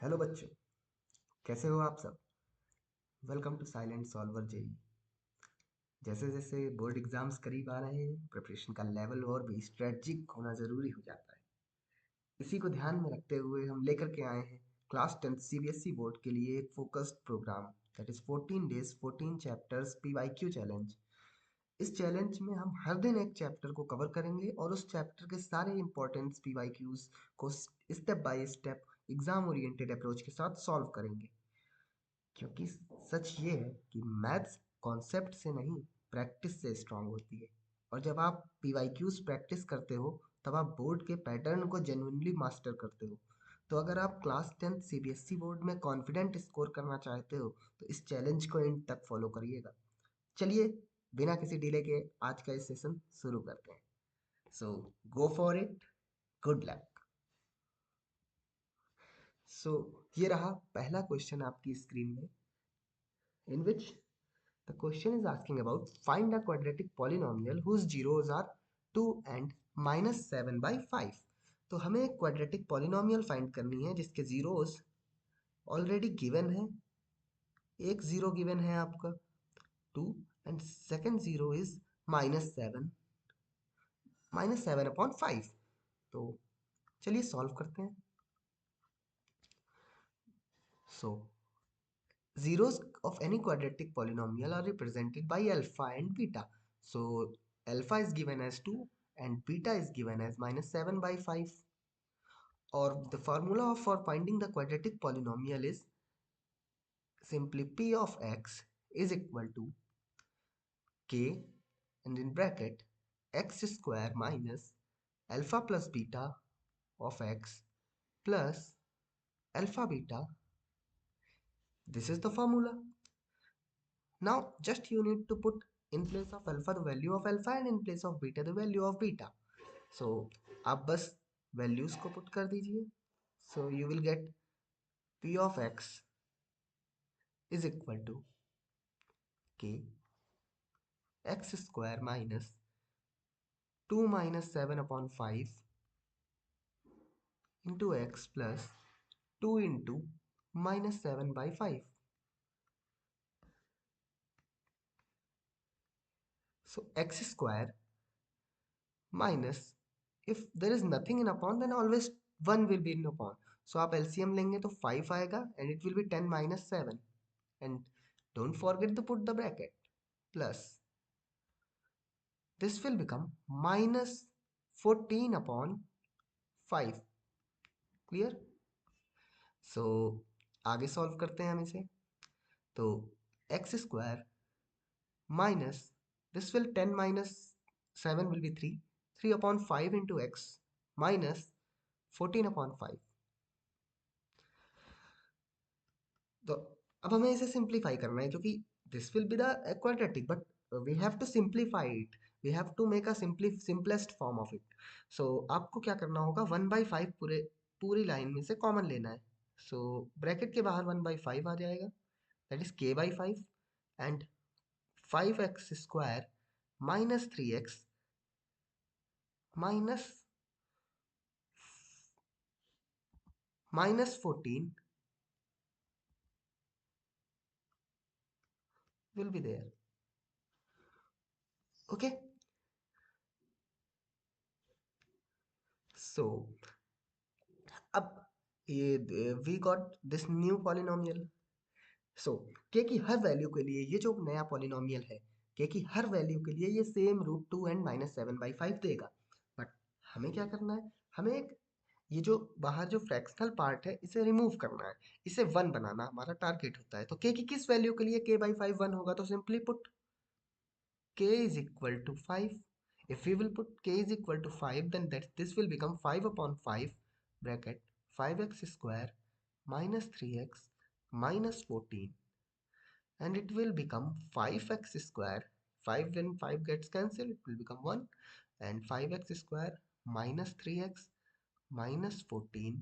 Hello बच्चों, कैसे हो आप सब। Welcome to silent solver JEE. जैसे जैसे बोर्ड एग्जाम्स करीब आ रहे हैं, प्रिपरेशन का लेवल और भी स्ट्रेटजिक होना ज़रूरी हो जाता है। इसी को ध्यान में रखते हुए हम लेकर के आए हैं क्लास 10 सीबीएसई बोर्ड के लिए एक focused programme, that is 14 days 14 chapters PYQ challenge. इस चैलेंज में हम हर दिन एक चैप्टर को कवर करेंगे और उस चैप्टर के सारे इंपॉर्टेंट पीवाईक्यूज को step by step exam oriented approach के साथ सॉल्व करेंगे। क्योंकि सच ये है कि मैथ्स कॉन्सेप्ट से नहीं, प्रैक्टिस से स्ट्रांग होती है। और जब आप पीवाईक्यूज प्रैक्टिस करते हो तब आप बोर्ड के पैटर्न को जेन्युइनली मास्टर करते हो। तो अगर आप क्लास 10 सीबीएसई बोर्ड में कॉन्फिडेंट स्कोर करना चाहते हो तो इस चैलेंज को एंड तक फॉलो करिएगा। चलिए, बिना किसी डिले के आज का इस सेशन शुरू करते हैं। So go for it. Good luck. So ये रहा पहला क्वेश्चन आपकी स्क्रीन में, in which the question is asking about find a quadratic polynomial whose zeros are 2 and -7 by 5। तो हमें एक क्वाड्रेटिक पॉलिनोमियल फाइंड करनी है जिसके जीरोस ऑलरेडी गिवन है। एक जीरो गिवन है आपका 2 एंड सेकंड जीरो इज -7, -7/5। तो चलिए सॉल्व करते हैं। सो zeros of any quadratic polynomial are represented by alpha and beta. So alpha is given as 2 and beta is given as -7/5. Or the formula for finding the quadratic polynomial is simply p of x is equal to k, and in bracket x square minus alpha plus beta of x plus alpha beta. This is the formula. Now just you need to put in place of alpha the value of alpha and in place of beta the value of beta. So आप बस values को put कर दीजिए. So you will get p of x is equal to k x square minus 2 minus 7/5 into x plus 2 into -7/5. So x square minus, if there is nothing in upon then always 1 will be in upon. So आप LCM लेंगे तो 5 आएगा and it will be 10 minus 7, and don't forget to put the bracket plus this will become -14/5. Clear? So आगे solve करते हैं हम इसे। तो x square minus this will 10 minus 7 will be 3, 3/5 into x minus 14/5। तो अब हमें इसे सिंप्लीफाई करना है क्योंकि this will be the quadratic, but we have to simplify it. We have to make a simplest form of it. So आपको क्या करना होगा, 1/5 पूरी लाइन में से कॉमन लेना है। सो ब्रैकेट के बाहर 1/5 आ जाएगा, that is k/5 and 5x square minus 3x minus -14 will be there. Okay, so अब ये we got this new polynomial. So k की हर वैल्यू के लिए ये जो नया पॉलिनोमियल है, के की हर वैल्यू के लिए ये सेम √2 एंड -7/5 देगा। बट हमें क्या करना है, हमें एक ये जो बाहर जो फ्रैक्शनल पार्ट है इसे रिमूव करना है, इसे 1 बनाना हमारा टारगेट होता है। तो के की किस वैल्यू के लिए k/5 1 होगा, तो simply put k is equal to 5. If we will put k is equal to 5, then this will become 5/5 bracket 5x square minus 3x minus 14, and it will become 5x square. 5 when 5 gets cancelled, it will become 1, and 5x square minus 3x minus 14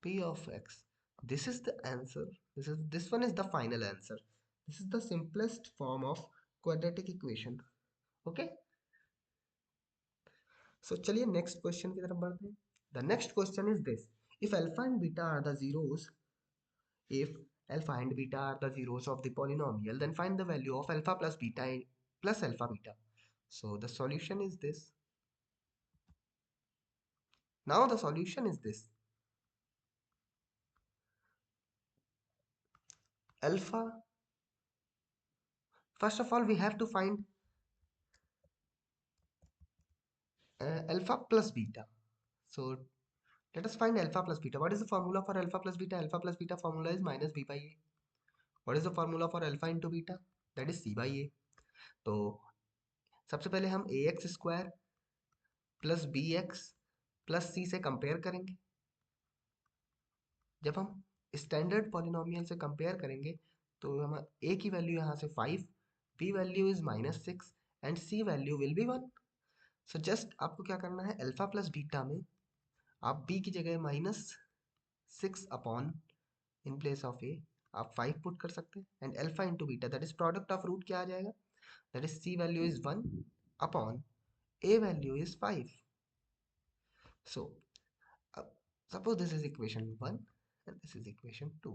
p of x. This is the answer. This one is the final answer. This is the simplest form of quadratic equation. Okay. So चलिए next question की तरफ बढ़ते हैं। The next question is this, if alpha and beta are the zeros, if alpha and beta are the zeros of the polynomial, then find the value of alpha plus beta plus alpha beta. So the solution is this. Now the solution is this. Alpha, first of all we have to find alpha plus beta. So let us find alpha plus beta. What is the formula for alpha plus beta? Alpha plus beta formula is minus b by a. What is the formula for alpha into beta? That is c by a. तो सबसे पहले हम a x square plus b x plus c से compare करेंगे. जब हम standard polynomial से compare करेंगे तो हम ए की वैल्यू यहाँ से 5, B value is -6 and C value will be 1. So just आपको क्या करना है, अल्फा प्लस बीटा में आप बी की जगह -6 upon in place of A आप 5 पुट कर सकते हैं and alpha into beta that is product of root क्या आ जाएगा, that is C value is 1 upon A value is 5. So suppose this is equation 1 and this is equation 2.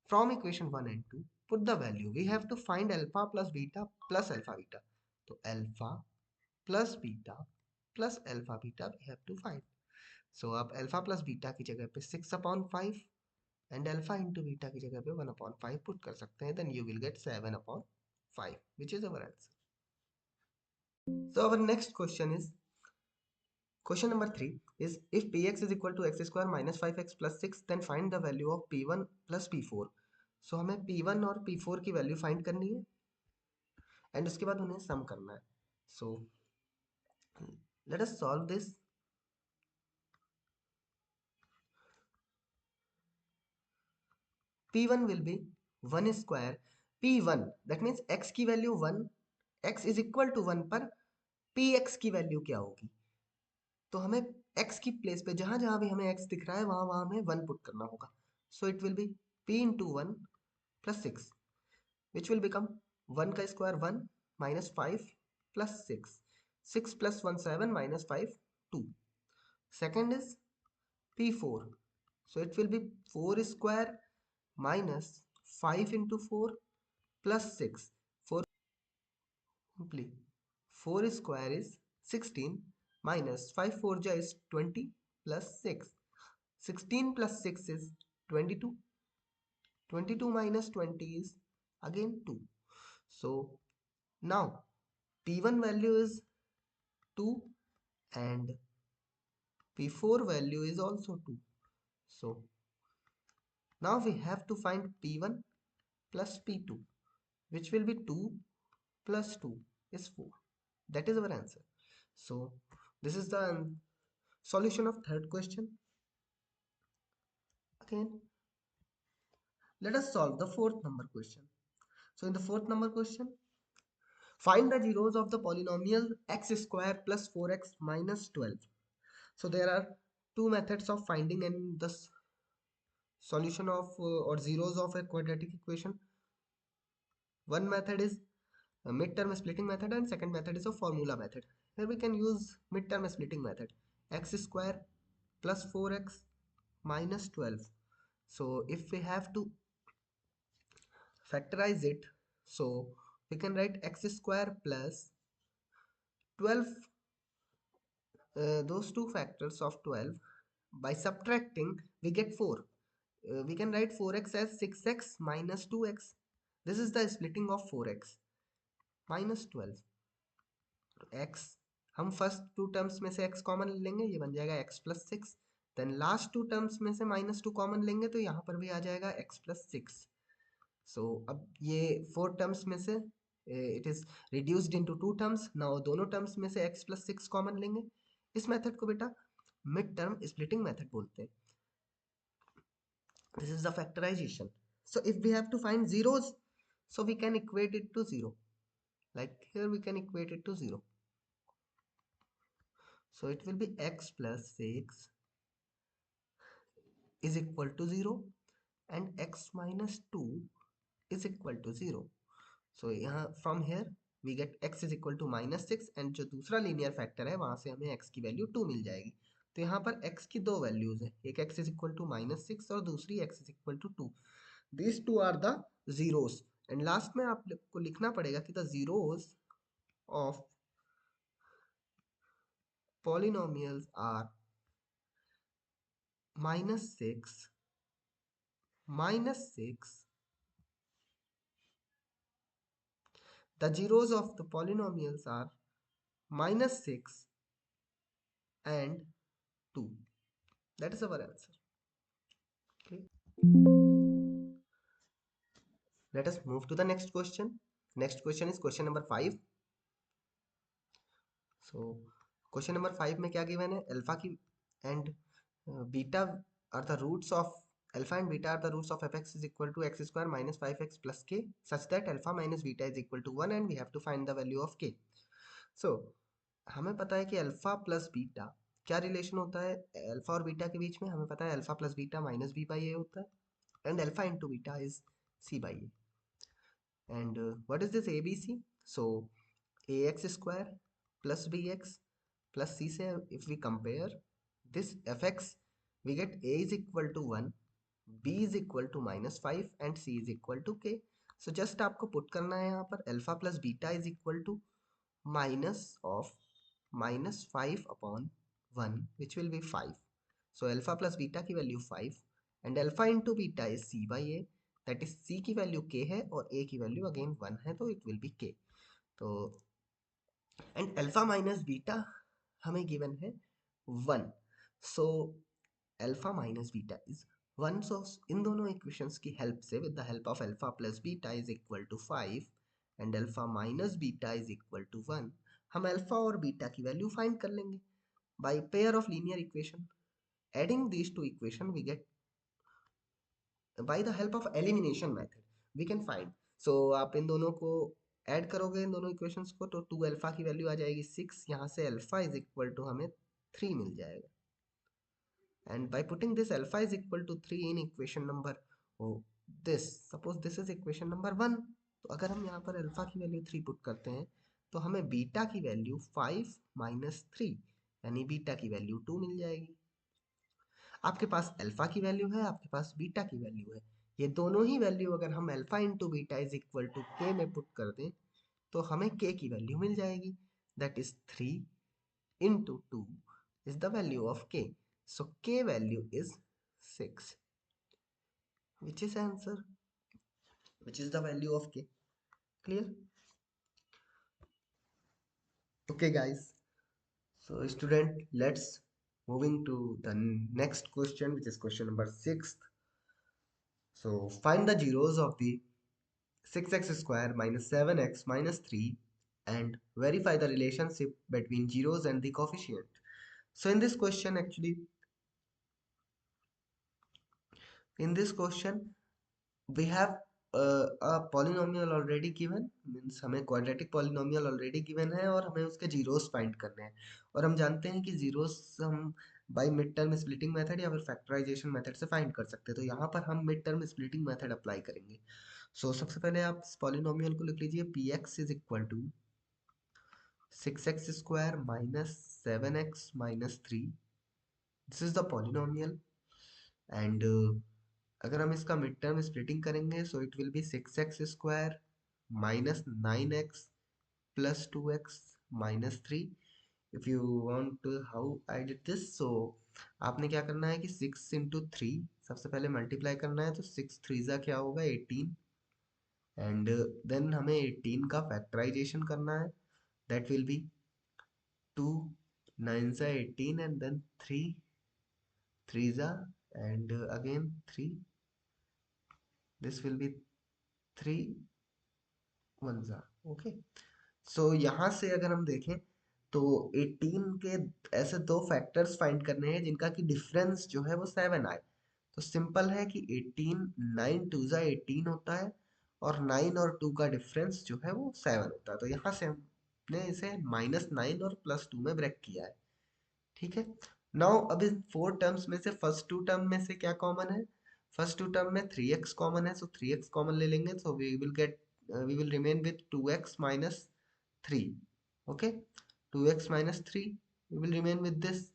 From equation 1 and 2 put the value. We have to find alpha plus beta plus alpha beta. So alpha plus beta plus alpha beta we have to find. So आप alpha plus beta की जगह पे 6 upon 5 and alpha into beta की जगह पे 1 upon 5 put कर सकते हैं. Then you will get 7 upon 5 which is our answer. So our next question is question number 3 is if px is equal to x square minus 5x plus 6 then find the value of p1 plus p4. So हमें p1 और p4 की value find करनी है and उसके बाद उन्हें सम करना है. So let us solve this. p1 will be 1 square p1 that means x की value 1, x is equal to 1 पर px की वैल्यू क्या होगी. तो हमें x की प्लेस पे जहां जहां भी हमें x दिख रहा है वहां वहां हमें 1 पुट करना होगा. सो it will be p into 1 plus 6 which will become 1 का square 1 minus 5 plus 6. 6 plus 1 7 minus 5 2. Second is p4. So it will be 4 square minus 5 into 4 plus 6. 4 simply 4 square is 16 minus 5 4 ja is 20 plus 6. 16 plus 6 is 22. 22 minus 20 is again 2. So now p1 value is 2 and p4 value is also 2. So now we have to find p1 plus p2 which will be 2 plus 2 is 4. That is our answer. So this is the solution of third question. Again let us solve the fourth number question. So in the fourth number question, find the zeros of the polynomial x square plus 4x minus 12. So there are two methods of finding and the solution of or zeros of a quadratic equation. One method is a midterm splitting method and second method is a formula method. Here we can use midterm splitting method, x square plus 4x minus 12. So if we have to factorize it, so we can write x square plus 12, those two factors of 12 by subtracting we get 4. We can write 4x as 6x minus 2x. This is the splitting of 4x minus 12. x हम first two terms में से x common लेंगे, ये बन जाएगा x plus 6. Then last two terms में से -2 common लेंगे तो यहाँ पर भी आ जाएगा x प्लस 6. सो अब ये 4 टर्म्स में से it is reduced into 2 terms. Now दोनों टर्म्स में से x प्लस 6 कॉमन लेंगे. इस मेथड को बेटा मिड टर्म स्प्लिटिंग मेथड बोलते हैं. This is the factorization. So if we have to find zeros, so we can equate it to 0. Like here we can equate it to 0. So it will be x plus 6 is equal to 0 and x minus 2 is equal to 0. So यहाँ from here we get x is equal to -6 and जो दूसरा linear factor है वहां से हमें x की value 2 मिल जाएगी. तो यहाँ पर x की दो वैल्यूज है, एक x इज इक्वल टू -6 और दूसरी x is equal to 2। This two are the zeros and last में आपको लिखना पड़ेगा कि the zeros of polynomials are -6, -6. The zeros of the polynomials are -6 and 2. That is our answer. Okay. Let us move to the next question. Next question is question number 5. So question number 5 में क्या given है? Alpha की and beta are the roots of alpha and beta are the roots of fx is equal to x square minus 5x plus k such that alpha minus beta is equal to 1 and we have to find the value of k. So हमें पता है कि alpha plus beta क्या relation होता है alpha और beta के बीच में, हमें पता है alpha plus beta minus b by a होता है and alpha into beta is c by A. And what is this a b c? So a x square plus b x plus c से if we compare this f x we get a is equal to 1, B is equal to -5 and c is equal to k. So just आपको put करना है यहाँ पर alpha plus beta is equal to minus of -5 upon 1 which will be 5. So alpha plus beta की value 5 and alpha into beta is c by a, that is c की value k है और a की value again 1 है तो it will be k. तो and alpha minus beta हमें given है 1. So alpha minus beta is 1. So इन दोनों इक्वेशंस की हेल्प से with the help of alpha plus beta is equal to 5 and alpha minus beta is equal to 1, हम alpha और beta की value find कर लेंगे by pair of linear equation. Adding these two equation we get by the help of elimination method we can find. So आप इन दोनों को add करोगे इन दोनों इक्वेशंस को तो 2 अल्फा की वैल्यू आ जाएगी 6, यहाँ से अल्फा इज इक्वल टू हमें 3 मिल जाएगा. And by putting this alpha is equal to 3 in equation number this, suppose this is equation number 1, तो अगर हम यहाँ पर अल्फा की वैल्यू 3 पुट करते हैं तो हमें बीटा की वैल्यू 5 -3 यानी बीटा की वैल्यू 2 मिल जाएगी. आपके पास अल्फा की वैल्यू है, आपके पास बीटा की वैल्यू है, ये दोनों ही वैल्यू अगर हम alpha into beta is equal to के में पुट कर दें तो हमें के की वैल्यू मिल जाएगी, that is 3 into 2 is the value of k. So k value is 6. Which is answer? Which is the value of k? Clear? Okay guys. So student, let's moving to the next question, which is question number 6. So find the zeros of the 6x square minus 7x minus 3 and verify the relationship between zeros and the coefficient. So in this question actually, in this question we have a polynomial already given, means हमें quadratic polynomial already given है और हमें उसके zeros find करने हैं और हम जानते हैं कि zeros हम by mid term splitting method या फिर factorization method से find कर सकते हैं. तो यहाँ पर हम mid term splitting method apply करेंगे. So सबसे पहले आप इस polynomial को लिख लीजिए px is equal to 6x square minus 7x minus 3. This is the polynomial and अगर हम इसका मिड टर्म स्प्लिटिंग करेंगे so it will be 6x square minus 9x plus 2x minus 3. If you want how I did this, so आपने क्या करना है कि 6 into 3 सबसे पहले मल्टीप्लाई करना है, तो 6 थ्रीजा क्या होगा 18 एंड देन हमें 18 का फैक्टराइजेशन करना है, that will be 2 9 18 and then 3 थ्रीजा and again 3, this will be 3 1 okay. So यहाँ से अगर हम देखें तो 18 के ऐसे दो फैक्टर्स फाइंड करने हैं जिनका कि डिफरेंस जो है वो 7 आए. तो सिंपल है कि 18 9 2 18 होता है और 9 और 2 का डिफरेंस जो है वो 7 होता है. तो यहाँ से हमने इसे -9 और +2 में ब्रेक किया है. ठीक है. नाउ अब इन 4 टर्म्स में से फर्स्ट 2 टर्म में से क्या कॉमन है? फर्स्ट 2 टर्म में 3x कॉमन है, सो 3x कॉमन ले लेंगे, so we will remain with 2x minus 3. okay, 2x minus 3 we will remain with this.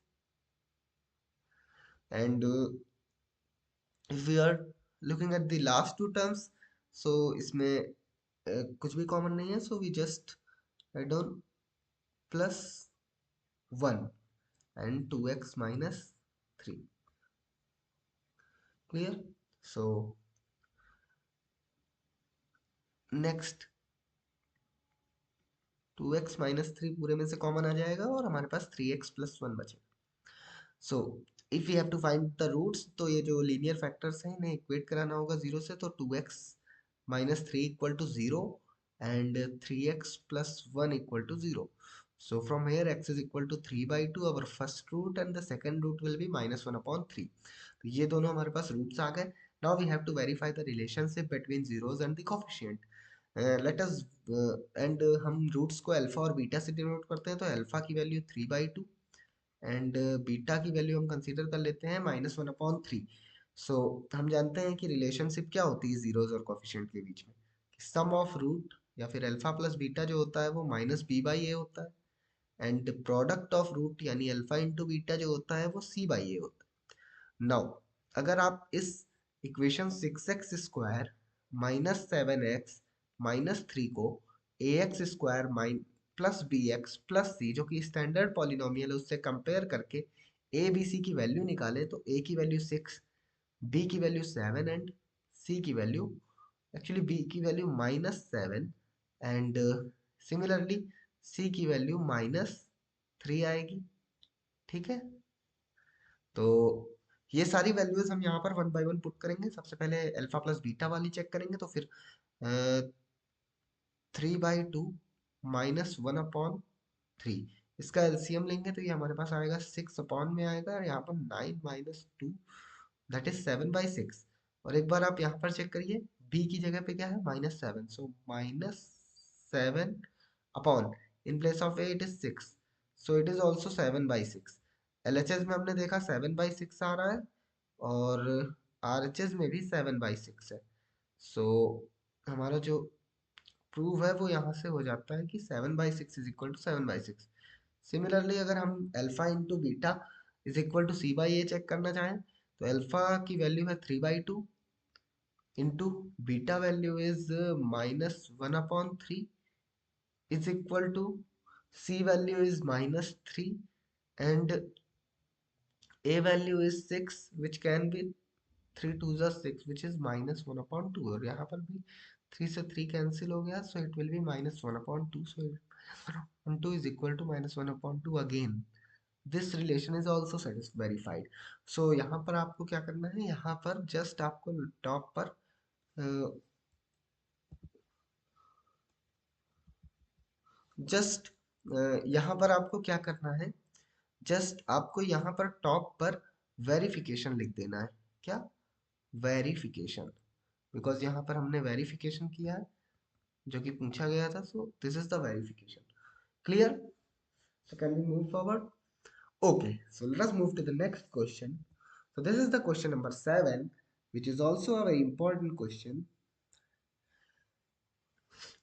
and if we are looking at the last two terms, so इसमें कुछ भी common नहीं है, so we just add on plus 1 and 2x minus 3. Clear? So next 2x minus 3 पूरे में से common आ जाएगा और हमारे पास 3x plus 1 बचेगा. So if you have to find the roots, तो ये जो लीनियर फैक्टर्स हैं इन्हें इक्वेट कराना होगा जीरो से. तो 2x minus three equal to zero and 3x plus one equal to zero. So from here x is equal to 3/2 our first root and the second root will be -1/3. तो ये दोनों हमारे पास roots आ गए. Now we have to verify the relationship between zeros and the coefficient. Let us and हम roots को alpha और बीटा से डिनोट करते हैं. तो अल्फा की वैल्यू 3/2 एंड बीटा की वैल्यू हम कंसीडर कर लेते हैं -1/3. सो हम जानते हैं कि रिलेशनशिप क्या होती है जीरोस और कोफिशिएंट के बीच में. सम ऑफ रूट या फिर अल्फा प्लस बीटा जो होता है वो -b/a होता है एंड प्रोडक्ट ऑफ रूट यानी अल्फा इंटू बीटा जो होता है वो c/a होता है. नाउ अगर आप इस equation 6x² minus 7x minus three को ax² plus b x plus c जो कि स्टैंडर्ड पॉलिनोमियल है उससे कंपेयर करके ए बी सी की वैल्यू निकाले, तो ए की वैल्यू 6, बी की वैल्यू 7 एंड सी की वैल्यू, एक्चुअली बी की वैल्यू -7 एंड सिमिलरली सी की वैल्यू -3 आएगी. ठीक है, तो ये सारी वैल्यूज हम यहाँ पर वन बाय वन पुट करेंगे. सबसे पहले अल्फा प्लस बीटा वाली चेक करेंगे. तो फिर 3/2 -1/3, इसका एलसीएम लेंगे तो ये हमारे पास आएगा 6 अपॉन में आएगा और यहाँ पर 9 माइनस 2 दैट इज 7/6. और एक बार आप यहाँ पर चेक करिए, b की जगह पे क्या है -7, सो -7 upon in place of A it is 6, so it is also 7/6. LHS में हमने देखा 7/6 आ रहा है और आरएचएस में भी 7/6 है. सो हमारा जो प्रूव है वो यहाँ से हो जाता है कि 7/6 इज इक्वल टू 7/6. सिमिलरली अगर हम alpha into beta is equal to c/a check करना चाहें, तो अल्फा की वैल्यू है 3/2 into beta value is -1/3 is equal to c value is -3 and a value is 6 which can be 3 2 जा 6 which is -1/2. और यहाँ पर भी 3 से 3 कैंसिल हो गया, सो इट विल बी -1/2. सो 1/2 is equal to -1/2 again. This relation is also verified. So यहाँ पर आपको क्या करना है, यहाँ पर जस्ट आपको टॉप पर जस्ट यहाँ पर आपको क्या करना है, जस्ट आपको यहाँ पर टॉप पर वेरिफिकेशन लिख देना है. क्या वेरिफिकेशन, बिकॉज यहाँ पर हमने वेरिफिकेशन किया है जो कि पूछा गया था. So this is the verification. Clear? So can we move forward? Okay, so let us move to the next question. So this is the question number 7, which is also a very important question.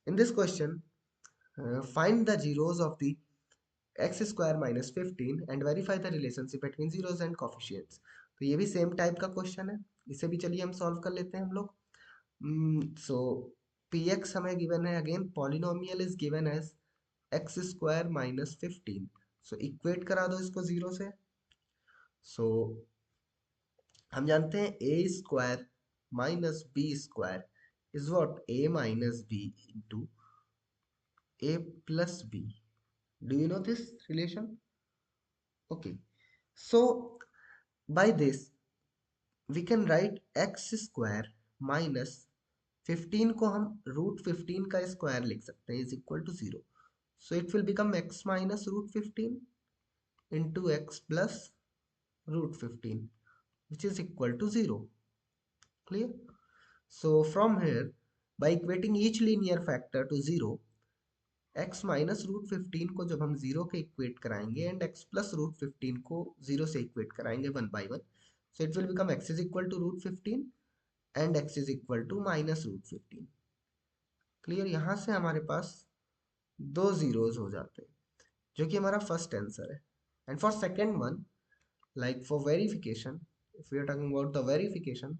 In this question, find the zeros of the x square minus 15 and verify the relationship between zeros and coefficients. तो ये भी same type का question है, इसे भी चलिए हम solve कर लेते हैं हम लोग. सो px हमें गिवन है, again polynomial is given as x square minus 15. So equate करा दो इसको जीरो से. सो हम जानते हैं a square minus b square is what a minus b into a plus b. Do you know this relation? Okay, so by this we can write x square minus 15 को हम √15 का square लिख सकते हैं is equal to 0. So it will become x minus √15 into x plus √15 which is equal to 0. Clear? So from here, by equating each linear factor to 0, x minus √15 को जब हम 0 के इक्वेट कराएंगे एंड x प्लस √15 को 0 से equate कराएंगे one by one, so it will become x is equal to √15 and x is equal to minus √15. Clear? यहाँ से हमारे पास दो जीरोज हो जाते हैं जो कि हमारा फर्स्ट आंसर है. And for second one, like for verification, if we are talking about the verification,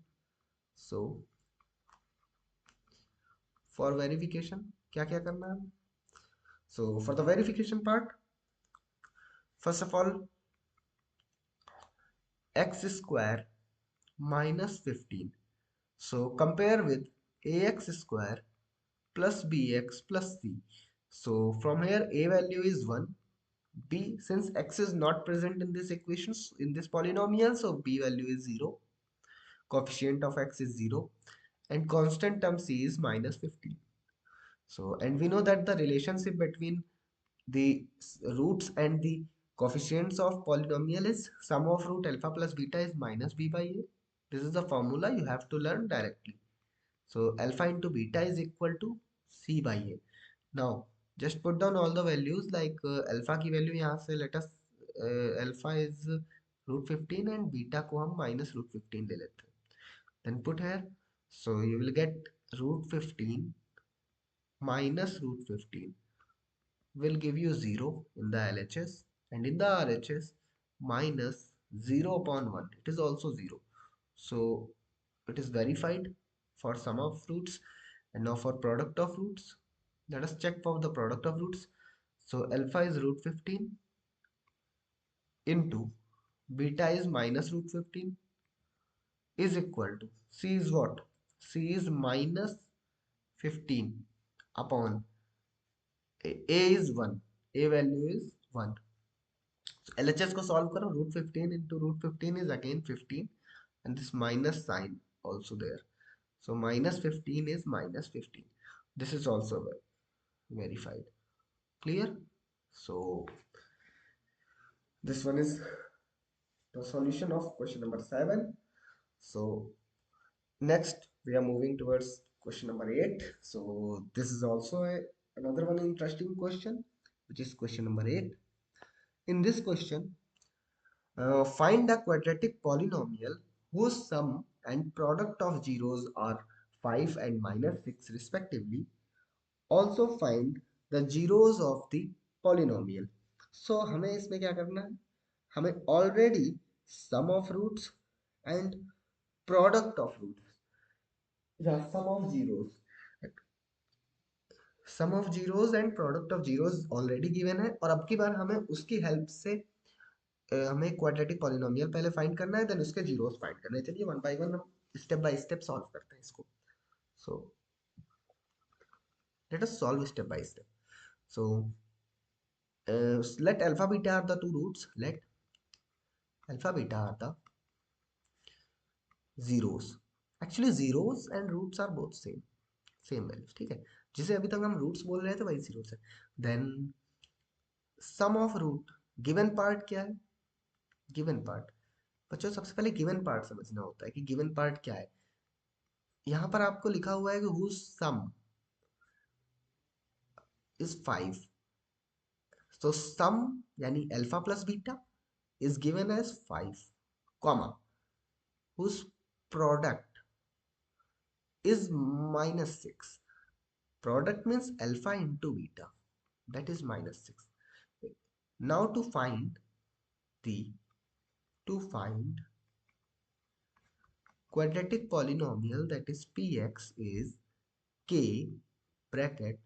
so for verification क्या क्या करना है? So for the verification part, first of all, x square minus 15. So compare with ax square plus bx plus c. So from here a value is 1, b, since x is not present in this equations, in this polynomial, so b value is 0, coefficient of x is 0, and constant term c is minus 15. So, and we know that the relationship between the roots and the coefficients of polynomial is sum of root alpha plus beta is minus b by a. This is the formula you have to learn directly. So alpha into beta is equal to c by a. Now just put down all the values, like alpha की value यहाँ से let us alpha is root 15 and beta को हम minus root 15 ले लेते हैं. Then put here, so you will get root 15 minus root 15 will give you 0 in the LHS, and in the RHS minus 0 upon 1, it is also 0. So it is verified for sum of roots. And now for product of roots, let us check for the product of roots. So alpha is root 15 into beta is minus root 15 is equal to, c is what? C is minus 15 upon a is 1, a value is 1. So LHS को solve करो, root 15 into root 15 is again 15, and this minus sign also there. So minus 15 is minus 15. This is also verified. Clear? So this one is the solution of question number 7. So next we are moving towards question number 8. So this is also another one interesting question, which is question number 8. In this question, find a quadratic polynomial whose sum and product of zeros are 5 and minus 6 respectively. Also find the zeros of the polynomial. So हमें इसमें क्या करना है? हमें already sum of roots and product of roots, yeah, sum of zeros and product of zeros already given है, और अब की बार हमें उसकी हेल्प से हमें क्वाड्रेटिक पॉलिनोमियल पहले फाइंड करना है, देन उसके जीरोस फाइंड करने हैं. चलिए वन बाय वन हम स्टेप बाय स्टेप सॉल्व करते हैं इसको. So let us solve step by step. So let alpha beta are the two roots. Let alpha beta are the zeros. Actually zeros and roots are both same values. ठीक है, जिसे अभी तक हम roots बोल रहे थे वही zeros है. Then sum of root, given part क्या है? Given part, बच्चों सबसे पहले given part समझना होता है कि given part क्या है. यहाँ पर आपको लिखा हुआ है कि whose sum is 5. So sum यानी alpha plus beta is given as 5, comma, whose product is minus 6. Product means alpha into beta, that is minus 6. Now to find quadratic polynomial, that is px, is k bracket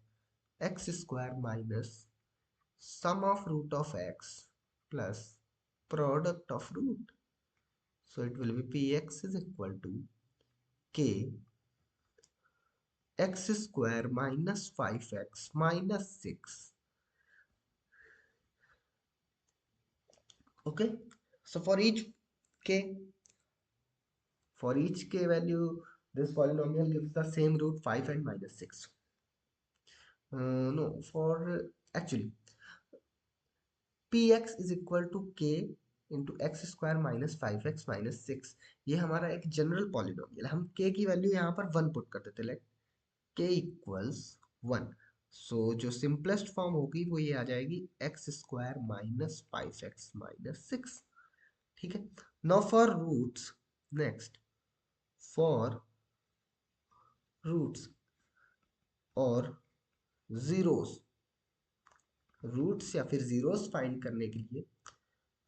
x square minus sum of root of x plus product of root. So it will be px is equal to k x square minus 5x minus 6. Okay, so for each k value, this polynomial gives the same root 5 and minus 6. No, for actually px is equal to k into x square minus 5x minus 6. ये हमारा एक general polynomial है. हम k की value यहाँ पर 1 put कर देते, लेट k इक्वल्स 1. सो जो सिंपलेस्ट फॉर्म होगी वो ये आ जाएगी x square minus 5x minus 6. ठीक है. Now for roots, next for roots और जीरोस, रूट्स या फिर जीरोस फाइंड करने के लिए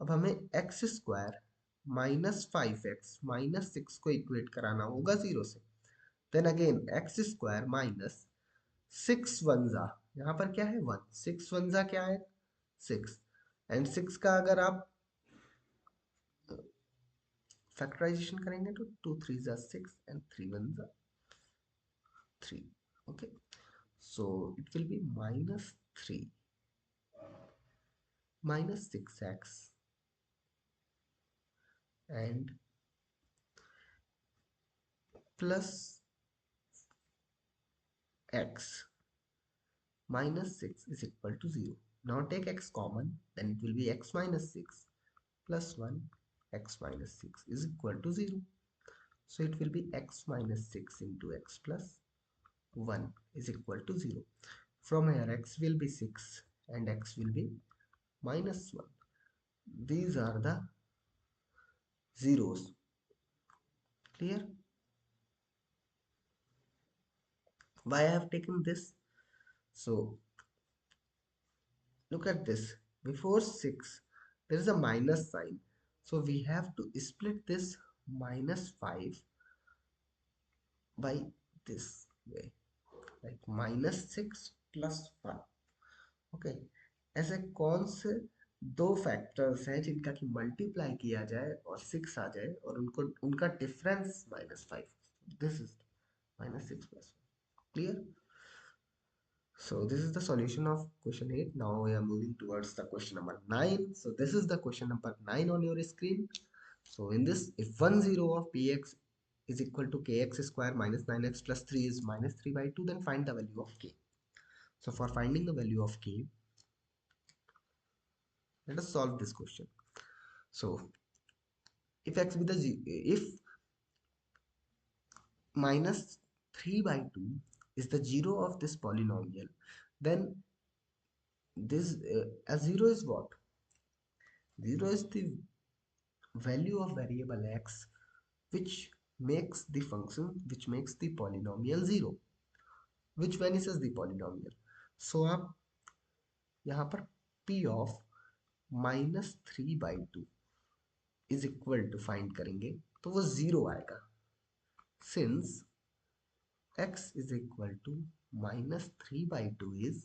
अब हमें एक्स स्क्वायर -5x -6 को इक्वेट कराना होगा 0 से। Then again X square minus 6 one जा, यहाँ पर क्या है 1, 6 वन जा क्या है 6, एंड 6 का अगर आप फैक्टराइजेशन करेंगे तो 2 3 जा 6 एंड 3 1 जा 3. Okay, so it will be -3 -6x and plus x -6 is equal to 0. Now take x common, then it will be x minus 6 plus 1, x minus 6 is equal to 0. So it will be x minus 6 into x plus 1 is equal to 0. From here x will be 6 and x will be minus 1. These are the zeros. Clear? Why I have taken this? So look at this. Before 6 there is a minus sign, so we have to split this -5 by this way, like -6 plus 1. Okay, ऐसे कौन से दो factors हैं जिनका कि multiply किया जाए और 6 आ जाए और उनको उनका difference -5? This is -6 plus 1. Clear? So this is the solution of question 8. Now we are moving towards the question number 9. So this is the question number 9 on your screen. So in this, if 1 0 of px is equal to kx square minus 9x plus 3 is -3 by 2, then find the value of k. So for finding the value of k, let us solve this question. So if x be the if -3 by 2 is the 0 of this polynomial, then this a 0 is what? 0 is the value of variable x which makes the function, which makes the polynomial 0, which vanishes the polynomial. So आप यहाँ पर p of -3/2 is equal to find करेंगे तो वो 0 आएगा, since x is equal to -3/2 is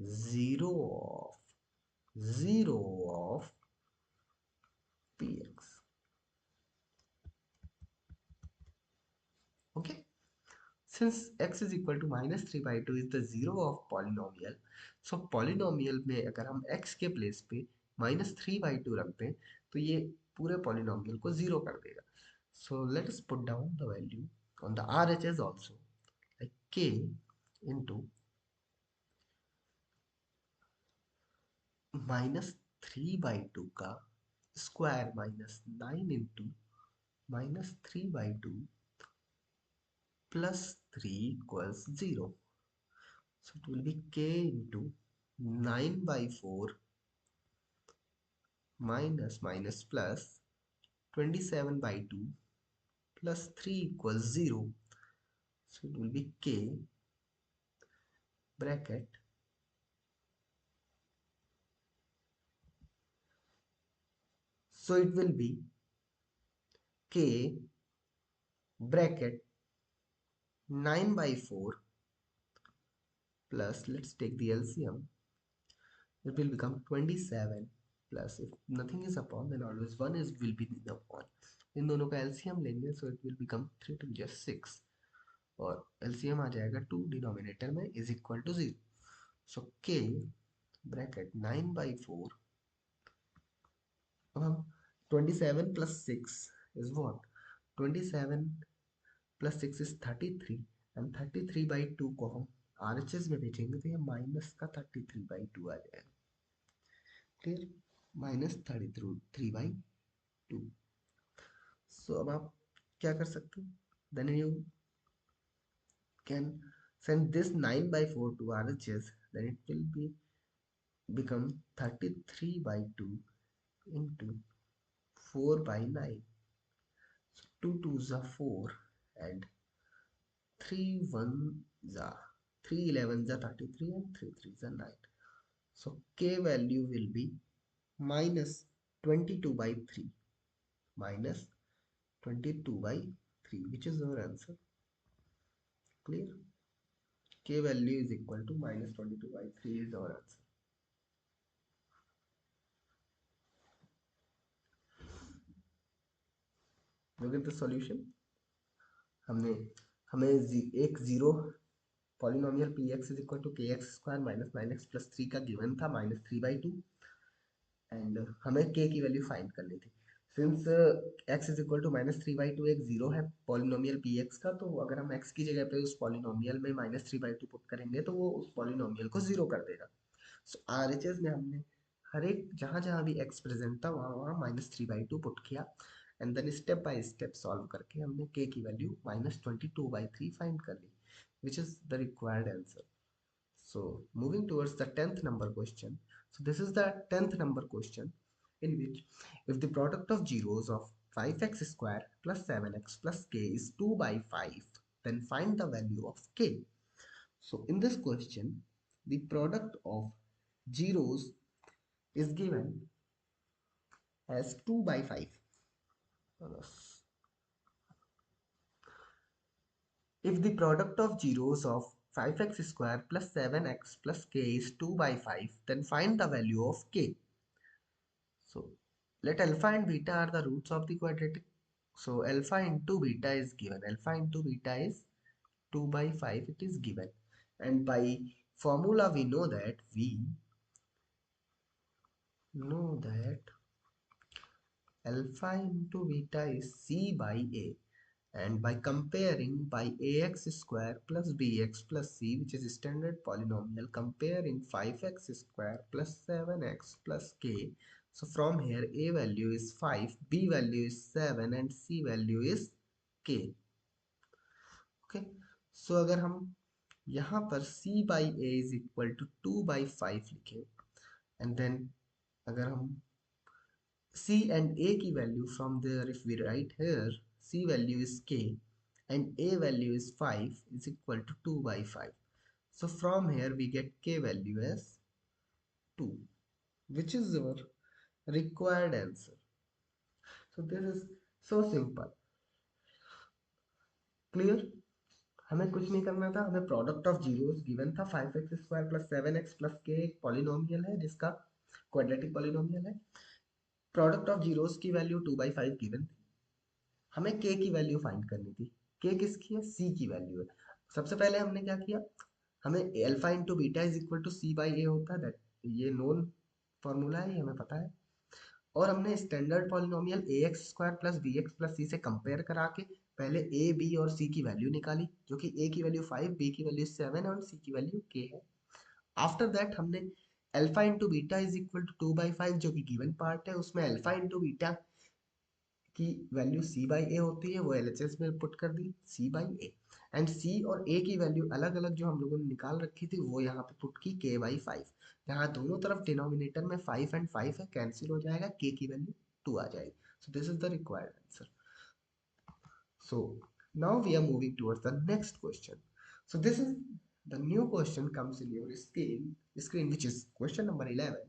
0 of px. Okay, since x is equal to -3/2 is the 0 of polynomial, so polynomial में अगर हम x के प्लेस पे -3/2 रखते हैं तो ये पूरे polynomial को 0 कर देगा. So let us put down the value on the RHS also, like k into -3/2 का square -9 into -3/2 plus 3 equals 0. So it will be k into 9/4 minus plus 27/2 plus 3 equals 0. So it will be k bracket so it will be k bracket 9/4 plus, let's take the LCM, it will become 27 plus, if nothing is upon then always 1 is will be the upon. इन दोनों का LCM लेंगे so it will become 3 to just 6 और LCM आ जाएगा 2 denominator में is equal to 0. So k bracket 9/4, अब हम 27 plus 6 is what? 27 plus 6 is 33 and 33/2 को हम RHS में भेजेंगे तो ये माइनस का 33/2 आ जाएगा. क्लियर? -33/2. सो अब आप क्या कर सकते हो? Then you can send this 9/4 to RHS, then it will be become 33/2 into 4/9. So 2 2s are 4 and 3 1s are 3 11s are 33 and 3 3s are 9. So k value will be -22/3. minus 22/3, which is our answer. Clear? K value is equal to minus 22/3 is our answer. Look at the solution. हमने हमें एक zero polynomial P x is equal to K X square minus 9x+3 का given था -3/2 and हमें k की value find करनी थी. Since x is equal to -3/2 एक जीरो है पॉलिनोमियल पी एक्स का, तो अगर हम x की जगह पे उस पॉलिनोमियल में -3/2 पुट करेंगे तो वो उस पॉलिनोमियल को जीरो कर देगा. सो RHS में हमने हर एक जहाँ जहाँ भी x प्रेजेंट था वहाँ वहाँ -3/2 पुट किया and then step by step solve करके हमने k की वैल्यू -22/3 फाइंड कर ली, which is the required answer. So moving towards the 10th number question. So this is the 10th number question in which if the product of zeros of 5x square plus 7x plus k is 2/5, then find the value of k. So in this question, the product of zeros is given as 2/5. If the product of zeros of 5x square plus 7x plus k is 2/5, then find the value of k. So let alpha and beta are the roots of the quadratic. So alpha into beta is given. Alpha into beta is 2/5. It is given. And by formula we know that alpha into beta is c by a. And by comparing by ax square plus bx plus c, which is standard polynomial, comparing 5x square plus 7x plus k. So from here a value is 5, b value is 7 and c value is k. Okay, so अगर हम यहाँ पर c by a is equal to 2/5 लिखें and then अगर हम c and a की value from there, if we write here c value is k and a value is 5 is equal to 2/5. So from here we get k value as 2, which is our required answer. So this is so simple. Clear? हमें कुछ नहीं करना था, हमें product of zeros given था 5x square plus 7x plus k एक polynomial है जिसका क्वाड्रेटिक पॉलिनोमियल है. प्रोडक्ट ऑफ जीरोस की वैल्यू 2/5 गिवन थी, हमें k की वैल्यू फाइंड करनी थी. k किसकी है? c की वैल्यू है. सबसे पहले हमने क्या किया, हमें alpha into beta is equal to c by a होता है, ये नोन फॉर्मूला है, ये हमें पता है. और हमने standard polynomial a x square plus b x plus c से कंपेयर करा के पहले ए बी और सी की वैल्यू निकाली, जो कि ए की वैल्यू 5, बी की वैल्यू 7 और सी की वैल्यू k है. आफ्टर दैट हमने alpha into beta is equal to 2/5 जो कि गिवन पार्ट है, उसमें अल्फा इंटू बीटा की वैल्यू c बाई ए होती है, वो एलएचएस में पुट कर दी c by A and c और a की वैल्यू अलग अलग जो हम लोगों ने निकाल रखी थी वो यहाँ पे पुट की k/5. यहाँ दोनों तरफ डिनोमिनेटर में 5 एंड 5 है, कैंसिल हो जाएगा, k की वैल्यू 2 आ जाएगी. सो this is the required answer. So now we are moving towards the next question. So this is the new question comes in your screen, which is question number 11,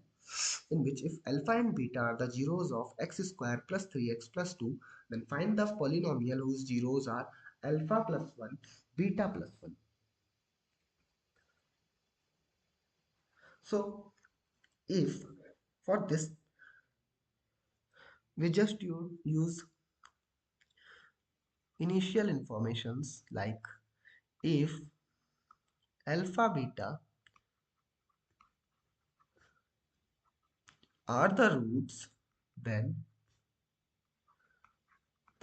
in which if alpha and beta are the zeros of x square plus 3x plus 2, then find the polynomial whose zeros are alpha plus 1, beta plus 1. So if for this we just use initial informations like if alpha beta are the roots, then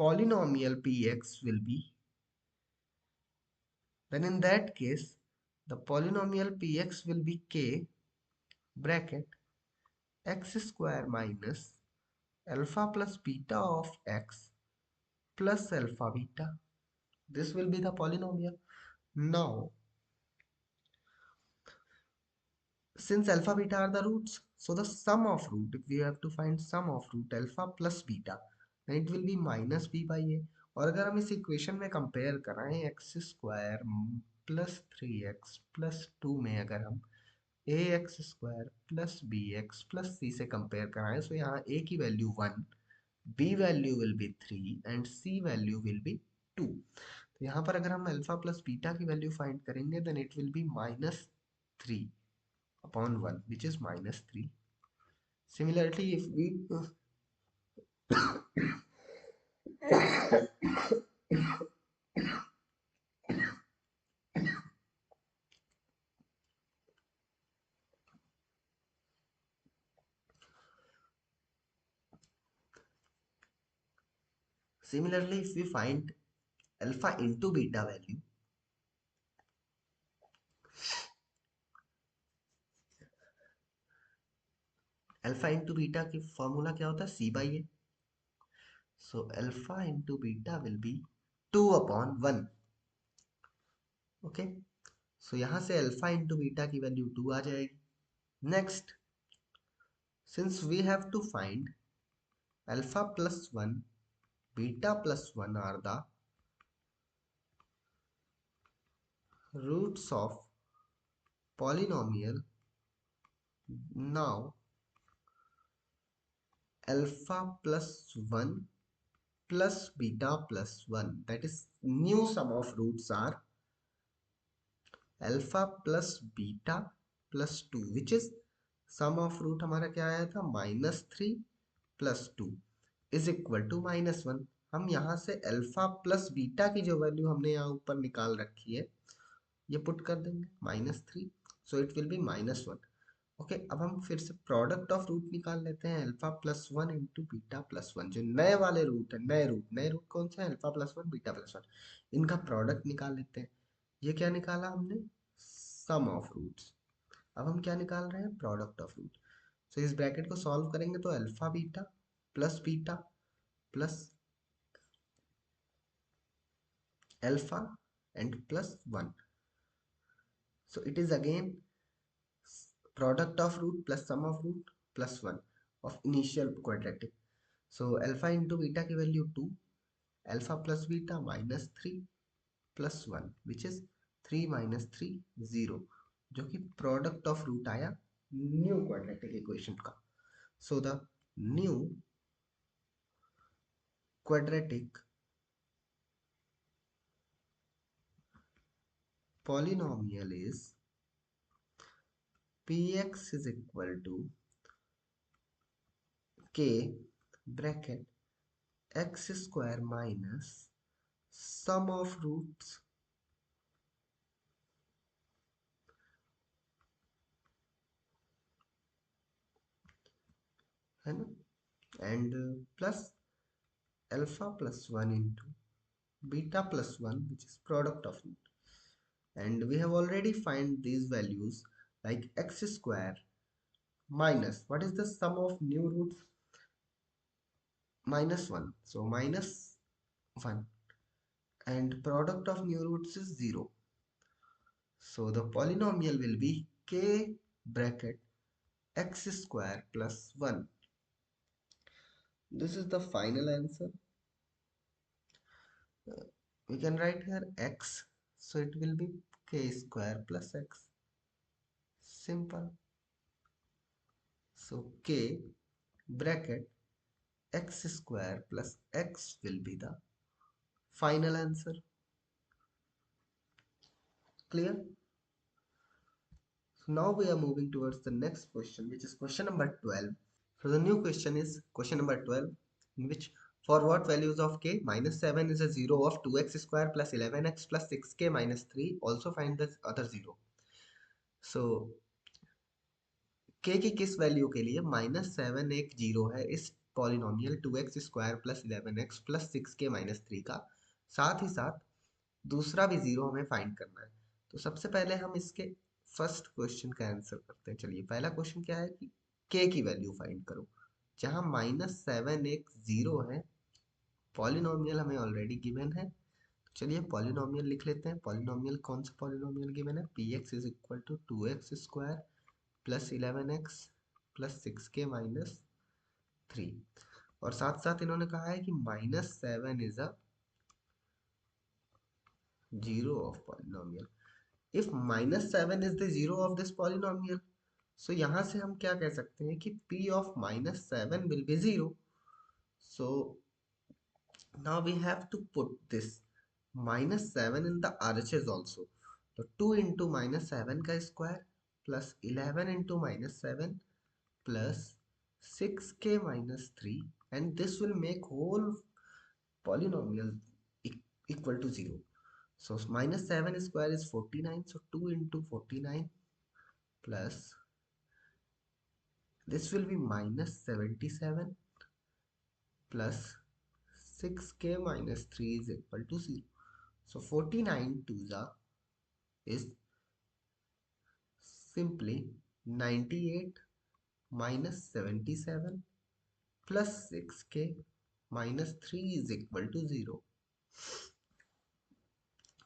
polynomial px will be, then in that case the polynomial px will be k bracket x square minus alpha plus beta of x plus alpha beta. This will be the polynomial. Now since alpha beta are the roots, so the sum of root, if we have to find sum of root alpha plus beta, then it will be minus b by a. और अगर हम इस equation में compare कराएं x square plus 3x plus 2 में अगर हम a x square plus b x plus c से कंपेयर कराएं, तो यहाँ a की value 1, b value will be 3 and c value will be 2। तो यहाँ पर अगर हम अल्फा प्लस बीटा की वैल्यू फाइंड करेंगे then it will be -3/1 which is -3. Similarly, if we find alpha into beta value, alpha into beta की formula क्या होता है c/a. So alpha into beta will be 2/1. Okay, so यहाँ से alpha into beta की value 2 आ जाएगी। Next, since we have to find alpha plus 1 beta plus 1 are the roots of polynomial, now alpha plus 1 plus beta plus 1, that is new sum of roots are alpha plus beta plus 2, which is sum of root हमारा क्या आया था -3 plus 2 is equal to -1। हम यहाँ से alpha plus beta की जो value हमने यहाँ ऊपर निकाल रखी है ये पुट कर देंगे -3, सो इट विल बी -1। ओके, अब हम फिर से प्रोडक्ट ऑफ रूट निकाल लेते हैं alpha plus 1 into beta plus 1, जो नए वाले रूट है, नए रूट कौन सा है अल्फा प्लस 1 बीटा प्लस 1, इनका प्रोडक्ट निकाल लेते हैं। ये क्या निकाला हमने सम ऑफ रूट्स, अब हम क्या निकाल रहे हैं प्रोडक्ट ऑफ रूट। सो इस ब्रैकेट को सॉल्व करेंगे तो alpha beta plus alpha and plus 1, so it is again product of root plus sum of root plus 1 of initial quadratic. So alpha into beta की value 2, alpha plus beta -3 plus 1 which is 3 - 3 0, जो कि product of root आया new quadratic equation का। So the new quadratic polynomial is px is equal to k bracket x square minus sum of roots है ना, and plus alpha plus 1 into beta plus 1 which is product of root, and we have already find these values like x square minus what is the sum of new roots -1, so -1, and product of new roots is 0, so the polynomial will be k bracket x square plus 1. This is the final answer. We can write here x, so it will be k square plus x, simple. So k bracket x square plus x will be the final answer. Clear? So now we are moving towards the next question, which is question number 12. So the new question is question number 12, in which for what values of k -7 is a 0 of 2x square plus 11x plus 6k minus 3, also find the other 0. So k की किस value के लिए -7 एक zero है इस polynomial 2x square plus 11x plus 6k minus 3 का, साथ ही साथ दूसरा भी जीरो हमें फाइंड करना है। तो सबसे पहले हम इसके फर्स्ट क्वेश्चन का आंसर करते हैं। चलिए, पहला क्वेश्चन क्या है कि k की वैल्यू फाइंड करो, जहां -7 एक जीरो है, पॉलिनोमियल हमें ऑलरेडी गिवन है। चलिए पॉलिनोमियल लिख लेते हैं। पॉलिनोमियल कौन सा पॉलिनोमियल गिवन है, px is equal to 2x square plus 11x plus 6k minus 3, और साथ साथ इन्होंने कहा है कि -7 is a zero of polynomial. If -7 is the zero of this polynomial, so यहाँ से हम क्या कह सकते हैं कि p of -7 will be zero. So now we have to put this -7 in the RHS also. So 2 into -7 का square plus 11 into -7 plus 6k minus 3, and this will make whole polynomial equal to 0. So -7 square is 49. So 2 into 49 plus this will be -77 plus 6k minus 3 is equal to 0. So 49 twos is simply 98 minus 77 plus 6k minus 3 is equal to 0.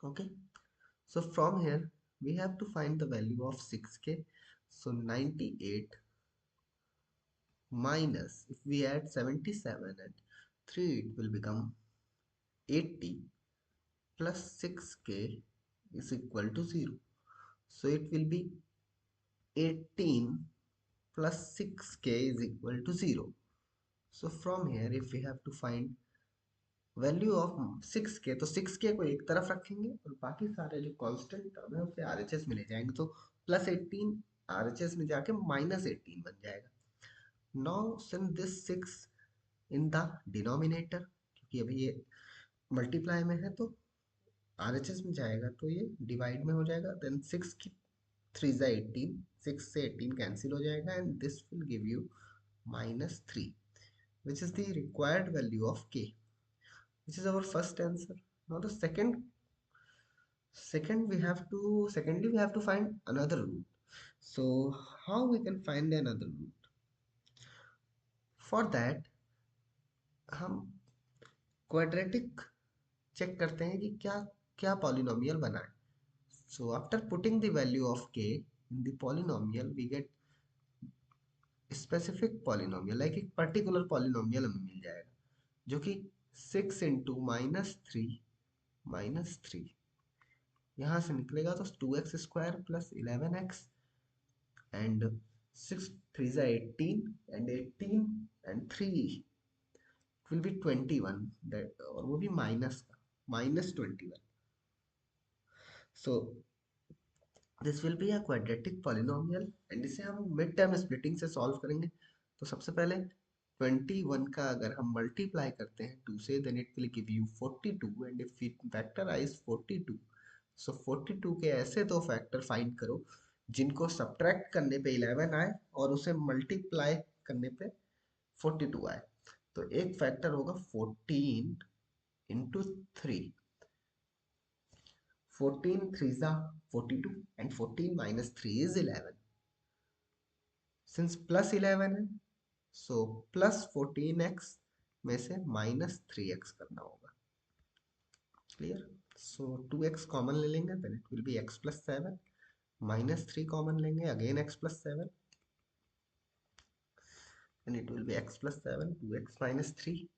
Okay. So from here we have to find the value of 6k. So 98 minus, if we add 77 and 3, it will become 80 plus 6k is equal to 0. So it will be 18 plus 6k is equal to 0. So from here if we have to find value of 6k, तो 6k को एक तरफ रखेंगे और बाकी सारे जो constant term है उसे आरएचएस में ले जाएंगे, तो +18 आरएचएस में जाके -18 बन जाएगा. Now since this 6 in the denominator, क्योंकि अभी ये मल्टीप्लाई में है तो आरएचएस में जाएगा तो ये डिवाइड में हो जाएगा. देन 6 की 3 जा 18, 6 से 18 कैंसिल हो जाएगा and this will give you -3 which is the required value of k, which is our first answer. Now the secondly we have to find another root. So how we can find another root? For that हम quadratic check करते हैं कि क्या क्या polynomial बना है. So after putting the value of k in the polynomial we get specific polynomial, like एक particular polynomial हमें मिल जाएगा जो कि 6 into -3 यहाँ से निकलेगा तो 2x square plus 11x and 6 3 is 18 and 18 and 3 will be 21, that और वो भी माइनस का -21. So this will be a quadratic polynomial and इसे हम मिड टर्म स्प्लिटिंग से सॉल्व करेंगे. तो सबसे पहले 21 का अगर हम मल्टीप्लाई करते हैं 2 से, then it will give you 42 and if we factorize 42, so 42 के ऐसे दो फैक्टर फाइंड करो जिनको सब्ट्रैक्ट करने पे 11 आए और उसे मल्टीप्लाई करने पे 42 आए. तो एक फैक्टर होगा 14 into 3. 14 3s are 42 and 14 minus 3 is 11. Since plus 11 है so plus 14x में से -3x करना होगा. क्लियर. so 2x कॉमन ले लेंगे then it will be x plus 7, -3 common लेंगे again x plus 7 and it will be x plus 7, 2x minus 3.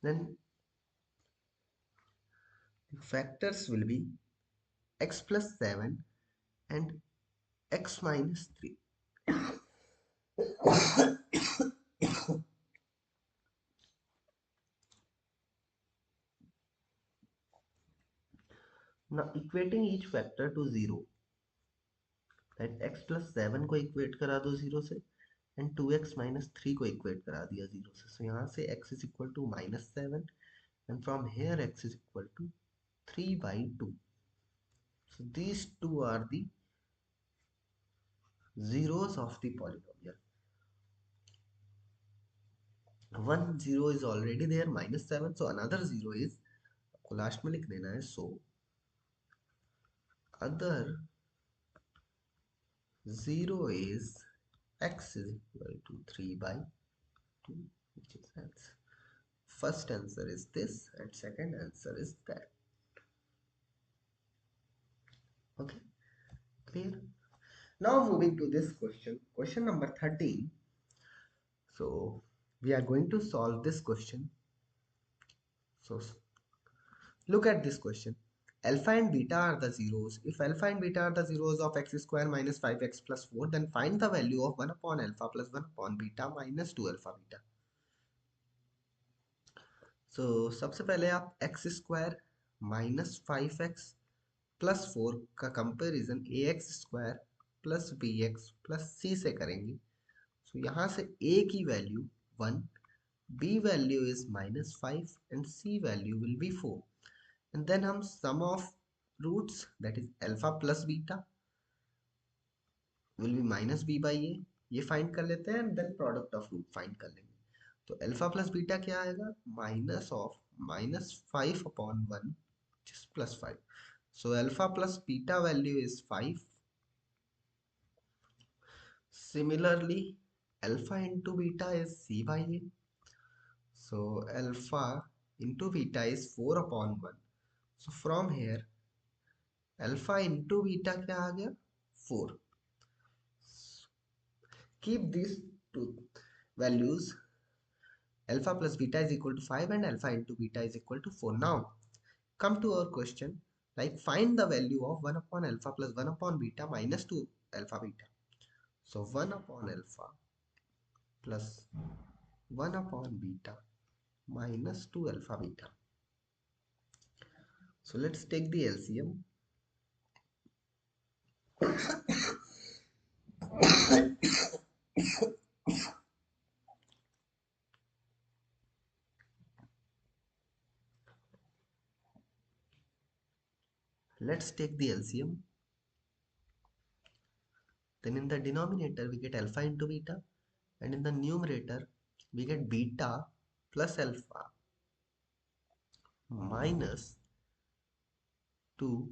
Then the factors will be x plus 7 and x minus 3. Now equating each factor to 0, that x plus 7 को equate करा दो 0 से and 2x minus 3 को equate करा दिया 0 से. So यहाँ से x is equal to -7 and from here x is equal to 3/2. So these two are the zeros of the polynomial. One zero is already there, -7, so another 0 is आपको last में लिख देना है. So other 0 is x is equal to 3/2, which is answer. First answer is this and second answer is that. Okay, clear. Now moving to this question number 13. So We are going to solve this question. So look at this question. Alpha and beta are the zeros. If alpha and beta are the zeros of x square minus 5x plus 4, then find the value of 1 upon alpha plus 1 upon beta minus 2 alpha beta. So सबसे पहले आप x square minus 5x plus 4 का comparison ax square plus bx plus c से करेंगे. So यहाँ से a की value 1, b value is minus 5 and c value will be 4. And then हम sum of roots, that is alpha plus beta will be minus b by a, ये find कर लेते हैं. And then product of root find कर लेंगे. तो alpha plus beta क्या आएगा? Minus of minus 5 upon 1 plus 5. So alpha plus beta value is 5. Similarly alpha into beta is c by a. So alpha into beta is 4 upon 1. So from here alpha into beta क्या आ गया? 4. Keep these two values. Alpha plus beta is equal to 5 and alpha into beta is equal to 4. Now come to our question, like find the value of 1 upon alpha plus 1 upon beta minus 2 alpha beta. So 1 upon alpha plus 1 upon beta minus 2 alpha beta. So let's take the LCM. Let's take the LCM. Then in the denominator we get alpha into beta, and in the numerator we get beta plus alpha minus 2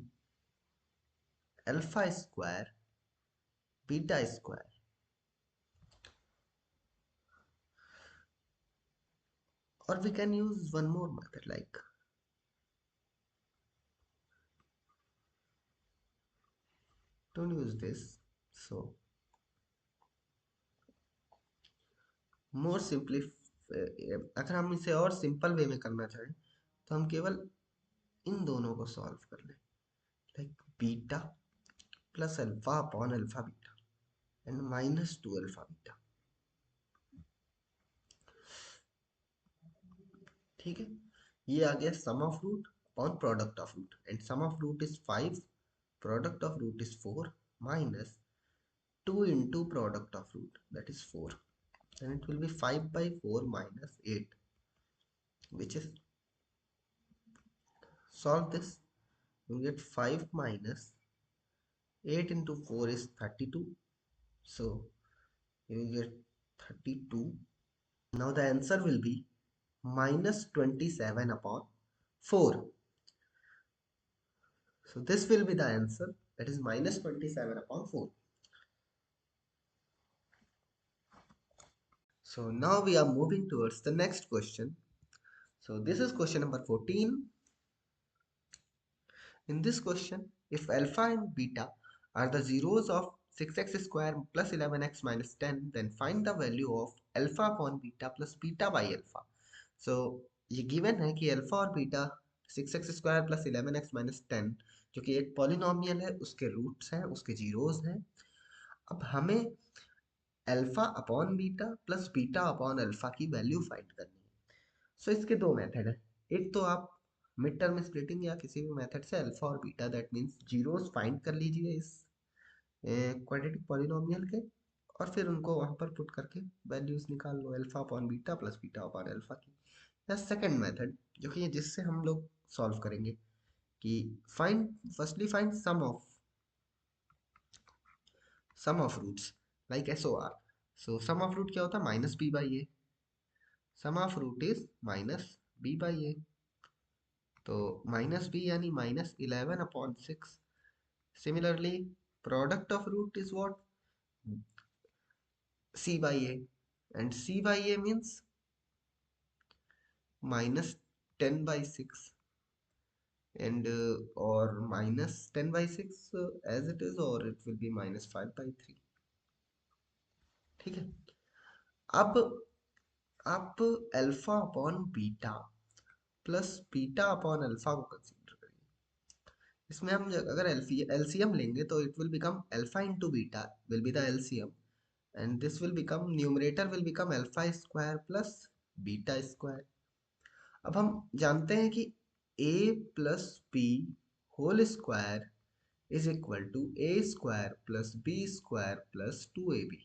alpha square beta square. Or we can use one more method, like don't use this. So more simply, अगर हम इसे और simple way में करना चाहें तो हम केवल इन दोनों को सॉल्व कर लें, like beta plus alpha upon alpha beta and minus 2 alpha beta. ठीक है, ये आ गया sum of root upon product of root, and sum of root is 5, product of root is 4 minus 2 into product of root, that is 4. Then it will be 5 by 4 minus 8, which is, solve this, you get 5 minus 8 into 4 is 32. So you get 32. Now the answer will be minus 27 upon 4. So this will be the answer, that is minus 27 upon 4. So now we are moving towards the next question. So this is question number 14. In this question, if alpha and beta are the zeros of 6x square plus 11x minus 10, then find the value of alpha upon beta plus beta by alpha. So ये given है कि alpha और beta 6x square plus 11x minus 10 जो कि एक polynomial है, उसके roots हैं, उसके zeros हैं. अब हमें alpha upon beta plus beta upon alpha की value find करनी है. So इसके दो मेथड है. एक तो आप मिड टर्म स्प्लिटिंग या किसी भी मेथड से अल्फा और beta, that means zeros find कर लीजिए इस क्वाड्रेटिक पॉलिनोमियल के, और फिर उनको वहां पर पुट करके वैल्यूज निकाल लो alpha upon beta plus beta upon alpha की. या सेकंड मेथड जो कि जिससे हम लोग सॉल्व करेंगे कि firstly find sum of roots like SOR. So sum of root क्या होता है? Minus b by a. Sum of root is minus b by a. तो माइनस बी यानी minus 11 upon 6. Similarly product of root is what? c by a, and c by a means minus 10 by 6, and or minus 10 by 6 as it is, or it will be minus 5 by 3. ठीक है, अब आप alpha upon beta plus beta upon alpha को consider करिए। इसमें हम अगर LCM लेंगे तो it will become alpha into beta will be the LCM, and this will become numerator will become alpha square plus beta square। अब हम जानते हैं कि a plus b whole square is equal to a square plus b square plus 2ab।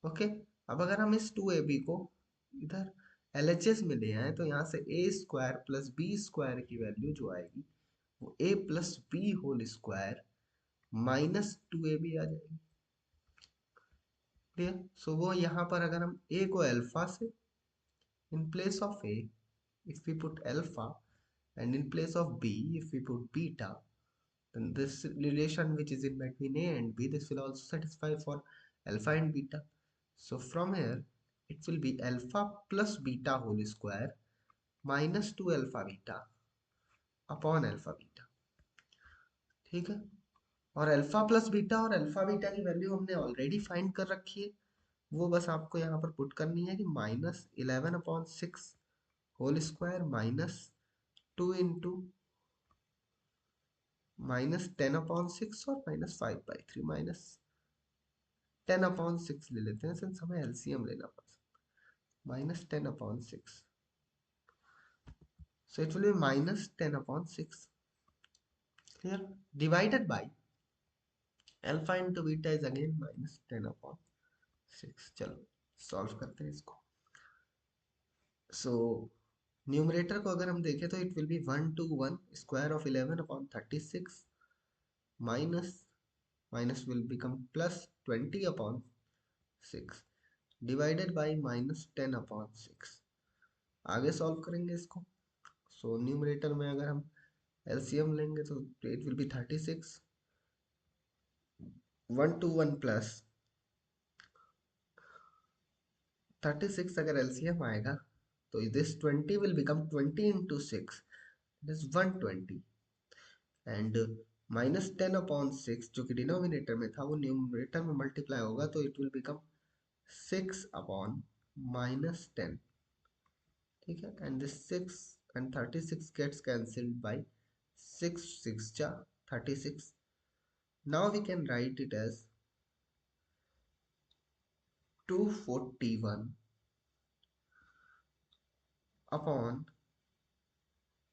Okay, अब अगर हम इस 2ab को इधर LHS में ले आए तो यहाँ से a square plus b square की वैल्यू जो आएगी वो a plus B whole square minus 2ab आ जाएगी। क्लियर? सो वो यहाँ पर अगर हम a को अल्फा से in place of a if we put alpha and in place of b if we put beta, then this relation which is in between a and b, this will also satisfy for alpha and beta. So from here it will be alpha plus beta whole square minus 2 alpha beta upon alpha beta। ठीक है, और alpha plus beta और alpha beta की value हमने already find कर रखी है, वो बस आपको यहाँ पर पुट करनी है कि -11/6 होल स्क्वायर माइनस 2 इंटू -10/6 और -5/3 -10/6 ले लेते हैं सिंस हमें एलसीएम लेना पड़ता। -10/6, so it will be -10/6। clear? Divided by alpha into beta is again -10/6। चलो सॉल्व करते हैं इसको। सो न्यूमरेटर को अगर हम देखें तो it will be 1 square of 11/36 minus minus will become +20/6 divided by -10/6। आगे सॉल्व करेंगे इसको। सो न्यूमरेटर में अगर हम एलसीएम लेंगे तो इट विल बी 36, 1 प्लस 36 अगर एलसीएम आएगा तो this 20 will become 20 into 6 this 120 and -10/6 जो कि डिनोमिनेटर में था वो न्यूमरेटर में मल्टीप्लाई होगा तो इट विल बिकम 6/-10। ठीक है, and this 6 and 36 gets cancelled by 6 6 ja 36। now we can write it as 241 upon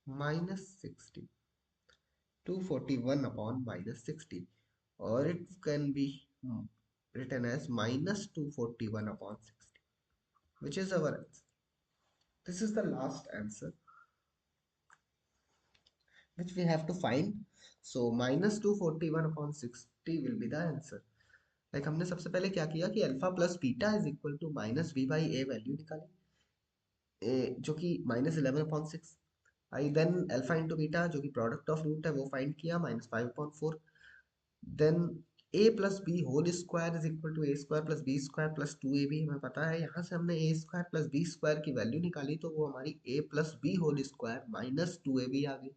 -60, 241 upon -60, or it can be written as -241 upon 60, which is our answer। This is the last answer which we have to find। so -241 upon 60 will be the answer। like हमने सबसे पहले क्या किया कि alpha plus beta is equal to -b/a value निकाली, जो कि -11/6। I then alpha into beta जो कि प्रोडक्ट ऑफ रूट है वो फाइंड किया -5/4। Then a plus B whole square is equal to a square plus B square plus 2ab हमें पता है। यहाँ से हमने a square plus B square की वैल्यू निकाली तो वो हमारी a plus B whole square minus 2ab आ गई।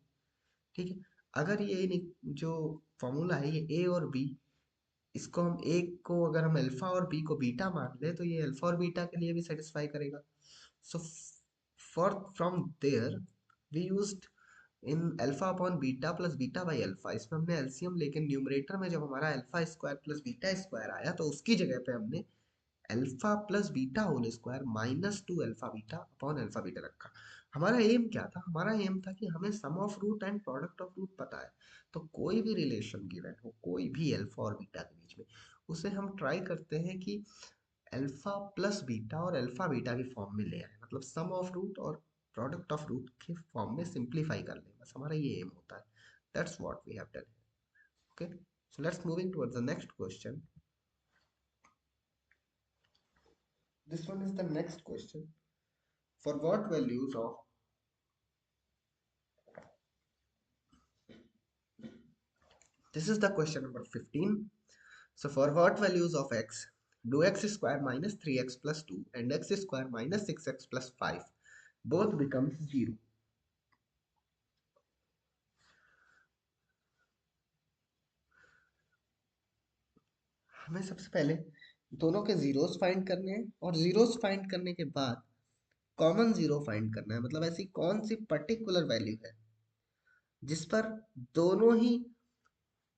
ठीक है, अगर ये जो फॉर्मूला है ये a और b, इसको हम a को अगर हम अल्फा और b को बीटा मान ले तो ये अल्फा और बीटा के लिए भी सेटिस्फाई करेगा। So for from there we used in alpha upon beta plus beta by alpha. इसमें हमने एलसीएम लेकिन न्यूमरेटर में जब हमारा alpha square plus beta square आया तो उसकी जगह पे हमने alpha plus beta whole square -2 alpha beta upon alpha beta रखा। हमारा एम क्या था? हमारा एम था कि हमें sum of root and product of root पता है, तो कोई भी रिलेशन गिवन हो कोई भी अल्फा और बीटा के बीच में, उसे हम ट्राई करते हैं कि अल्फा प्लस बीटा और अल्फा बीटा की फॉर्म में ले आए, मतलब सम ऑफ रूट और प्रोडक्ट ऑफ रूट के फॉर्म में सिंप्लीफाई कर लें, बस हमारा ये एम होता है। That's what we have done. Okay, so let's moving towards the next question. This one is the next question. For what values of this is the question number 15. So for what values of x do x square minus 3x plus 2 and x square minus 6x plus 5 both becomes 0? हमें सबसे पहले दोनों के zeros find करने हैं और zeros find करने के बाद कॉमन जीरो फाइंड करना है। मतलब ऐसी कौन सी पर्टिकुलर वैल्यू है जिस पर दोनों ही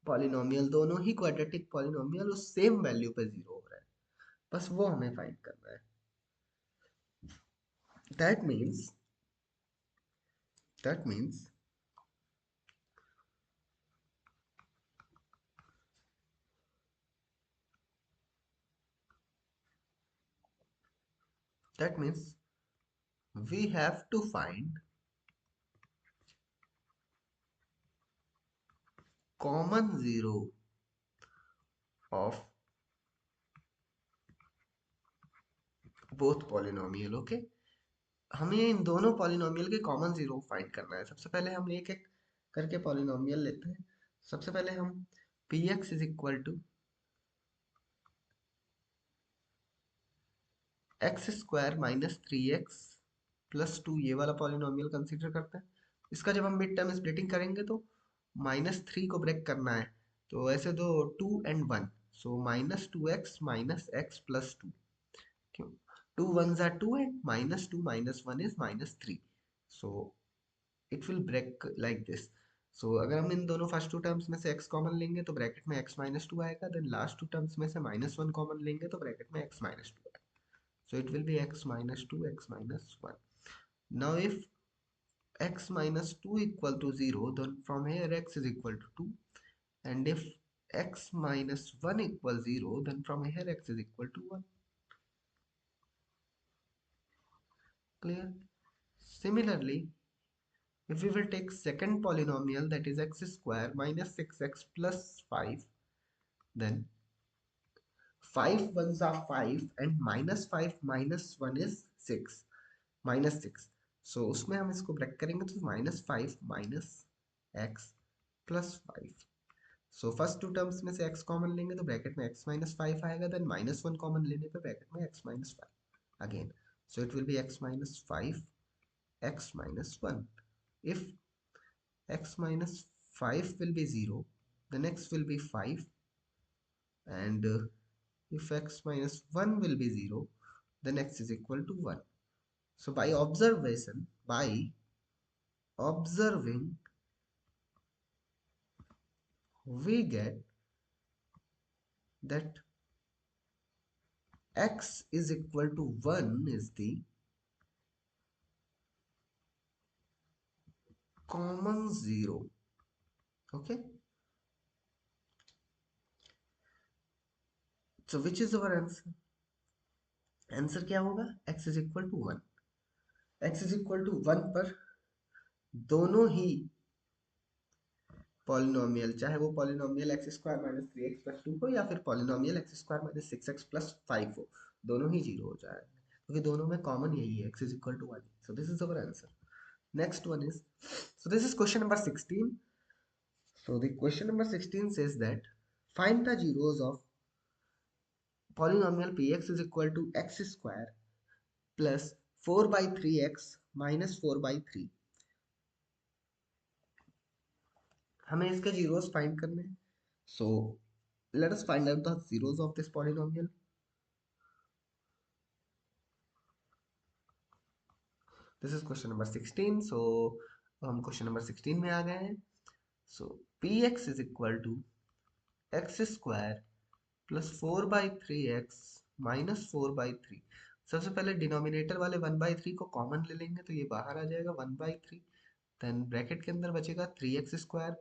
पॉलिनोमियल, दोनों ही क्वाड्रेटिक पॉलिनोमियल उस सेम वैल्यू पे जीरो हो रहा है, बस वो हमें फाइंड करना है। That means that means that means we have to find common zero of both polynomial। Okay, हमें इन दोनों पॉलिनोमियल के कॉमन जीरो फाइंड करना है। सबसे पहले हम एक एक करके पॉलिनोमियल लेते हैं। सबसे पहले हम p x is equal to x square minus three x plus two, ये वाला पॉलिनोमियल कंसीडर करते हैं। इसका जब हम मिड टर्म स्प्लिटिंग करेंगे तो माइनस थ्री को ब्रेक करना है, तो ऐसे दो two and one, so minus two x plus two. क्यों? टू वन ज़ा two and minus two minus one is minus three, so it will break like this. So अगर हम इन दोनों फर्स्ट टू टर्म्स में से x कॉमन लेंगे तो bracket में x माइनस टू आएगा, देन लास्ट टू टर्म्स में से माइनस वन कॉमन लेंगे तो ब्रैकेट में x माइनस टू आएगा। So it will be x minus 2, x minus 1. Now if x minus 2 equal to 0, then from here x is equal to 2. And if x minus 1 equals 0, then from here x is equal to 1. Clear? Similarly, if we will take second polynomial, that is x square minus 6x plus 5, then 5 ones are 5 and minus 5 minus 1 is 6, minus 6। So उसमें हम इसको break करेंगे तो minus five minus x plus five. So first two terms में से x common लेंगे तो bracket में x माइनस फाइव आएगा, देन माइनस वन कॉमन लेने पे ब्रैकेट में x minus five again, so it will be x minus five x minus 1। If x minus 5 will be 0, then x will be 5, and if x minus 1 will be 0, then x is equal to 1. So by observation, by observing, we get that x is equal to 1 is the common zero। Okay, so which is our answer? Answer क्या होगा? x is equal to 1। x is equal to 1 पर दोनों ही polynomial, चाहे वो polynomial x square minus three x plus to हो या फिर polynomial x square minus six x plus five हो, दोनों ही जीरो हो जाएगा क्योंकि दोनों में कॉमन यही है, x is equal to 1। So this is our answer। Next one is, so this is question number 16। So the question number 16 says that find the zeros of polynomial px is equal to x square plus 4 by 3x minus 4 by 3। हमें इसके zeros find करने हैं। So let us find out the zeros of this polynomial। This is question number 16। So हम question number 16 में आ गए हैं। So px is equal to x square plus four by three x minus four by three. सबसे पहले denominator वाले one by three को common ले लेंगे तो ये बाहर आ जाएगा one by three, then bracket के अंदर बचेगा three x square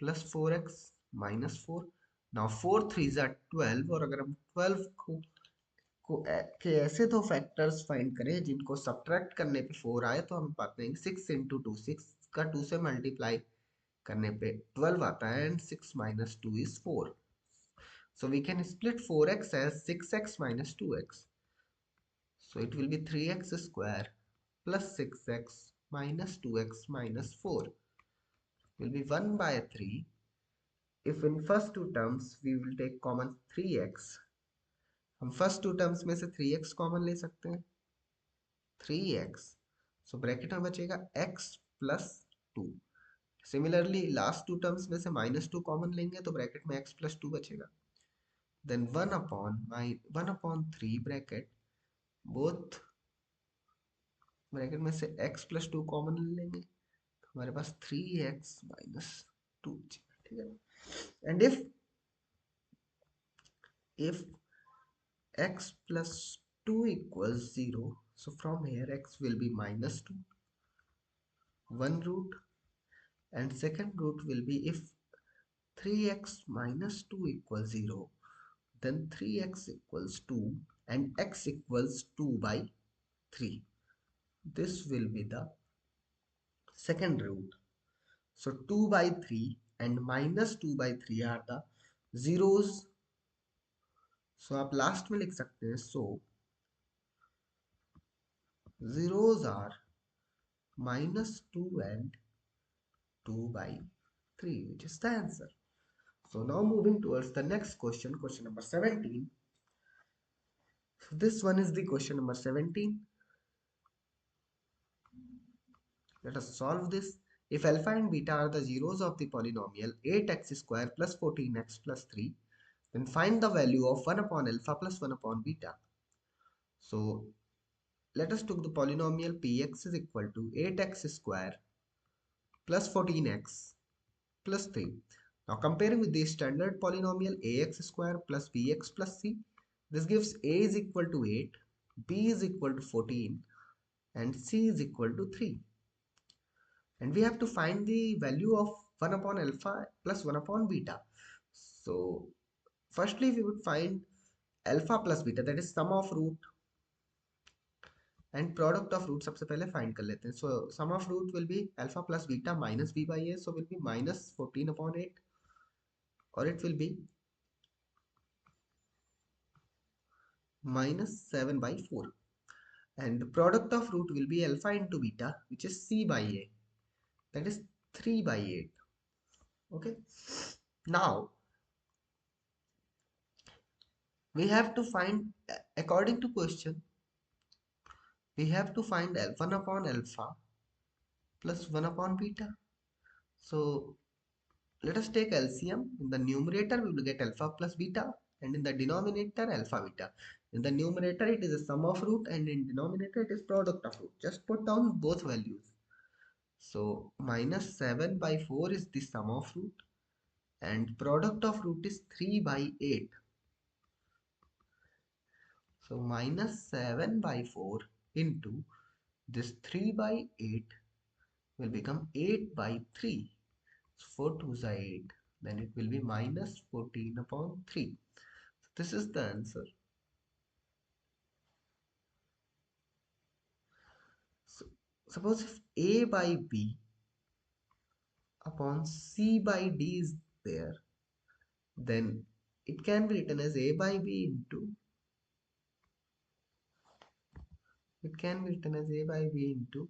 plus four x minus four. Now four three ज़ा ट्वेल्व, और अगर हम ट्वेल्व के ऐसे दो फैक्टर्स फाइंड करें जिनको सब्ट्रैक्ट करने पे फोर आए तो हम बात करेंगे सिक्स इंटू टू, सिक्स का टू से मल्टीप्लाई करने पे 12 आता है and 6 minus 2 is 4। So we can split 4x as 6x minus 2x. So it will be 3x square plus 6x minus 2x minus 4 will be 1 by 3। If in first two terms we will take common 3x, हम first two terms में से 3x common ले सकते हैं, 3x, so bracket में बचेगा x plus two. Similarly last two terms में से माइनस टू कॉमन लेंगे तो ब्रैकेट में x प्लस टू बचेगा। then 1 upon 3 bracket, both bracket में से x प्लस 2 कॉमन ले लेंगे, तो हमारे पास 3x माइनस 2, ठीक है। And if x plus 2 equals 0, so from here x will be minus 2, one root, and second root will be if 3x minus 2 equals 0, then 3x equals 2 and x equals 2 by 3. This will be the second root. So 2 by 3 and minus 2 by 3 are the zeros. So आप last में लिख सकते हैं, so zeros are minus 2 and 2 by 3, which is the answer. So now moving towards the next question, question number 17. So this one is the question number 17. Let us solve this. If alpha and beta are the zeros of the polynomial 8x square plus 14x plus 3, then find the value of 1 upon alpha plus 1 upon beta. So let us take the polynomial px is equal to 8x square plus 14x plus 3. Now comparing with the standard polynomial ax square plus bx plus c, this gives a is equal to 8, b is equal to 14 and c is equal to 3. And we have to find the value of 1 upon alpha plus 1 upon beta. So firstly we would find alpha plus beta, that is sum of root and product of root. सबसे पहले find कर लेते हैं. So sum of root will be alpha plus beta minus b by a, so will be minus 14 upon 8, or it will be minus 7 by 4, and the product of root will be alpha into beta, which is c by a, that is 3 by 8. Okay, now we have to find, according to question, we have to find 1 upon alpha plus 1 upon beta. So let us take LCM. In the numerator we will get alpha plus beta, and in the denominator alpha beta. In the numerator it is a sum of root, and in denominator it is product of root. Just put down both values. So minus 7 by 4 is the sum of root, and product of root is 3 by 8. So minus 7 by 4 into this 3 by 8 will become 8 by 3. So 4 2 is 8. Then it will be minus 14 upon 3. So this is the answer. So suppose if a by b upon c by d is there, then it can be written as a by b into, it can be written as a by b into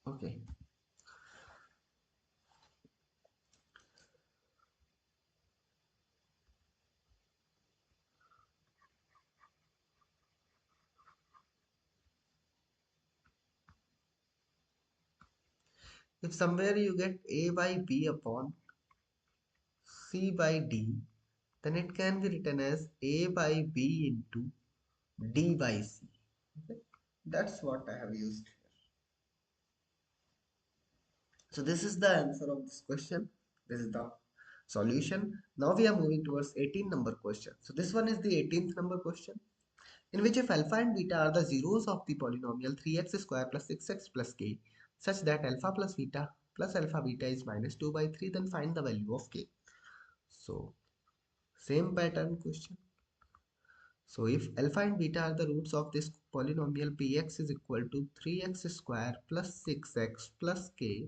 okay. If somewhere you get a by b upon c by d, then it can be written as a by b into d by c. Okay? That's what I have used here. So this is the answer of this question. This is the solution. Now we are moving towards 18 number question. So this one is the 18th number question, in which if alpha and beta are the zeros of the polynomial 3x square plus 6x plus k, such that alpha plus beta plus alpha beta is minus 2 by 3, then find the value of k. So same pattern question. So if alpha and beta are the roots of this polynomial px is equal to 3x square plus 6x plus k,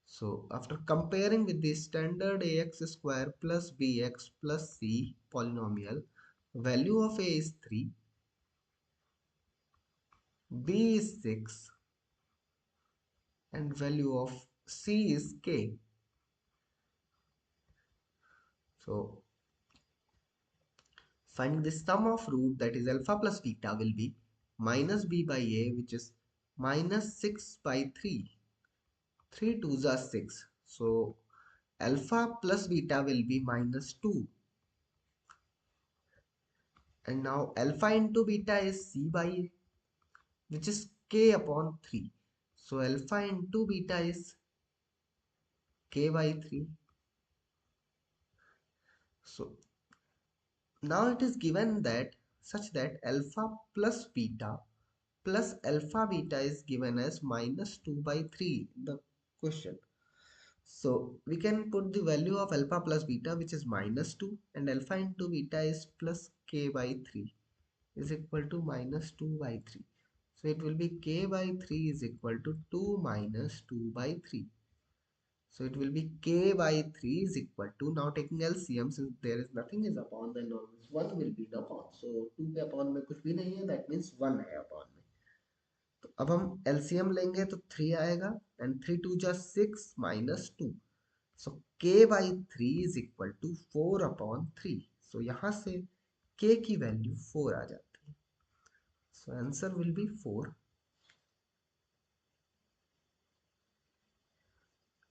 so after comparing with the standard ax square plus bx plus c polynomial, value of a is 3, b is 6, and value of c is k. So Finding the sum of root, that is alpha plus beta, will be minus b by a, which is minus 6 by 3. 3 2s are 6. So alpha plus beta will be minus 2. And now alpha into beta is c by a, which is k upon 3. So alpha into beta is k by 3. So now it is given that such that alpha plus beta is given as minus 2 by 3 in the question. So we can put the value of alpha plus beta, which is minus 2, and alpha into beta is plus k by 3 is equal to minus 2 by 3. So it will be k by 3 is equal to 2 minus 2 by 3. So it will be k by 3 is equal to, now taking LCM, since there is nothing is upon, then always 1 will be the upon. So 2 के upon में कुछ भी नहीं है, that means 1 है upon में. तो अब हम LCM लेंगे तो 3 आएगा, and 3 2 जा 6 minus 2. So k by 3 is equal to 4 upon 3. So यहाँ से k की वैल्यू 4 आ जाती है. So answer will be 4.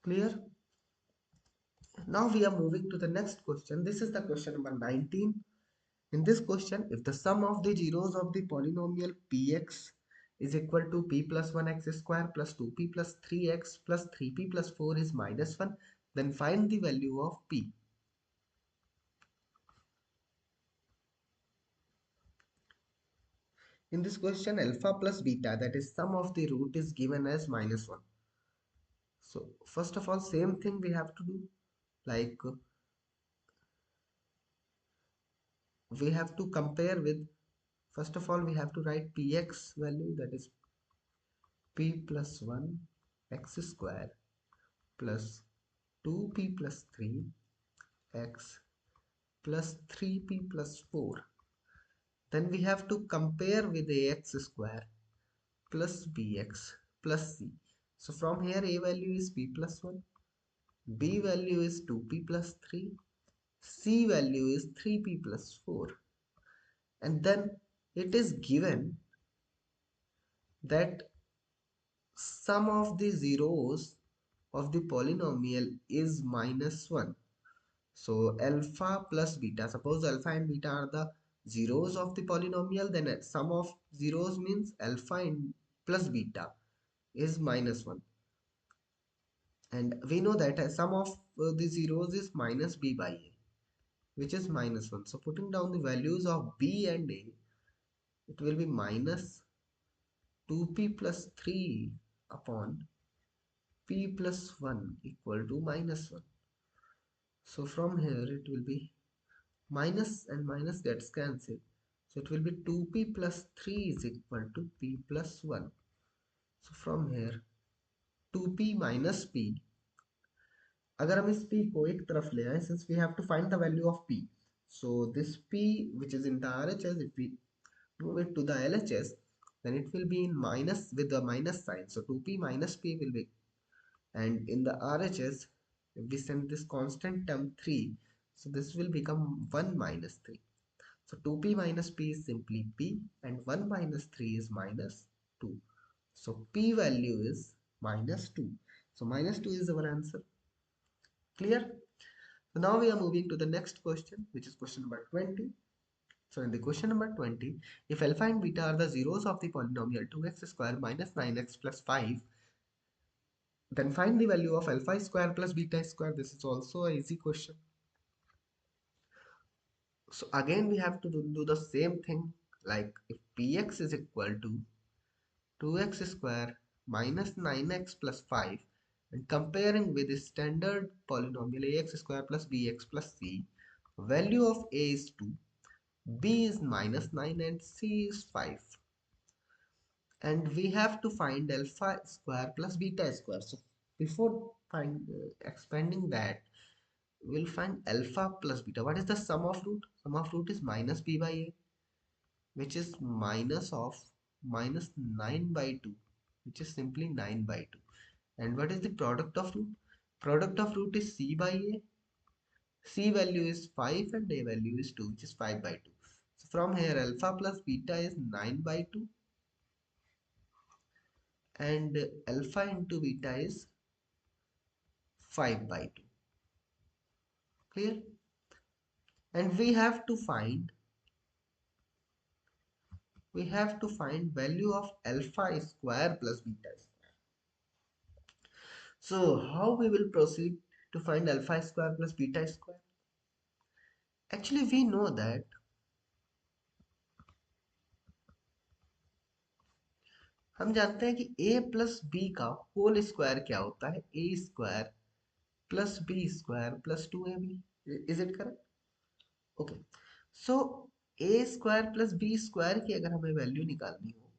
Clear? Now we are moving to the next question. This is the question number 19. In this question, if the sum of the zeros of the polynomial px is equal to p plus 1x square plus 2p plus 3x plus 3p plus 4 is minus 1, then find the value of p. In this question, alpha plus beta, that is sum of the root, is given as minus 1. So first of all, same thing we have to do. Like we have to compare with, first of all we have to write px value, that is p plus 1 x square plus 2p plus 3 x plus 3p plus 4. Then we have to compare with ax square plus bx plus c. So from here a value is p plus 1, b value is 2p plus 3, c value is 3p plus 4. And then it is given that sum of the zeros of the polynomial is minus 1. So alpha plus beta, suppose alpha and beta are the zeros of the polynomial, then sum of zeros means alpha and plus beta is minus 1. And we know that sum of the zeros is minus b by a, which is minus 1. So putting down the values of b and a, it will be minus 2p plus 3 upon p plus 1 equal to minus 1. So from here it will be minus and minus gets cancelled. So it will be 2p plus 3 is equal to p plus 1. So from here 2p minus p, अगर हम इस p को एक तरफ ले आए, since we have to find the value of p, so this p which is in the RHS, if we move it to the LHS, then it will be in minus with the minus sign. So 2p minus p will be, and in the RHS if we send this constant term 3, so this will become 1 minus 3. So 2p minus p is simply p, and 1 minus 3 is minus 2. So p value is minus 2. So minus 2 is our answer. Clear? So now we are moving to the next question, which is question number 20. So in the question number 20, if alpha and beta are the zeros of the polynomial 2x square minus 9x plus 5, then find the value of alpha square plus beta square. This is also an easy question. So again we have to do the same thing, like if px is equal to 2x square minus 9x plus 5, and comparing with the standard polynomial ax square plus bx plus c, value of a is 2, b is minus 9, and c is 5. And we have to find alpha square plus beta square. So before expanding that, we'll find alpha plus beta. What is the sum of root? Sum of root is minus b by a, which is minus of minus 9 by 2, which is simply 9 by 2. And what is the product of root? Product of root is c by a. C value is 5 and a value is 2, which is 5 by 2. So from here alpha plus beta is 9 by 2 and alpha into beta is 5 by 2. Clear? And we have to find value of alpha square plus beta square. So how we will proceed to find alpha square plus beta square? Actually we know that हम जानते हैं कि a plus b का whole square क्या होता है, a square plus b square plus 2ab. Is it correct? Okay, so a square plus b square की अगर हमें वैल्यू निकालनी हो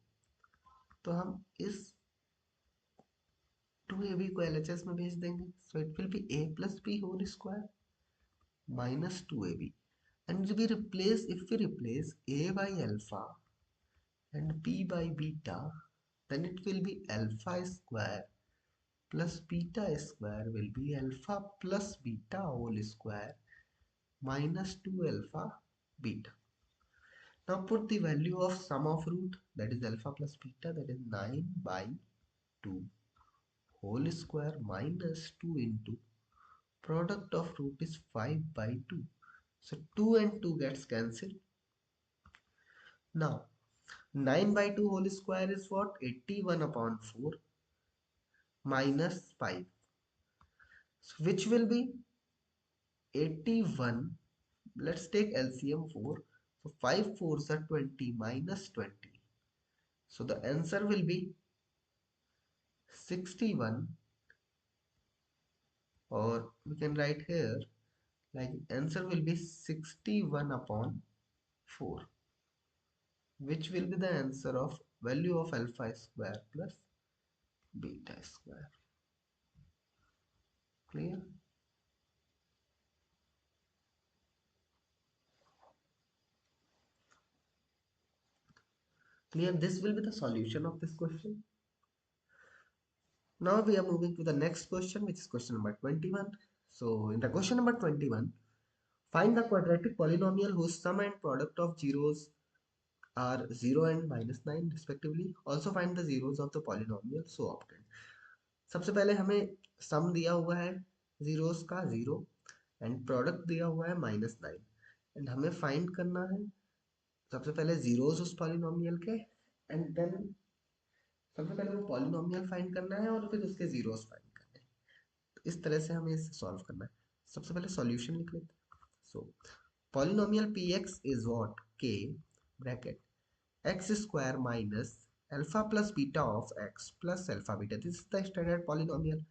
तो हम इस 2ab को LHS में भेज देंगे. So it will be a plus b whole square minus 2ab. And if we replace a by alpha and b by beta, then it will be alpha square plus beta square will be alpha plus beta whole square minus 2 alpha beta. Now put the value of sum of root, that is alpha plus beta, that is 9 by 2 whole square minus 2 into product of root is 5 by 2. So 2 and 2 gets cancelled. Now 9 by 2 whole square is what? 81 upon 4 minus 5. So which will be 81. Let's take LCM 4. So 5 4s are 20 minus 20. So the answer will be 61, or we can write here like answer will be 61 upon 4, which will be the answer of value of alpha square plus beta square. Clear? Clear? This will be the solution of this question. Now we are moving to the next question, which is question number 21. So in the question number 21, find the quadratic polynomial whose sum and product of zeros are 0 and minus 9 respectively. Also find the zeros of the polynomial so obtained. सबसे पहले हमें सम दिया हुआ है zeros का 0 and product दिया हुआ है -9 एंड हमें फाइंड करना है सबसे पहले zeros उस पॉलिनोमियल के एंड देन सबसे पहले वो पॉलिनोमियल फाइंड करना है और फिर उसके zeros फाइंड करने हैं. तो इस तरह से हमें इसे सॉल्व करना है. सबसे पहले सॉल्यूशन लिख लेते हैं. सो polynomial px is what? k bracket x square minus alpha plus beta of x plus alpha beta. This is the standard polynomial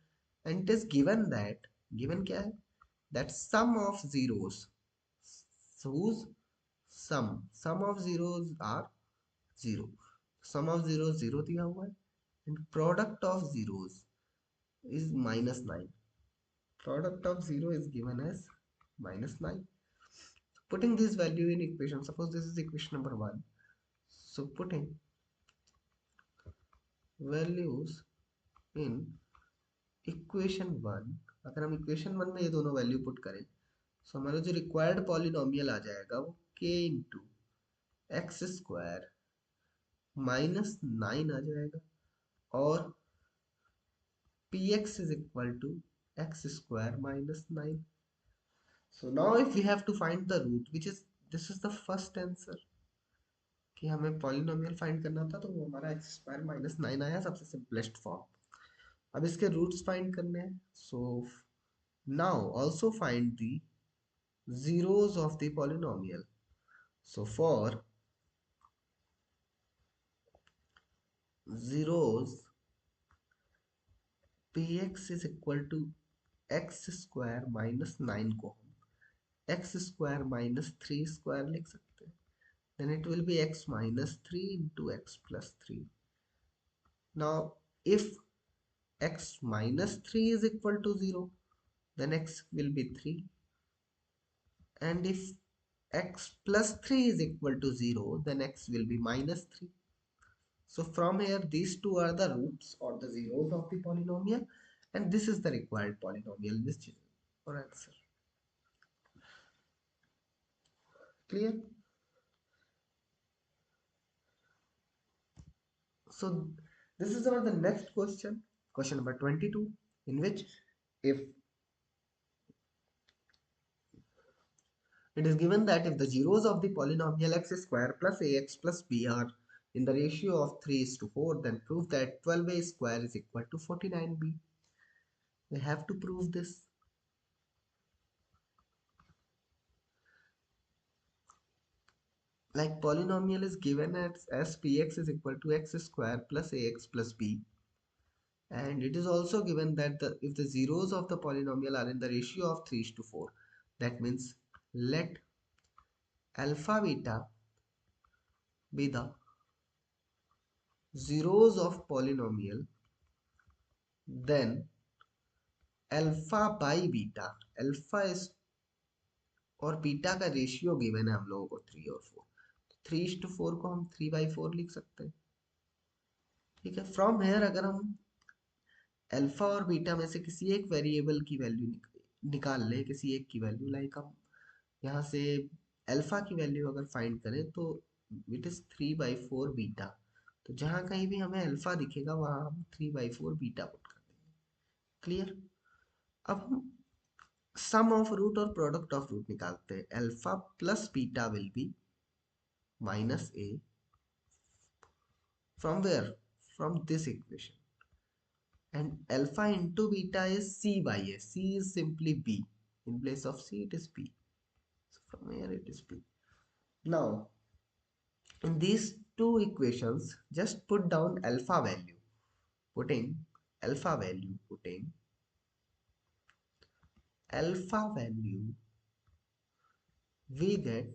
and it is given that, given क्या है, that sum of zeros whose sum of zeros are 0. sum of zeros 0 दिया हुआ है and product of zeros is -9. product of 0 is given as -9. Putting this value in equation, suppose this is equation number 1. So putting values in equation 1, अगर हम equation 1 में ये दोनों value put करें तो हमारा जो रिक्वायर्ड पॉलिनोमियल आ जाएगा वो k इंटू एक्स स्क्वायर -9 आ जाएगा और px is equal to x square -9. So now if we have to find the root, which is this is the first answer कि हमें पॉलिनोमियल फाइंड करना था, तो वो हमारा x स्क्वायर -9 आया, सबसे सिंपलेस्ट फॉर्म. अब इसके रूट्स फाइंड करने हैं. So now also find the zeros of the polynomial. So for zeros px is equal to x square -9 को हम x square -3 स्क्वायर लिख सकते हैं. Then it will be x -3 into x plus 3. Now if x -3 is equal to 0, then x will be 3, and if x plus 3 is equal to 0, then x will be -3. So from here these two are the roots or the zeros of the polynomial, and this is the required polynomial, which is our answer. Clear? So this is our the next question, question number 22, in which if it is given that if the zeros of the polynomial x square plus ax plus b are in the ratio of 3:4, then prove that 12a square is equal to 49b. We have to prove this. Like polynomial is given as px is equal to x square plus ax plus b, and it is also given that if the zeros of the polynomial are in the ratio of 3:4, that means let alpha beta be the zeros of polynomial, then alpha by beta, alpha इस और beta का ratio given है हम लोगों को 3 और 4, 3:4 को हम 3/4 लिख सकते हैं। ठीक है, फ्रॉम हेयर अगर हम अल्फा और बीटा में से किसी एक वेरिएबल की वैल्यू निकाल लें, किसी एक की वैल्यू, लाइक हम यहाँ से अल्फा की वैल्यू अगर फाइंड करें तो इट इज 3/4 बीटा, तो जहाँ कहीं भी हमें अल्फा दिखेगा वहाँ हम 3/4 बीटा पुट कर देंगे। क्लियर। अब हम सम ऑफ रूट और प्रोडक्ट ऑफ रूट निकालते हैं। Alpha plus beta will be minus a from where, from this equation, and alpha into beta is c by a. C is simply b. In place of c it is b. So from here it is b. Now in these two equations just put down alpha value. Putting alpha value, we get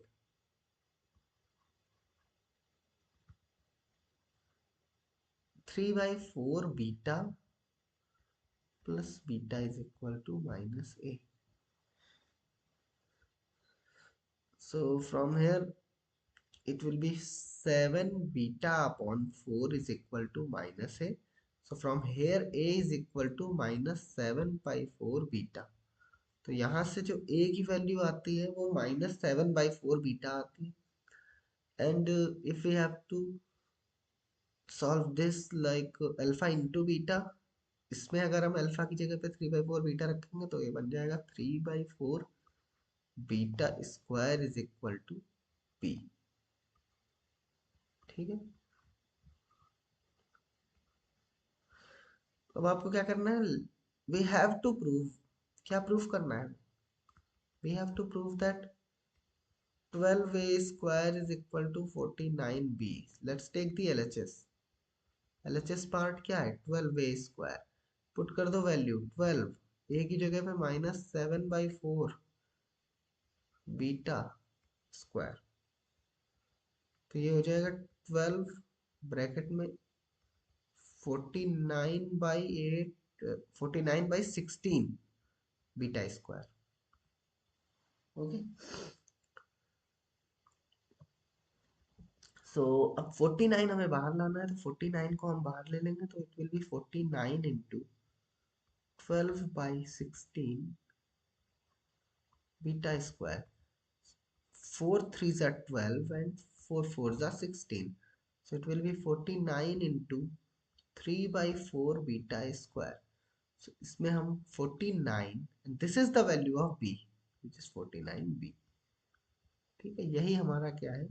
3/4 beta plus beta is equal to minus a. So from here it will be 7 beta upon 4 is equal to minus a. So from here a is equal to minus 7/4 beta. तो यहाँ से जो a की value आती है वो -7/4 beta आती है। And if we have to solve this like alpha into beta, इसमें अगर हम अल्फा की जगह पे 3/4 बीटा रखेंगे तो ये बन जाएगा 3/4 beta square is equal to b. ठीक है, अब आपको क्या करना है, वी हैव टू प्रूव, क्या प्रूफ करना है, we have to prove that 12a square is equal to 49b. Let's take the LHS. LHS part क्या है, 12a स्क्वायर, पुट कर दो वैल्यू 12, a की जगह पे -7/4 बीटा स्क्वायर, तो ये हो जाएगा 12 ब्रैकेट में 49/16 बीटा स्क्वायर। ओके, सो अब 49 हमें बाहर लाना है, तो 49 को हम बाहर ले लेंगे तो it will B 49 into 12/16 beta square. 4 3s are 12 and 4 4s are 16, so it will be 49 into 3/4 beta square. So इसमें हम 49 and this is the value of b which is 49b. ठीक है, यही हमारा क्या है,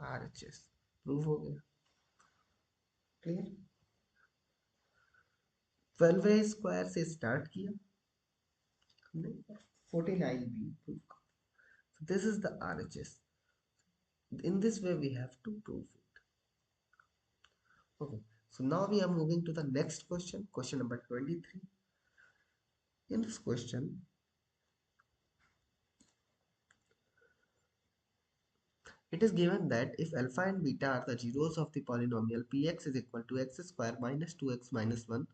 RHS प्रूव हो गया। क्लियर, 12a स्क्वायर से स्टार्ट किया हमने, 49b प्रूव कर, so this is the RHS. In this way we have to prove it. Okay, so now we are moving to the next question, question number 23. In this question, it is given that if alpha and beta are the zeros of the polynomial px is equal to x square minus 2x minus 1,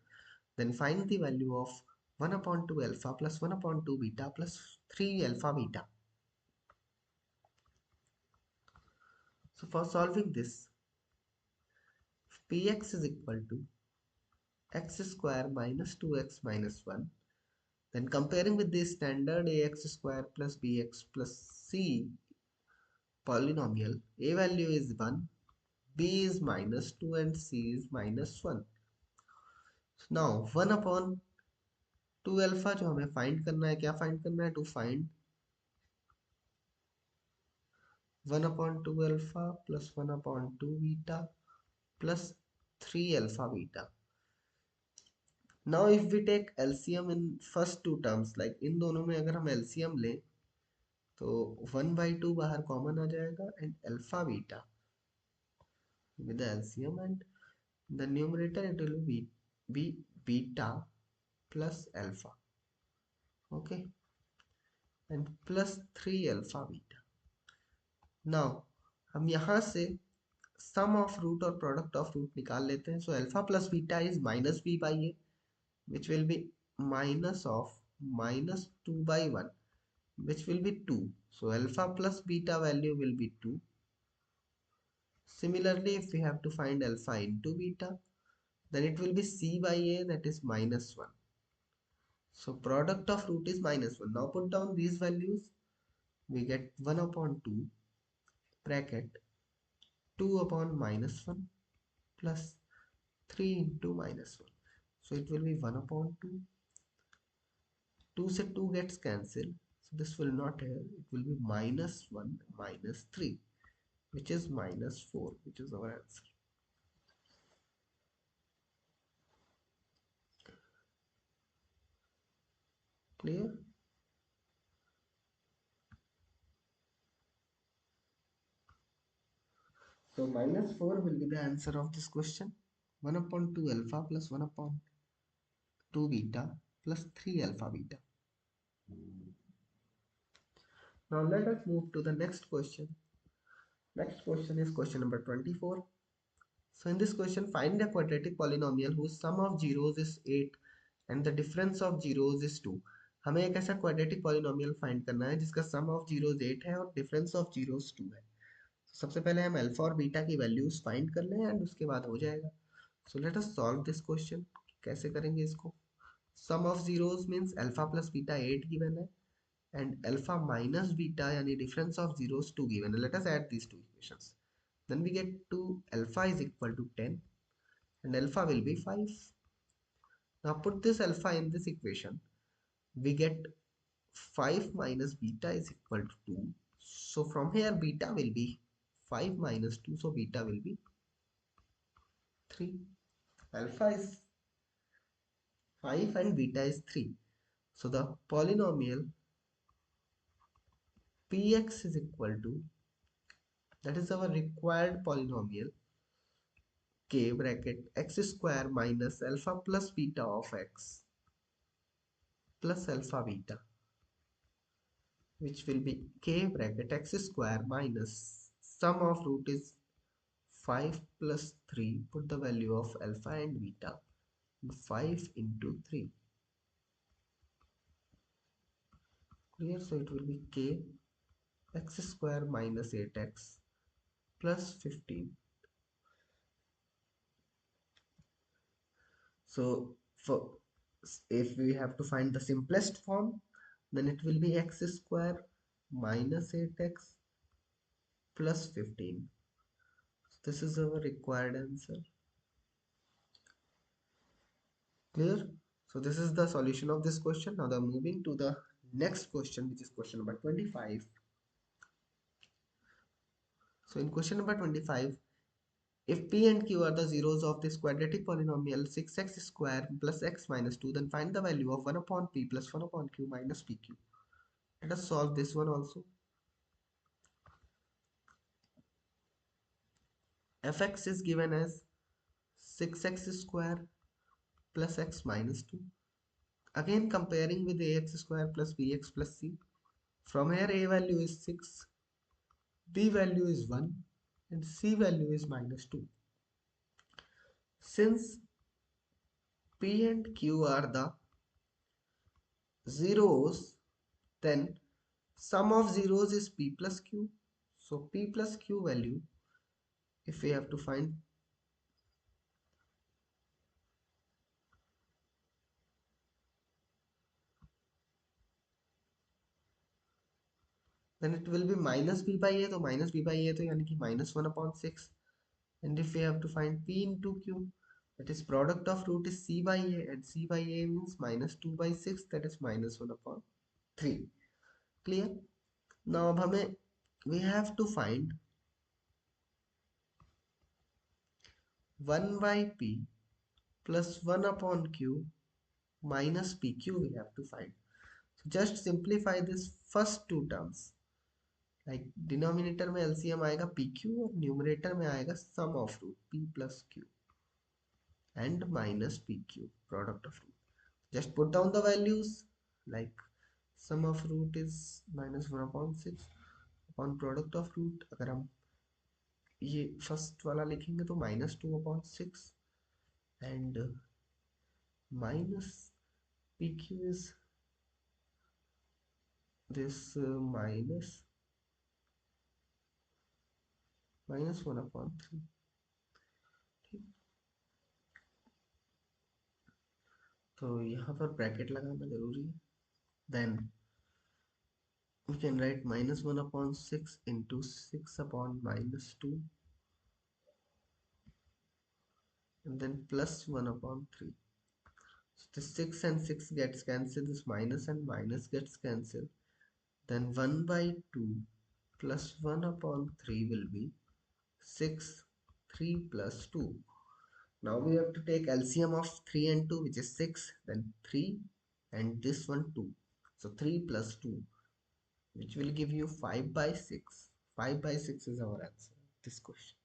then find the value of 1/2 alpha plus 1/2 beta plus 3 alpha beta. So for solving this, if px is equal to x square minus 2x minus 1, then comparing with the standard ax square plus bx plus c polynomial, a value is 1, B is -2 and C is -1. Now 1 upon 2 alpha जो हमें find करना है, क्या find करना है? To find 1 upon 2 alpha plus 1 upon 2 beta plus 3 alpha beta. Now if we take LCM in first two terms, like इन दोनों में अगर हम LCM लें तो 1/2 बाहर कॉमन आ जाएगा and alpha beta with the LCM, and the numerator it will be beta plus alpha, okay, and plus 3 alpha beta. Now हम यहाँ से sum of root और product of root निकाल लेते हैं. So alpha plus beta is minus b by a, which will be minus of -2/1, which will be 2. So alpha plus beta value will be 2. Similarly, if we have to find alpha into beta, then it will be c by a, that is -1. So product of root is -1. Now put down these values. We get 1 upon 2 bracket 2 upon -1 plus 3 into -1. So it will be 1 upon 2. 2 से 2 gets cancelled. So this will not here. It will be -1 minus 3, which is -4, which is our answer. Clear? So -4 will be the answer of this question. 1 upon 2 alpha plus 1 upon 2 beta plus 3 alpha beta. Now let us move to the next question. Next question is question number 24. So in this question, find a quadratic polynomial whose sum of zeros is 8 and the difference of zeros is 2. हमें एक ऐसा quadratic polynomial find करना है जिसका sum of zeros 8 है और difference of zeros 2 है. So सबसे पहले हम अल्फा और बीटा की वैल्यूज फाइंड कर लें एंड उसके बाद हो जाएगा. So let us solve this question. कैसे करेंगे इसको? Sum of zeros means alpha plus beta 8 given है and alpha minus beta यानी difference of zeros 2 given. Let us add these two equations. Then we get 2 alpha is equal to 10 and alpha will be 5. Now put this alpha in this equation. We get 5 minus beta is equal to 2. So from here beta will be 5 minus 2. So beta will be 3. Alpha is 5 and beta is 3. So the polynomial px is equal to, that is our required polynomial, k bracket x square minus alpha plus beta of x plus alpha beta, which will be k bracket x square minus sum of root is 5 plus 3, put the value of alpha and beta, 5 into 3. Clear? So it will be k x square minus 8x plus 15. So for if we have to find the simplest form, then it will be x square minus 8x plus 15. This is our required answer. Clear? So this is the solution of this question. Now moving to the next question, which is question number 25. So in question number 25, if p and q are the zeros of this quadratic polynomial 6x square plus x minus 2, then find the value of 1 upon p plus 1 upon q minus pq. Let us solve this one also. Fx is given as 6x square plus x minus 2. Again comparing with ax square plus bx plus c. From here a value is 6, b value is 1 and c value is minus 2. Since p and q are the zeros, then sum of zeros is p plus q. So p plus q value, if we have to find, then it will be minus b by a. तो minus b by a तो यानी कि -1 upon 6 And if we have to find P into Q, that is product of root is C by A, and C by A means minus 2 by 6, that is minus 1 upon 3. Clear? Now अब हमें we have to find 1 by P plus 1 upon Q minus PQ we have to find. So just simplify this first two terms. Like denominator में LCM आएगा PQ और numerator में आएगा sum of root P plus Q and minus PQ, product of root. Just put down the values, like sum of root is minus 1 upon 6 upon product of root. अगर हम ये first वाला लिखेंगे तो minus 2 upon 6 and minus PQ is this minus 1 upon 3. ठीक, तो यहाँ पर ब्रैकेट लगाना जरूरी है. Then we can write minus 1 upon 6 into 6 upon minus 2 and then plus 1 upon 3. So the 6 and 6 gets cancelled, this minus and minus gets cancelled. Then 1 by 2 plus 1 upon 3 will be 6, 3 plus 2. Now we have to take LCM of 3 and 2, which is 6, then 3 and this one 2. So 3 plus 2, which will give you 5 by 6. 5 by 6 is our answer, this question.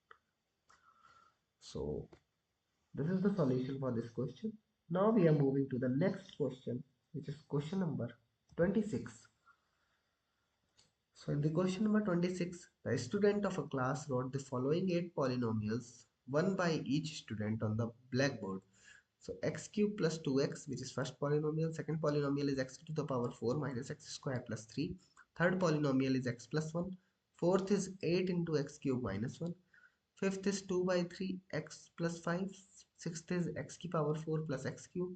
So this is the solution for this question. Now we are moving to the next question, which is question number 26. So in the question number 26, the student of a class wrote the following 8 polynomials, one by each student on the blackboard. So x cube plus 2x, which is first polynomial. Second polynomial is x to the power 4 minus x square plus 3. Third polynomial is x plus 1. Fourth is 8 into x cube minus 1. Fifth is 2 by 3 x plus 5. Sixth is x की power 4 plus x cube.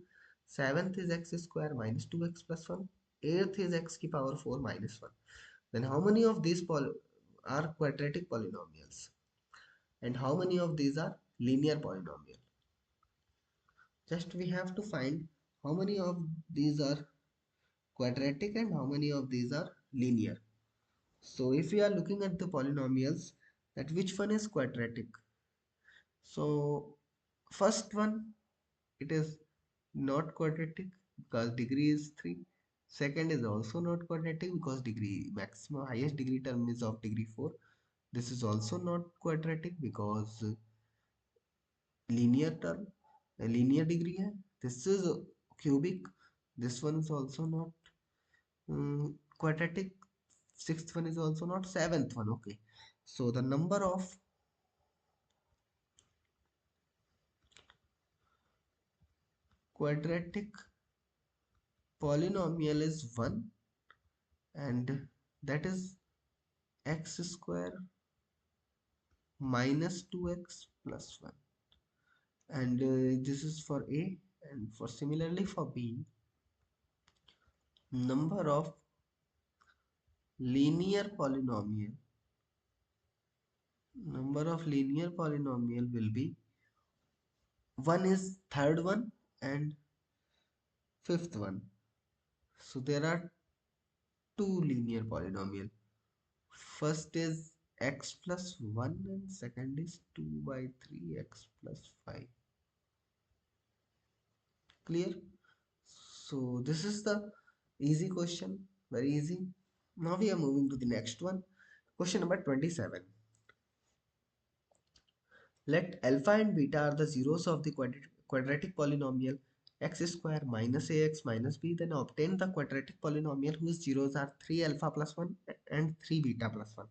Seventh is x square minus 2x plus 1. Eighth is x की power 4 minus 1. Then how many of these are quadratic polynomials? And how many of these are linear polynomial? Just we have to find how many of these are quadratic and how many of these are linear. So if we are looking at the polynomials, that which one is quadratic? So first one, it is not quadratic because degree is 3. Second is also not quadratic because degree maximum highest degree term is of degree 4. This is also not quadratic because linear term linear degree hai. This is cubic. This one is also not quadratic. Sixth one is also not. Seventh one, okay. So the number of quadratic polynomial is 1 and that is x square minus 2x plus 1, and this is for A, and for similarly for B, number of linear polynomial will be 1 is third one and fifth one. So there are two linear polynomial. First is x plus 1 and second is 2 by 3x plus 5. Clear? So this is the easy question, very easy. Now we are moving to the next one. Question number 27. Let alpha and beta are the zeros of the quadratic polynomial x square minus ax minus b. Then obtain the quadratic polynomial whose zeros are 3 alpha plus 1 and 3 beta plus 1.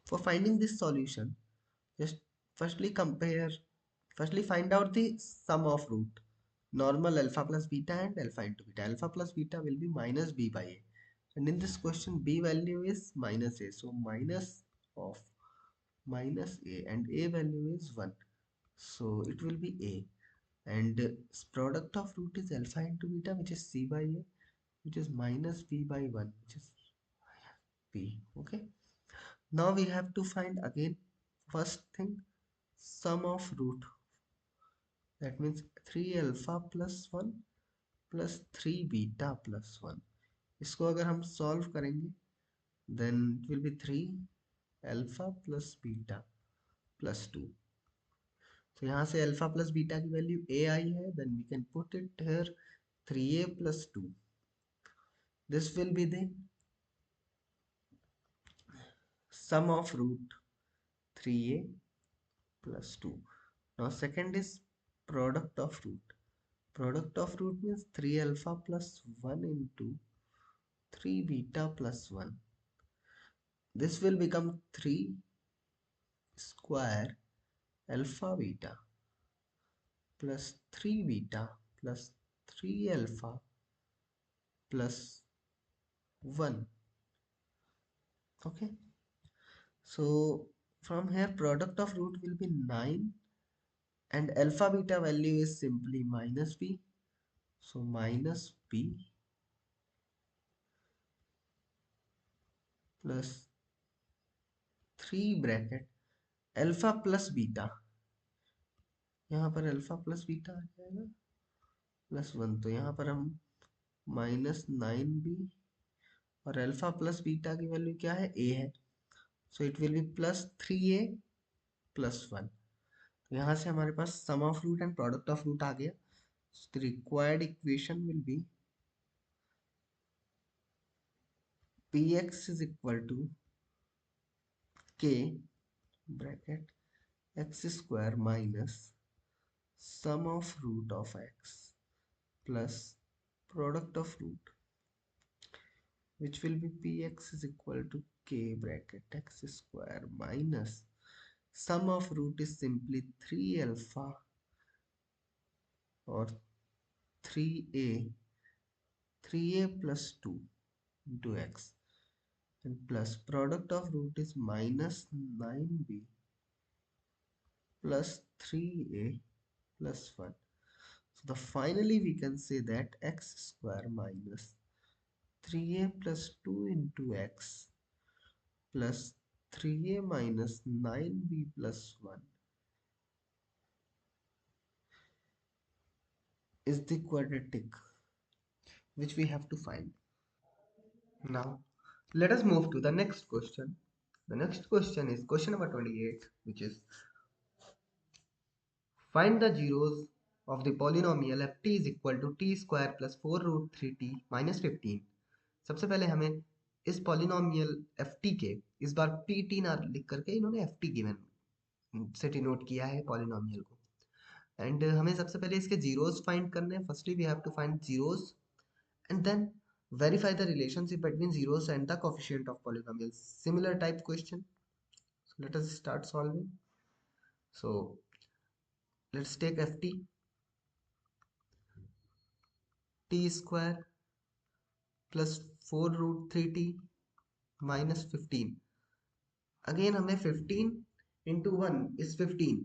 For finding this solution, just firstly find out the sum of root. Normal alpha plus beta and alpha into beta. Alpha plus beta will be minus b by a. And in this question, b value is minus a. So minus of minus a and a value is 1. So it will be a. And product of root is alpha into beta, which is c by a, which is minus b by 1, which is b. Okay. Now we have to find again first thing sum of root. That means 3 alpha plus 1 plus 3 beta plus 1. इसको अगर हम solve करेंगे then it will be 3 alpha plus beta plus 2. तो यहाँ से alpha plus beta की value a आई है, then we can put it here 3a plus 2. This will be the sum of root 3a plus 2. Now second is product of root. Product of root means 3 alpha plus 1 into 3 beta plus 1. This will become 3 square alpha beta plus 3 beta plus 3 alpha plus 1. Okay. So from here product of root will be 9 and alpha beta value is simply minus b. So minus b plus 3 bracket alpha plus beta, यहाँ पर alpha plus beta आ जाएगा plus 1, तो यहाँ पर हम minus 9b और alpha plus beta की value क्या है a है, so it will be plus 3a plus 1. तो यहाँ से हमारे पास sum of root and product of root आ गया. The required equation will be px is equal to k bracket x square minus sum of root of x plus product of root, which will be px is equal to k bracket x square minus sum of root is simply 3 alpha or 3a plus 2 into x, and plus product of root is minus 9b plus 3a plus 1. So the finally we can say that x square minus 3a plus 2 into x plus 3a minus 9b plus 1 is the quadratic which we have to find. Now let us move to the next question. The next question is question number 28, which is find the zeros of the polynomial ft is equal to t square plus 4 root 3t minus 15. सबसे पहले हमें इस polynomial ft के इस बार pt ना लिख करके इन्होंने ft गिवन से डिनोट किया है पॉलिनोमियल को. एंड हमें सबसे पहले इसके जीरोस फाइंड करने हैं. Firstly we have to find zeros and then verify the relationship between zeros and the coefficient of polynomials. Similar type question. So let us start solving. So let's take ft t square plus 4 root 3t minus 15. Again हमें 15 into 1 is 15.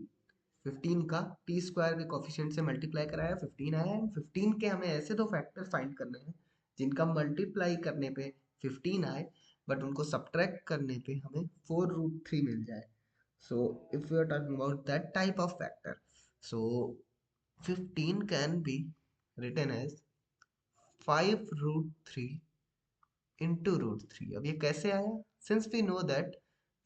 15 का T square के coefficient से multiply कराया 15 आया. And 15 के हमें ऐसे दो फैक्टर फाइंड करने हैं जिनका मल्टीप्लाई करने पे 15 आए बट उनको सब्ट्रैक्ट करने पे हमें 4 रूट 3 मिल जाए. So if we are talking about that type of factor, so 15 can be written as 5 root 3 into root 3. अब ये कैसे आया? सिंस वी नो दैट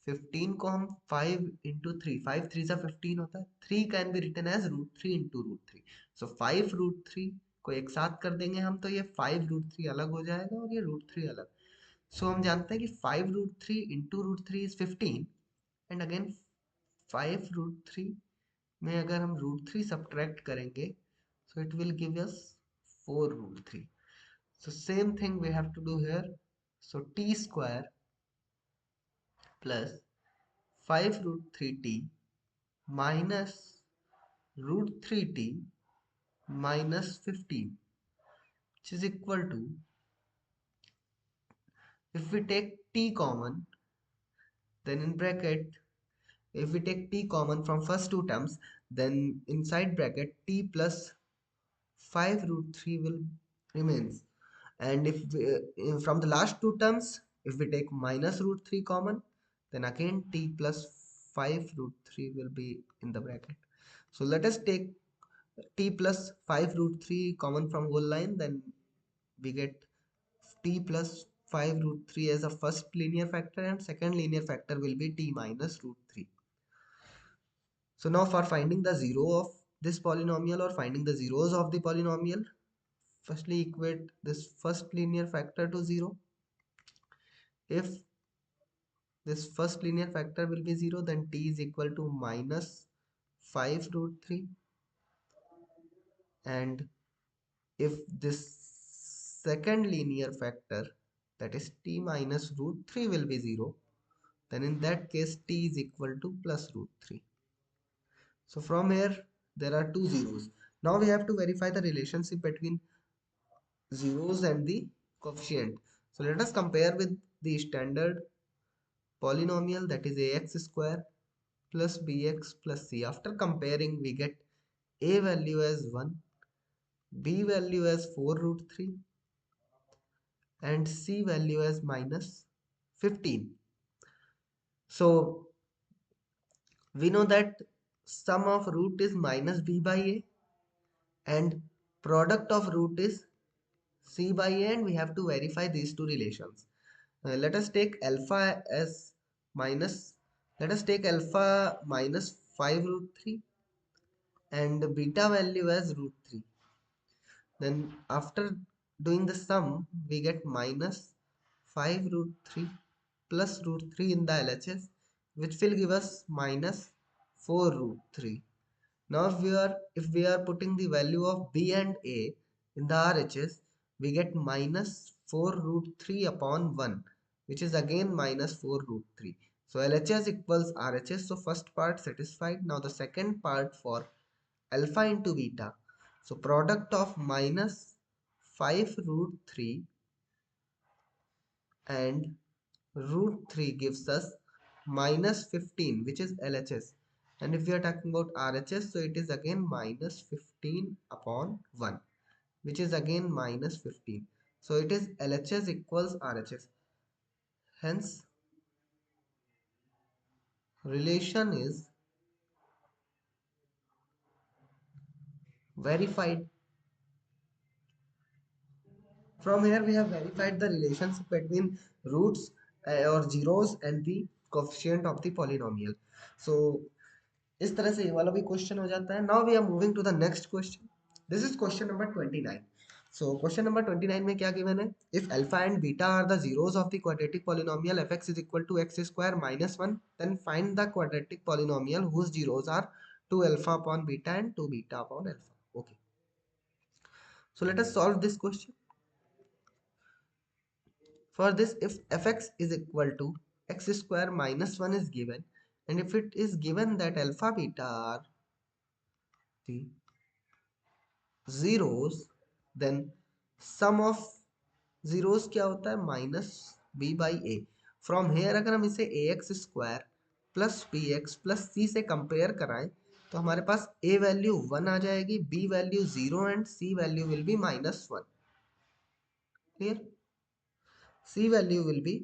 15 को हम 5 इंटू 3, 5 3 सा 15 होता है. 3 can be written as root 3 into root 3. So 5 root 3 को एक साथ कर देंगे हम तो ये 5 रूट 3 अलग हो जाएगा और ये रूट 3 अलग. सो हम जानते हैं कि 5 रूट 3 इंटू रूट 3 इज 15. एंड अगेन 5 रूट 3 में अगर हम रूट 3 सब्ट्रैक्ट करेंगे so it will give us 4 root 3. So same thing we have to do here. So t square plus 5 root 3t minus root 3t minus 15, which is equal to, if we take t common, then in bracket, if we take t common from first two terms, then inside bracket t plus 5 root 3 will remains. And if we, from the last two terms, if we take minus root 3 common, then again t plus 5 root 3 will be in the bracket. So let us take t plus 5 root 3 common from whole line, then we get t plus 5 root 3 as a first linear factor, and second linear factor will be t minus root 3. So now for finding the zero of this polynomial or finding the zeros of the polynomial, firstly equate this first linear factor to 0. If this first linear factor will be 0, then t is equal to minus 5 root 3, and if this second linear factor, that is t minus root 3, will be 0, then in that case t is equal to plus root 3. So from here there are two zeros. Now we have to verify the relationship between zeros and the coefficient. So let us compare with the standard polynomial, that is ax square plus bx plus c. After comparing, we get a value as 1, b value as 4 root 3, and c value as minus 15. So we know that sum of root is minus b by a and product of root is c by a, and we have to verify these two relations. Let us take alpha as minus, let us take alpha minus 5 root 3 and beta value as root 3. Then after doing the sum, we get minus 5 root 3 plus root 3 in the LHS, which will give us minus 4 root 3. Now if we are putting the value of b and a in the RHS, we get minus 4 root 3 upon 1, which is again minus 4 root 3. So LHS equals RHS. So first part satisfied. Now the second part for alpha into beta. So product of minus 5 root 3 and root 3 gives us minus 15, which is LHS. And if we are talking about RHS, so it is again minus 15 upon 1, which is again minus 15. So it is LHS equals RHS. Hence, relation is verified. From here we have verified the relationship between roots or zeros and the coefficient of the polynomial. So इस तरह से ये वाला भी question हो जाता है. Now we are moving to the next question. This is question number 29. So question number 29 में क्या गिवन है? If alpha and beta are the zeros of the quadratic polynomial fx is equal to x square minus 1, then find the quadratic polynomial whose zeros are 2 alpha upon beta and 2 beta upon alpha. Okay, so let us solve this question. For this, if fx is equal to x square minus 1 is given, and if it is given that alpha beta are the zeros, then sum of zeros क्या होता है? Minus b by a. From here अगर हम इसे ax square plus b x plus c से compare कराएं तो हमारे पास a वैल्यू 1 आ जाएगी, b value 0 and c value will be minus 1. Clear? c value will be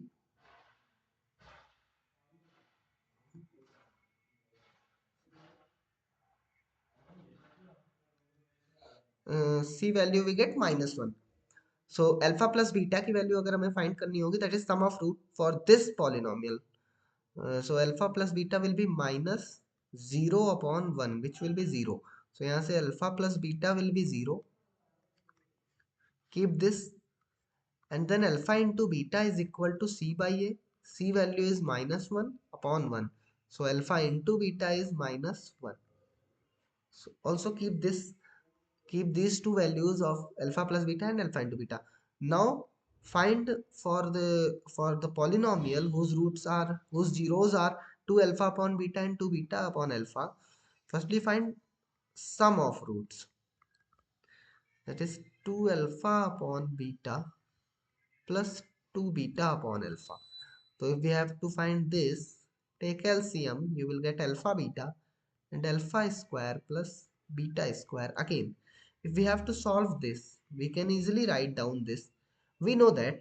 c value we get minus 1. So alpha plus beta की value अगर हमें find करनी होगी, that is sum of root for this polynomial. So alpha plus beta will be minus 0 upon 1, which will be 0. So यहाँ से alpha plus beta will be 0. Keep this, and then alpha into beta is equal to c by a. C value is minus 1 upon 1. So alpha into beta is minus 1. So also keep this, keep these two values of alpha plus beta and alpha into beta. Now find for the polynomial whose zeros are 2 alpha upon beta and 2 beta upon alpha. Firstly find sum of roots, that is 2 alpha upon beta plus 2 beta upon alpha. So if we have to find this, take LCM, you will get alpha beta and alpha square plus beta square. Again, if we have to solve this, we can easily write down this. We know that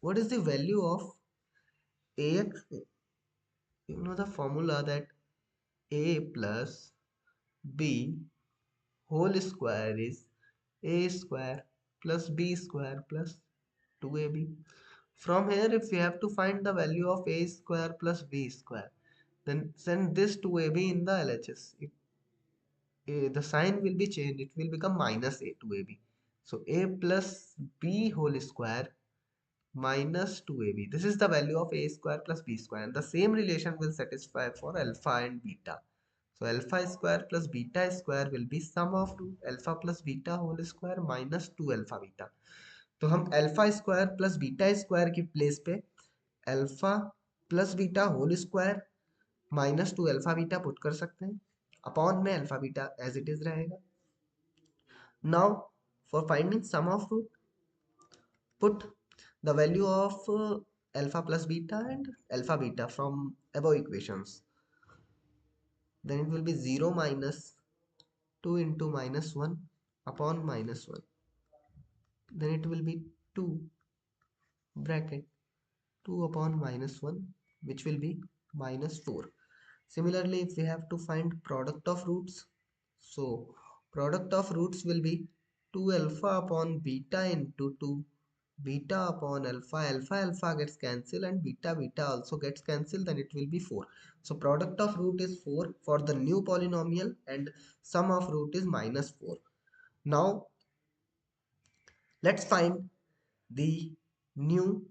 what is the value of ax? You know the formula that a plus b whole square is a square plus b square plus 2ab. From here, if we have to find the value of a square plus b square, then send this 2ab in the LHS. The sign will be changed. It will become minus a 2ab. So a plus b whole square minus 2ab. This is the value of a square plus b square. And the same relation will satisfy for alpha and beta. So alpha square plus beta square will be sum of 2 alpha plus beta whole square minus 2 alpha beta. तो हम alpha square plus beta square की place पे alpha plus beta whole square minus 2 alpha beta put कर सकते हैं upon में alpha beta as it is रहेगा. Now for finding sum of root, put the value of alpha plus beta and alpha beta from above equations. Then it will be 0 minus 2 into minus 1 upon minus 1. Then it will be 2 bracket 2 upon minus 1, which will be minus 4. Similarly, if we have to find product of roots, so product of roots will be 2 alpha upon beta into 2 beta upon alpha. Alpha alpha gets cancelled and beta beta also gets cancelled, then it will be 4. So product of root is 4 for the new polynomial and sum of root is minus 4. Now let's find the new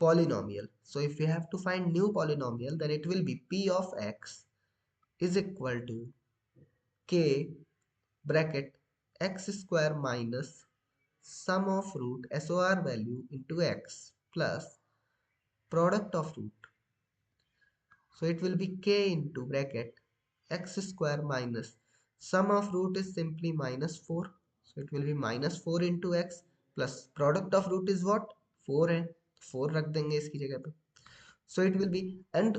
polynomial. So if we have to find new polynomial, then it will be p of x is equal to k bracket x square minus sum of root SOR value into x plus product of root. So it will be k into bracket x square minus sum of root is simply minus 4. So it will be minus 4 into x plus product of root is what? 4 है, 4 रख देंगे इसकी जगह पे. So it will be and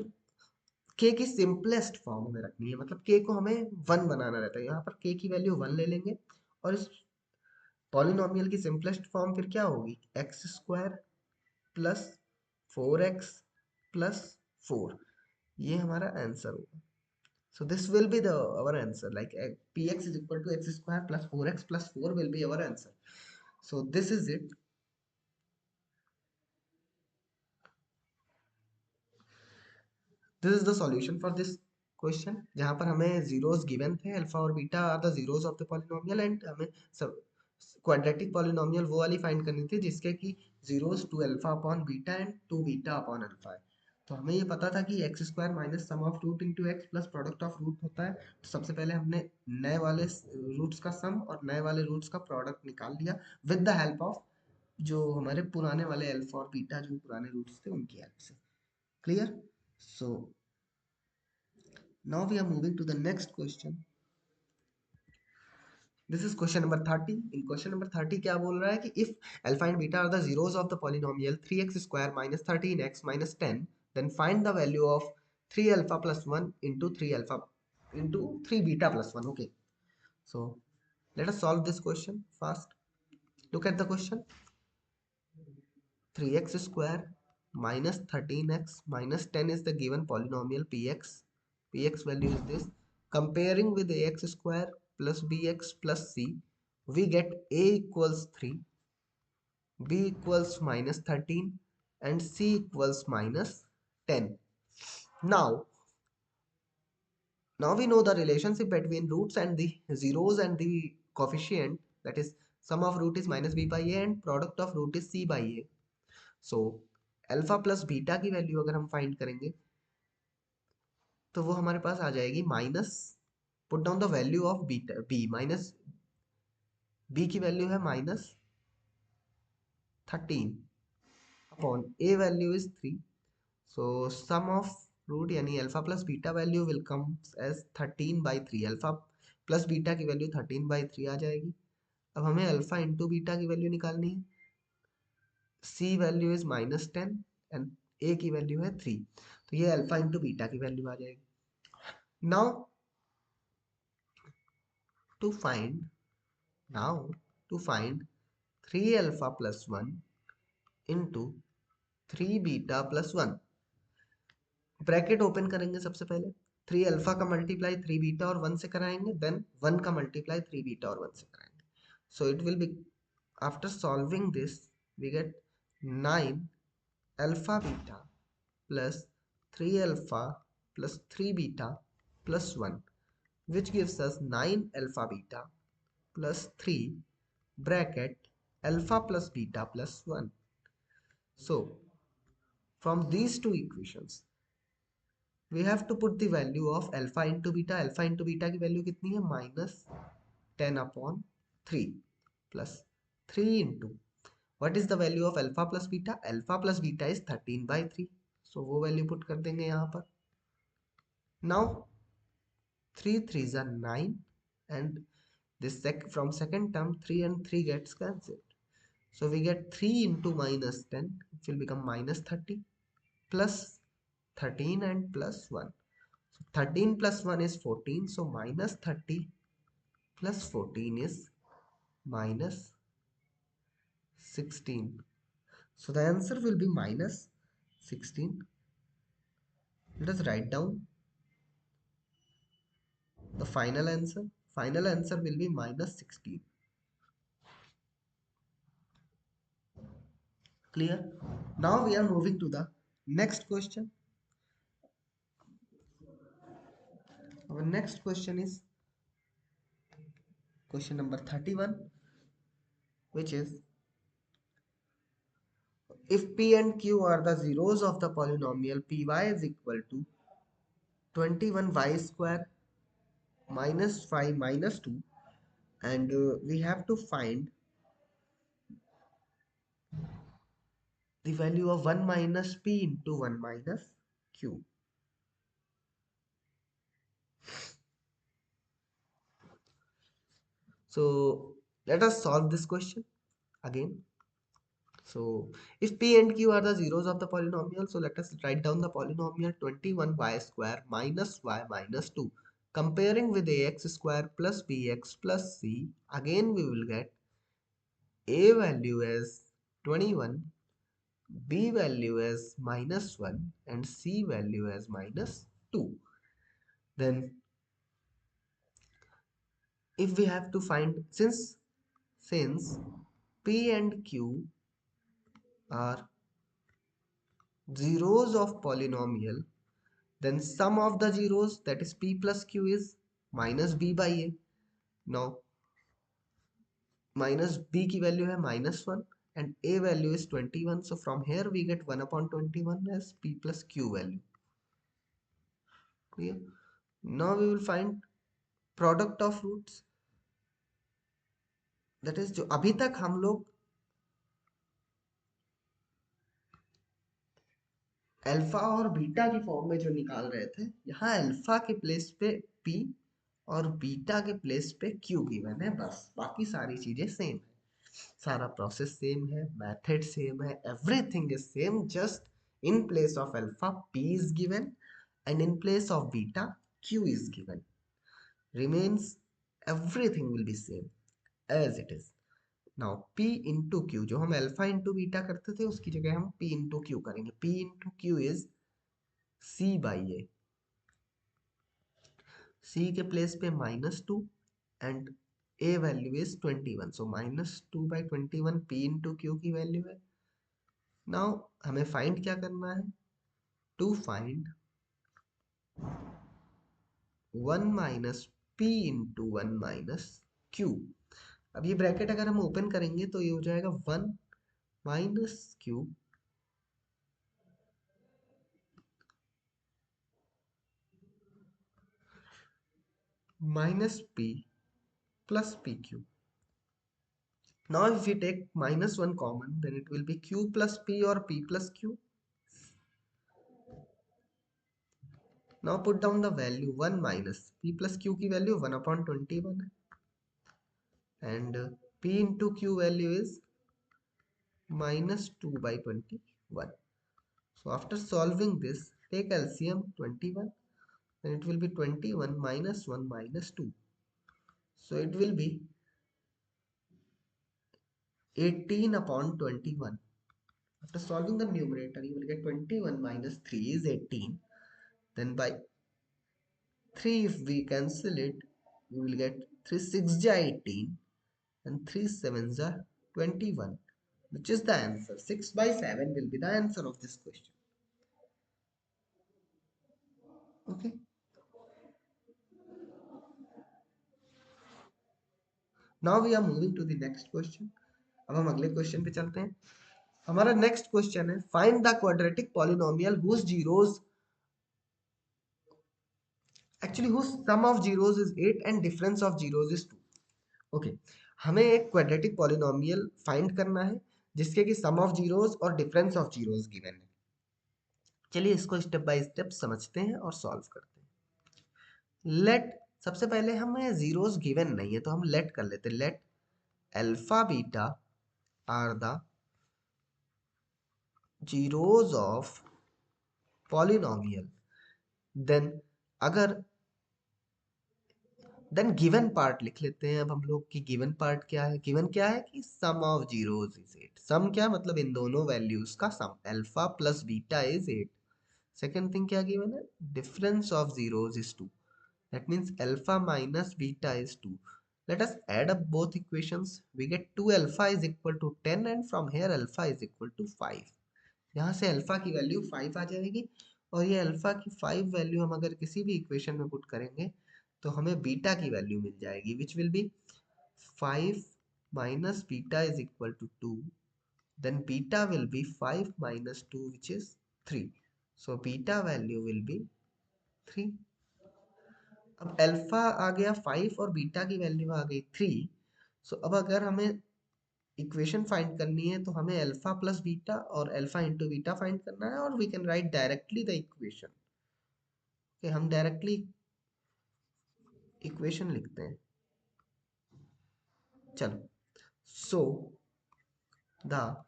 k की simplest form में रखनी है, मतलब k को हमें 1 बनाना रहता है. यहाँ पर k की वैल्यू 1 ले लेंगे और इस पॉलिनोमियल की सिंपलेस्ट फॉर्म फिर क्या होगी? X square plus 4x plus 4. ये हमारा आंसर होगा. So this will be the our answer, like px is equal to x square plus 4x plus 4 will be our answer. So this is it. This is the solution for this question, जहाँ पर हमें zeros given थे, alpha और beta are the zeros of the polynomial and हमें सब quadratic polynomial वो वाली find करनी थी जिसके कि zeros 2 alpha upon beta and 2 beta upon alpha है. तो हमें ये पता था कि x square minus sum of root into x plus product of root होता है. तो सबसे पहले हमने नए वाले रूट्स का सम और नए वाले रूट्स का प्रोडक्ट निकाल लिया विद द हेल्प ऑफ जो हमारे पुराने वाले अल्फा और बीटा जो पुराने रूट्स थे उनकी हेल्प से. Clear? So now we are moving to the next question. This is question number 30. In question number 30 क्या बोल रहा है कि if alpha and beta are the zeros of the polynomial 3x square minus 13x minus 10, then find the value of 3 alpha plus 1 into 3 alpha into 3 beta plus 1. Okay, so let us solve this question fast. Look at the question. 3x square minus 13x minus 10 is the given polynomial px. Px value is this. Comparing with ax square plus bx plus c, we get a equals 3, b equals minus 13 and c equals minus 10. Now we know the relationship between roots and the zeros and the coefficient, that is sum of root is minus b by a and product of root is c by a. So alpha plus beta की value अगर हम find करेंगे तो वो हमारे पास आ जाएगी minus, put down the value of beta b, minus b की वैल्यू है minus 13 upon A value is 3. So sum of root यानी alpha plus beta value will come as 13/3. Alpha plus beta की वैल्यू 13/3 आ जाएगी. अब हमें alpha into beta की value निकालनी है. c value is minus 10 and a की वैल्यू है 3. तो ये अल्फा इंटू बीटा की वैल्यू आ जाएगी. Now to find now to find 3 alpha plus 1 into 3β+1। Bracket open करेंगे सबसे पहले, 3α का मल्टीप्लाई 3β और 1 से कराएंगे, देन 1 का मल्टीप्लाई 3β और 1 से कराएंगे। So it will be, after solving this we get 9α β plus 3α plus 3β plus 1, which gives us 9α beta plus 3 bracket alpha plus beta plus 1. So from these two equations we have to put the value of alpha into beta. Alpha into beta की value कितनी है, -10/3 plus 3 into what is the value of alpha plus beta? Alpha plus beta is 13/3, so वो value put कर देंगे यहाँ पर. Now 3 3s are 9, and this from second term 3 and 3 gets cancelled, so we get 3 into -10, it will become -30 plus 13 and plus 1. So 13 plus 1 is 14, so -30 plus 14 is -16. So the answer will be -16. Let us write down the final answer. Final answer will be -16. Clear? Now we are moving to the next question. Our next question is question number 31, which is, if p and q are the zeros of the polynomial py is equal to 21y square minus 5 minus 2, and we have to find the value of 1 minus p into 1 minus q. So let us solve this question again. So if p and q are the zeros of the polynomial, so let us write down the polynomial 21y square minus y minus 2. Comparing with ax square plus bx plus c, again we will get a value as 21, b value as -1, and c value as -2. Then if we have to find, since p and q are zeros of polynomial, then sum of the zeros, that is p plus q, is minus b by a. Now minus b की value है -1 and a value is 21, so from here we get 1/21 as p plus q value. Clear? Now we will find product of roots, that is जो अभी तक हम लोग alpha और beta की form में जो निकाल रहे थे, यहाँ अल्फा के प्लेस पे p और बीटा के प्लेस पे q गिवन है, बस बाकी सारी चीजें सेम है, सारा प्रोसेस सेम है, मेथड सेम है, everything is same, just in place of alpha p is given and in place of beta q is given. Remains everything will be same as it is. Now p into q, जो हम alpha into beta करते थे उसकी जगह हम p into q करेंगे. p into q is c by a. c के place पे -2 and a value is 21, so -2/21 p into q की वैल्यू है. नाउ हमें फाइंड क्या करना है, to find 1 minus p into 1 minus q. अब ये ब्रैकेट अगर हम ओपन करेंगे तो ये हो जाएगा 1 minus q minus p plus pq. Now if we take -1 common, then it will be q plus p or p plus q. Now put down the value 1 minus p plus q की value 1/21 है, and p into q value is -2/21. So after solving this, take LCM 21, then it will be 21 minus 1 minus 2. So it will be 18/21, After solving the numerator, you will get 21 minus 3 is 18. Then by 3, if we cancel it, we will get 3 6 ja 18 and 3 7 ja 21, which is the answer. 6 by 7 will be the answer of this question. Okay. Now we are moving to the next question. अब हम अगले question पे चलते हैं. हमारा next question है find the quadratic polynomial whose zeros actually whose sum of zeros is 8 and difference of zeros is 2. Okay, हमें एक क्वाड्रेटिक पॉलिनोमियल फाइंड करना है जिसके कि सम ऑफ जीरोस और डिफरेंस ऑफ जीरोस गिवन है. चलिए इसको स्टेप बाय स्टेप समझते हैं और सॉल्व करते हैं. लेट, सबसे पहले हमें जीरोस गिवन नहीं है तो हम लेट कर लेते हैं. Let alpha beta are the zeros of polynomial. Then अगर देन गिवन पार्ट लिख लेते हैं अब हम लोग कि गिवन पार्ट क्या है. गिवन क्या है कि sum of zeros is 8. Sum क्या मतलब इन दोनों वैल्यूज का sum, alpha plus beta is 8. Second thing क्या गिवन है, difference of zeros is 2. That means alpha minus beta is 2. let us add up both equations. We get 2 alpha is equal to 10 and from here alpha is equal to 5. यहाँ से alpha की value 5 आ जाएगी और ये alpha की 5 value हम अगर किसी भी इक्वेशन में पुट करेंगे तो हमें बीटा की वैल्यू मिल जाएगी which will be 5 minus beta is equal to 2. Then beta will be 5 minus 2 which is 3. So beta value will be 3. अब अल्फा आ गया 5 और बीटा की वैल्यू आ गई 3. सो अब अगर हमें इक्वेशन फाइंड करनी है तो हमें अल्फा प्लस बीटा और अल्फा इंटू बीटा फाइंड करना है और we can write directly the equation. हम डायरेक्टली इक्वेशन लिखते हैं. चलो, so the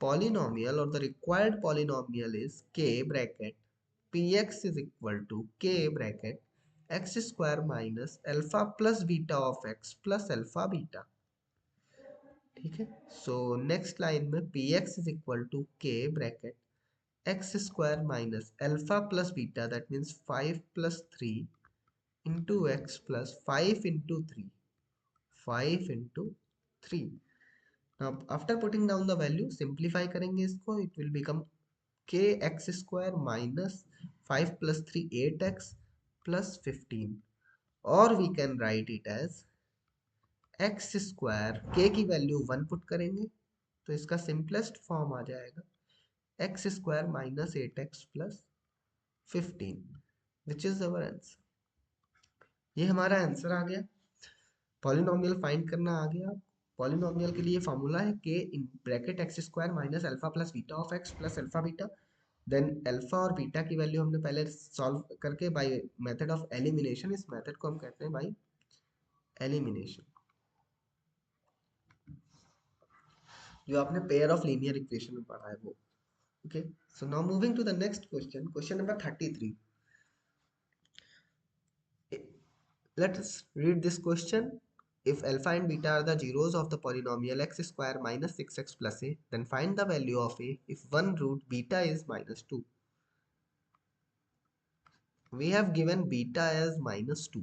polynomial or the required polynomial is k bracket px is equal to k bracket x square minus alpha plus beta of x plus alpha beta. ठीक है. So next line में px is equal to k bracket x square minus alpha plus beta, that means 5 plus 3 into x plus 5 into 3. 5 into 3. Now after putting down the value simplify करेंगे इसको, it will become k x square minus 5 plus 3 8x plus 15, or we can write it as x square. k की value 1 put करेंगे तो इसका simplest form आ जाएगा x square minus 8x plus 15 which is our answer. ये हमारा answer आ गया. Polynomial find करना आ गया. पॉलिनोमियल के लिए फॉर्मूला है k in bracket x square minus alpha plus beta of x plus alpha beta. Then alpha और बीटा की वैल्यू हमने पहले सॉल्व करके बाय मेथड ऑफ एलिमिनेशन, इस मेथड को हम कहते हैं बाय एलिमिनेशन, जो आपने पेयर ऑफ लीनियर इक्वेशन में पढ़ा है वो. Okay, so now moving to the next question, question number 33. Let us read this question. If alpha and beta are the zeros of the polynomial x square minus 6x plus a, then find the value of a if one root beta is minus 2. We have given beta as minus 2.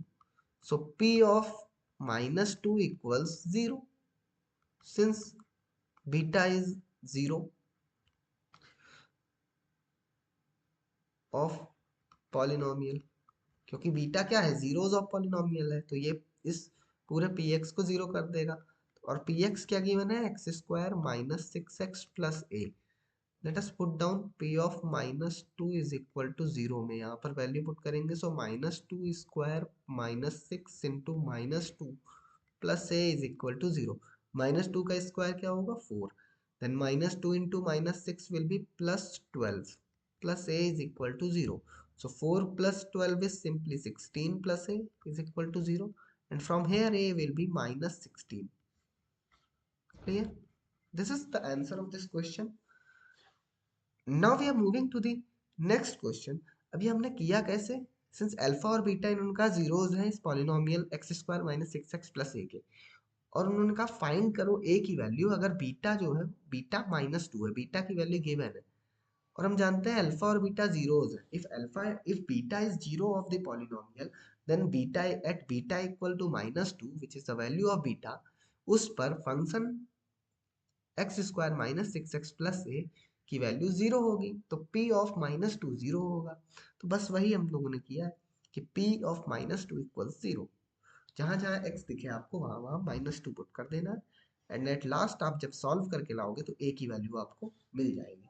So p of minus 2 equals 0. Since beta is 0 of polynomial, क्योंकि beta क्या है, zeros of polynomial है, तो ये इस पूरे px को zero कर देगा. और px क्या गिवन है, x square minus 6x plus a. Let us put down p of minus 2 is equal to 0 में यहाँ पर वैल्यू पुट करेंगे. So minus 2 square minus 6 into minus 2 plus a is equal to 0. Minus 2 का square क्या होगा, 4. Then minus 2 into minus 6 will be plus 12 plus a is equal to 0. So 4 plus 12 is simply 16 plus a is equal to 0. And from here a will be minus 16. Clear? This is the answer of this question. Now we are moving to the next question. अभी हमने किया कैसे, since alpha और beta इनका zeros हैं इस polynomial x square minus 6x plus a के, और उन्होंने कहा फाइंड करो ए की वैल्यू अगर बीटा जो है बीटा -2 है, बीटा की वैल्यू गिवन है और हम जानते हैं अल्फा और बीटा जीरोज है। If beta is zero of the polynomial then beta at beta equal to -2 which is the value of beta, उस पर function x square -6x plus a की वैल्यू जीरो होगी, तो p ऑफ -2 जीरो होगा। तो बस वही हम लोगों ने किया है कि p ऑफ -2 इक्वल्स जीरो, जहां जहां x दिखे आपको वहां वहां -2 पुट कर देना है एंड एट लास्ट आप जब सॉल्व करके लाओगे तो a की वैल्यू आपको मिल जाएगी।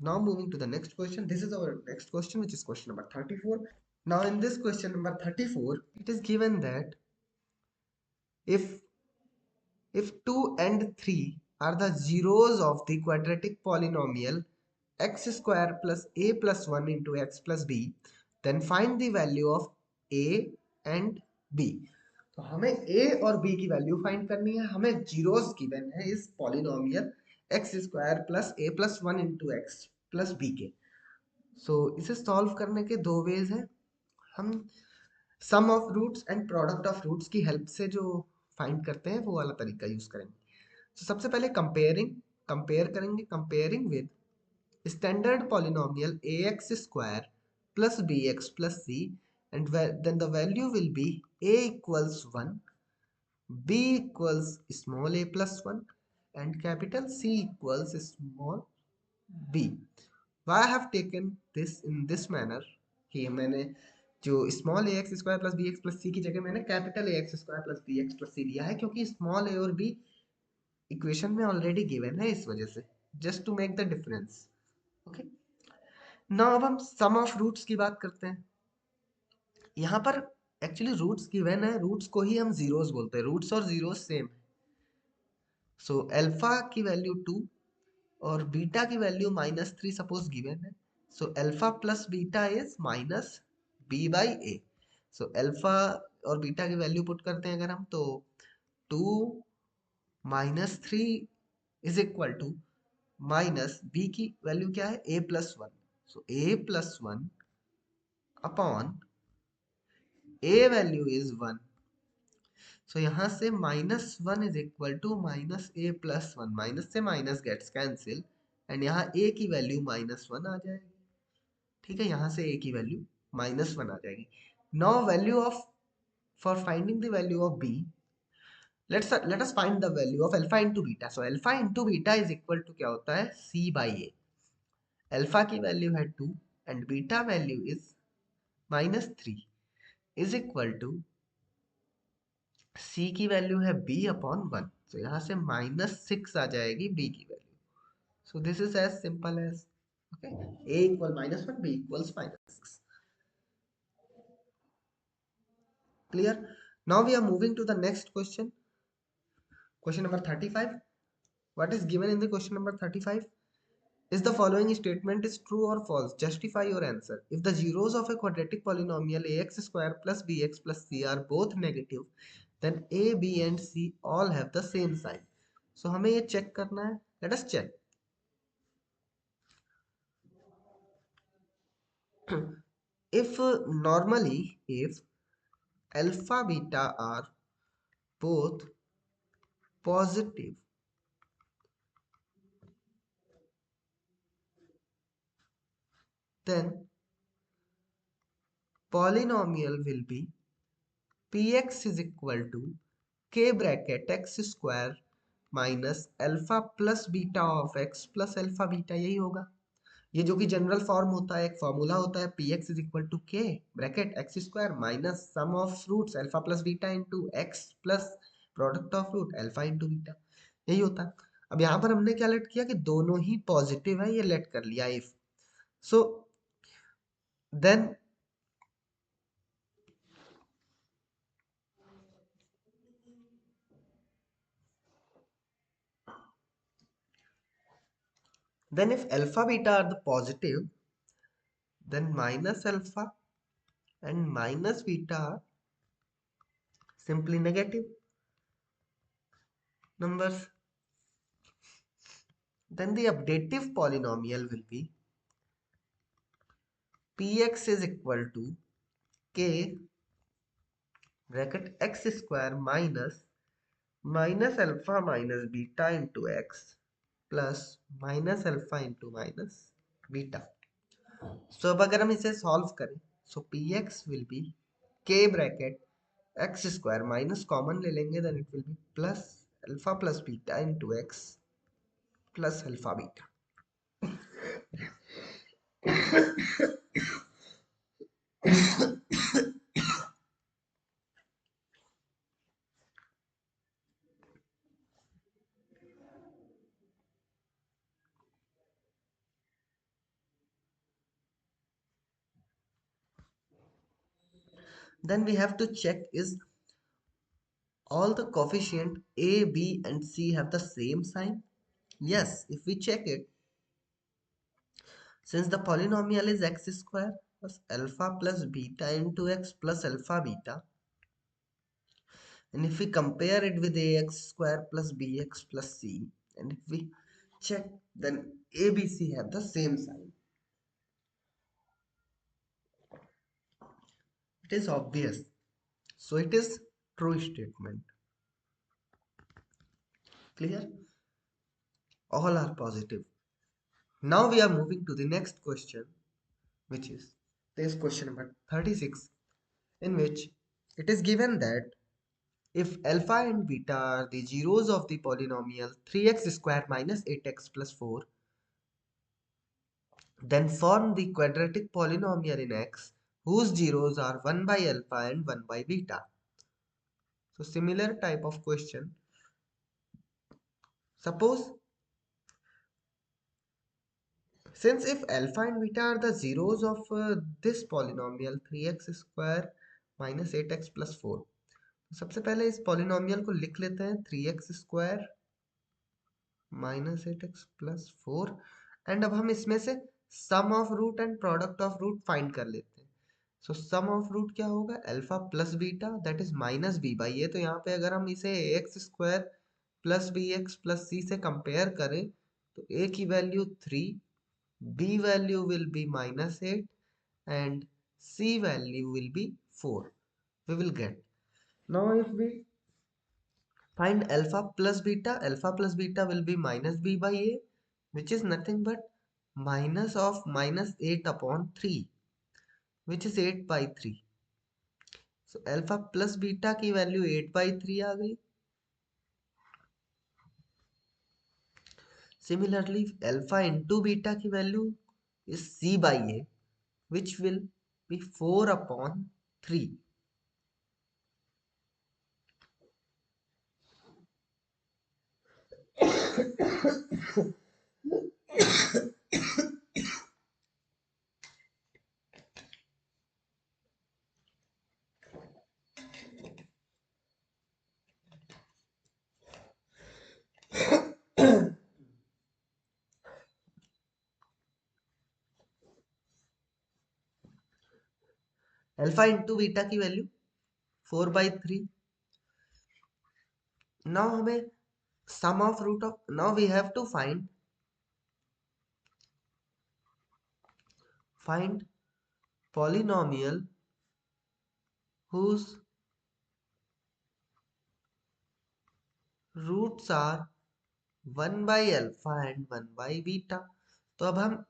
Now moving to the next question, this is our next question which is question number 34। Now in this question number 34 it is given that if if 2 and 3 are the zeros of the quadratic polynomial x square plus a plus 1 into x plus b, then find the value of a and b। तो हमें a और b की value find करनी है, हमें zeros given है इस polynomial x square plus a plus 1 into x plus b के। सो इसे सॉल्व करने के दो वेज हैं। हम sum of roots and product of roots की हेल्प से जो फाइंड करते हैं वो वाला तरीका यूज करेंगे। तो सबसे पहले कंपेयर करेंगे, comparing with standard polynomial ax square plus bx plus c, and then the value will be a equals 1, b equals small a plus 1 and capital C equals small b। Why I have taken this in this manner कि मैंने जो small a x square plus b x plus c की जगह मैंने capital A x square plus b x plus c लिया है, क्योंकि small a और बी इक्वेशन में ऑलरेडी गिवन है, इस वजह से just to make the difference. Okay, now अब हम सम ऑफ रूट्स की बात करते हैं। यहाँ पर एक्चुअली रूट्स गिवन है, रूट्स को ही हम जीरोस बोलते हैं, रूट्स और जीरोस सेम है। सो अल्फा की वैल्यू 2 और बीटा की वैल्यू -3 सपोज गिवन है। So alpha plus beta is -b/a। So alpha और बीटा की वैल्यू पुट करते हैं अगर हम, तो 2 -3 is equal to minus b की वैल्यू क्या है a+1। So a+1 upon a value is 1। So यहाँ से -1 is equal to -a+1, minus से माइनस गेट्स कैंसिल एंड यहाँ a की वैल्यू -1 आ जाएगी। ठीक है, यहाँ से a की वैल्यू -1 आ जाएगी। Now value of for finding the value of b, let us find the value of alpha into beta। so alpha into beta is equal to क्या होता है c/a। अल्फा की वैल्यू है 2 and beta value is -3 is equal to c की value है b/1। तो यहाँ से -6 आ जाएगी b की value. So this is as simple as okay, a equal -1 b equals -6। Clear? Now we are moving to the next question, question number 35। What is given in the question number 35? Is the following statement is true or false? Justify your answer. If the zeros of a quadratic polynomial ax square plus bx plus c are both negative, then a, b and c all have the same sign. So हमें ये check करना है. Let us check. If normally if alpha beta are both positive, then polynomial will be px is equal to k bracket x square minus alpha plus beta of x plus alpha beta, यही होगा। ये जो कि general form होता है, एक formula होता है p x is equal to k bracket x square minus sum of roots alpha plus beta into x plus product of root alpha into beta, यही होता है। अब यहाँ पर हमने क्या लेट किया कि दोनों ही पॉजिटिव है, ये लेट कर लिया if. So then if alpha beta are the positive, then minus alpha and minus beta are simply negative numbers. Then the abdative polynomial will be px is equal to k bracket x square minus minus alpha minus beta into x plus minus alpha into minus beta. So अब अगर हम इसे solve करें, so p x will be k bracket x square minus common ले लेंगे, then it will be plus alpha plus beta into x plus alpha beta. Then we have to check is all the coefficient a, b and c have the same sign. Yes, if we check it, since the polynomial is x square plus alpha plus beta into x plus alpha beta, and if we compare it with ax square plus bx plus c, and if we check, then a, b, c have the same sign. It is obvious. So it is true statement. Clear? All are positive. Now we are moving to the next question, which is this question number 36, in which it is given that if alpha and beta are the zeros of the polynomial 3x square minus 8x plus 4, then form the quadratic polynomial in x whose zeros are 1 by alpha and 1 by beta. So similar type of question. Suppose, since if alpha and beta are the zeros of this polynomial 3x square minus 8x plus 4, तो सबसे पहले इस polynomial को लिख लेते हैं 3x square minus 8x plus 4, and अब हम इसमें से sum of root and product of root find कर लेते हैं। सो सम ऑफ रूट क्या होगा, alpha plus beta that is minus b by a. तो यहाँ पे अगर हम इसे x square plus b x plus c से कंपेयर करें तो ए की value 3, b value will be minus 8 and c value will be 4. We will get, now if we find alpha plus beta will be minus b by a, which is nothing but minus of minus 8 upon 3, which is 8 by 3. So alpha plus beta की value 8 by 3 आ गई। Similarly alpha into beta की value is c by a, which will be 4 upon 3. Alpha into beta की value 4 by 3. Now हमें sum of root of, now we have to find polynomial whose roots are 1 by alpha and 1 by beta. तो अब हम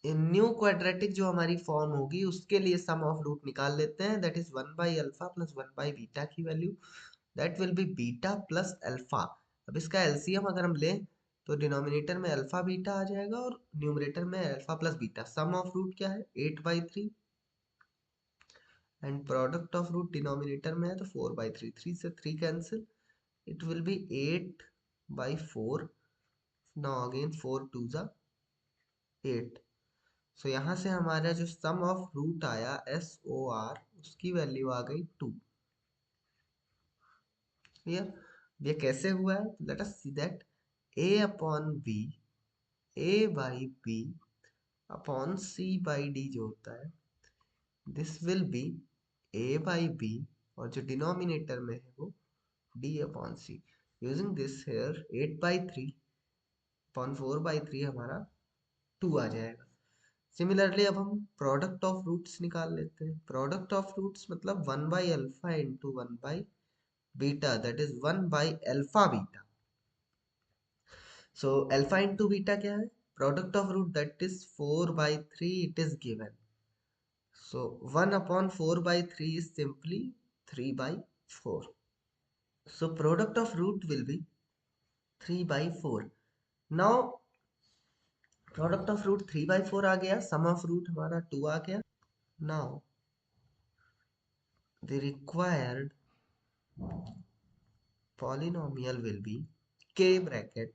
new quadratic जो हमारी form होगी उसके लिए सम ऑफ रूट निकाल लेते हैं, that is 1 by alpha plus 1 by beta की value, that will be beta plus alpha. अब इसका एलसीएम अगर हम लें तो डिनोमिनेटर में अल्फा बीटा आ जाएगा और न्यूमरेटर में alpha plus beta. Sum of root क्या है 8 by 3 and product of root denominator में है तो 4 बाई 3, 3 से 3 cancel, it will be 8 by 4. now again 4 2 जा 8. so यहाँ से हमारा जो सम ऑफ रूट आया एस ओ आर उसकी वैल्यू आ गई 2। क्लियर? ये कैसे हुआ है, let us see that a upon b, a by b upon c by d जो होता है this will be a by b और जो डिनोमिनेटर में है वो d upon c। Using this here 8 by 3 upon 4 by 3 हमारा 2 आ जाएगा। सिमिलरली अब हम प्रोडक्ट ऑफ रूट्स निकाल लेते हैं। प्रोडक्ट ऑफ रूट्स मतलब 1 by alpha into 1 by beta, that is 1 by alpha beta. So alpha into beta क्या है? Product of root, that is 4 by 3, it is given. So 1 upon 4 by 3 is simply 3 by 4. So product of root will be 3 by 4. Now product of root 3 by 4 आ गया, sum of root हमारा 2 आ गया. Now the required polynomial will be k bracket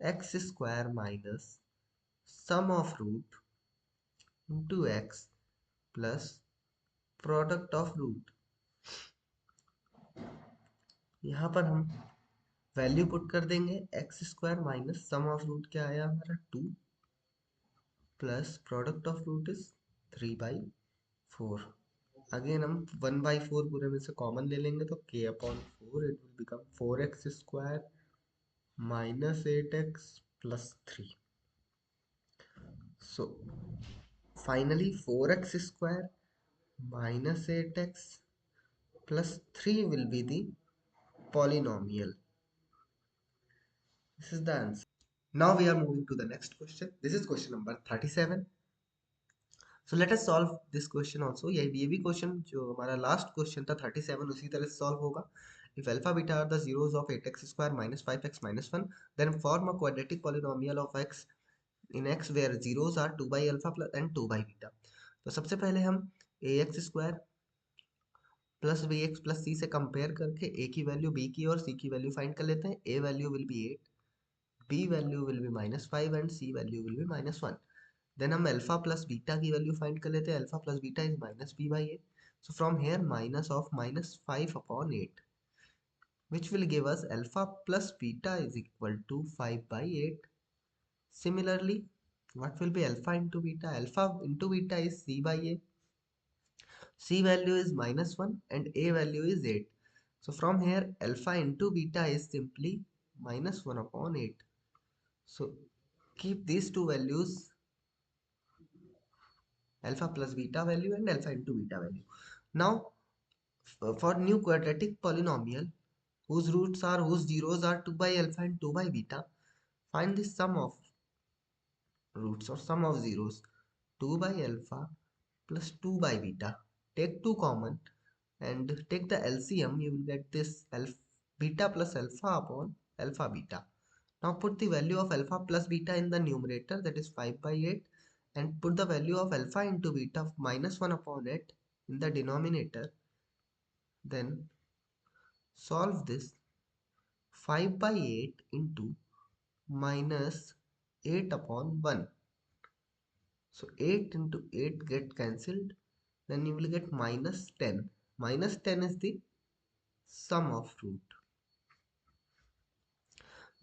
x square minus sum of root into x plus product of root. यहाँ पर हम value put कर देंगे x square minus sum of root क्या आया हमारा 2 plus product of root is 3 by 4. Again हम 1 by 4 पूरे में से कॉमन ले लेंगे तो k upon 4 it will become 4x square minus 8x plus 3. So finally 4x square minus 8x plus 3 will be the polynomial. This is the answer. Now we are moving to the next question. This is question number 37. So let us solve this question also. ये भी question जो हमारा last question था 37 उसी तरह से solve होगा. If alpha beta are the zeros of 8x square minus 5x minus 1, then form a quadratic polynomial of x in x where zeros are 2 by alpha plus and 2 by beta. तो सबसे पहले हम ax square plus b x plus c से compare करके ए की value B की और C की वैल्यू फाइंड कर लेते हैं. A value will be 8, b value will be -5 and C value will be -1. Then हम अल्फा प्लस बीटा की वैल्यू फाइंड कर लेते हैं. Alpha plus beta is -b/8. So from here minus of -5 upon 8 which will give us alpha plus beta is equal to 5/8. Similarly, what will be alpha into beta? Alpha into beta is c/a. C value is -1 and a value is 8. So from here alpha into beta is simply -1 upon 8. So keep these two values, alpha plus beta value and alpha into beta value. Now for new quadratic polynomial whose zeros are 2 by alpha and 2 by beta, find the sum of roots or sum of zeros 2 by alpha plus 2 by beta. Take 2 common and take the LCM. You will get this beta plus alpha upon alpha beta. Now put the value of alpha plus beta in the numerator, that is 5/8, and put the value of alpha into beta of -1 upon 8 in the denominator. Then solve this. 5/8 into -8 upon 1. So 8 into 8 get cancelled. Then you will get -10. -10 is the sum of root.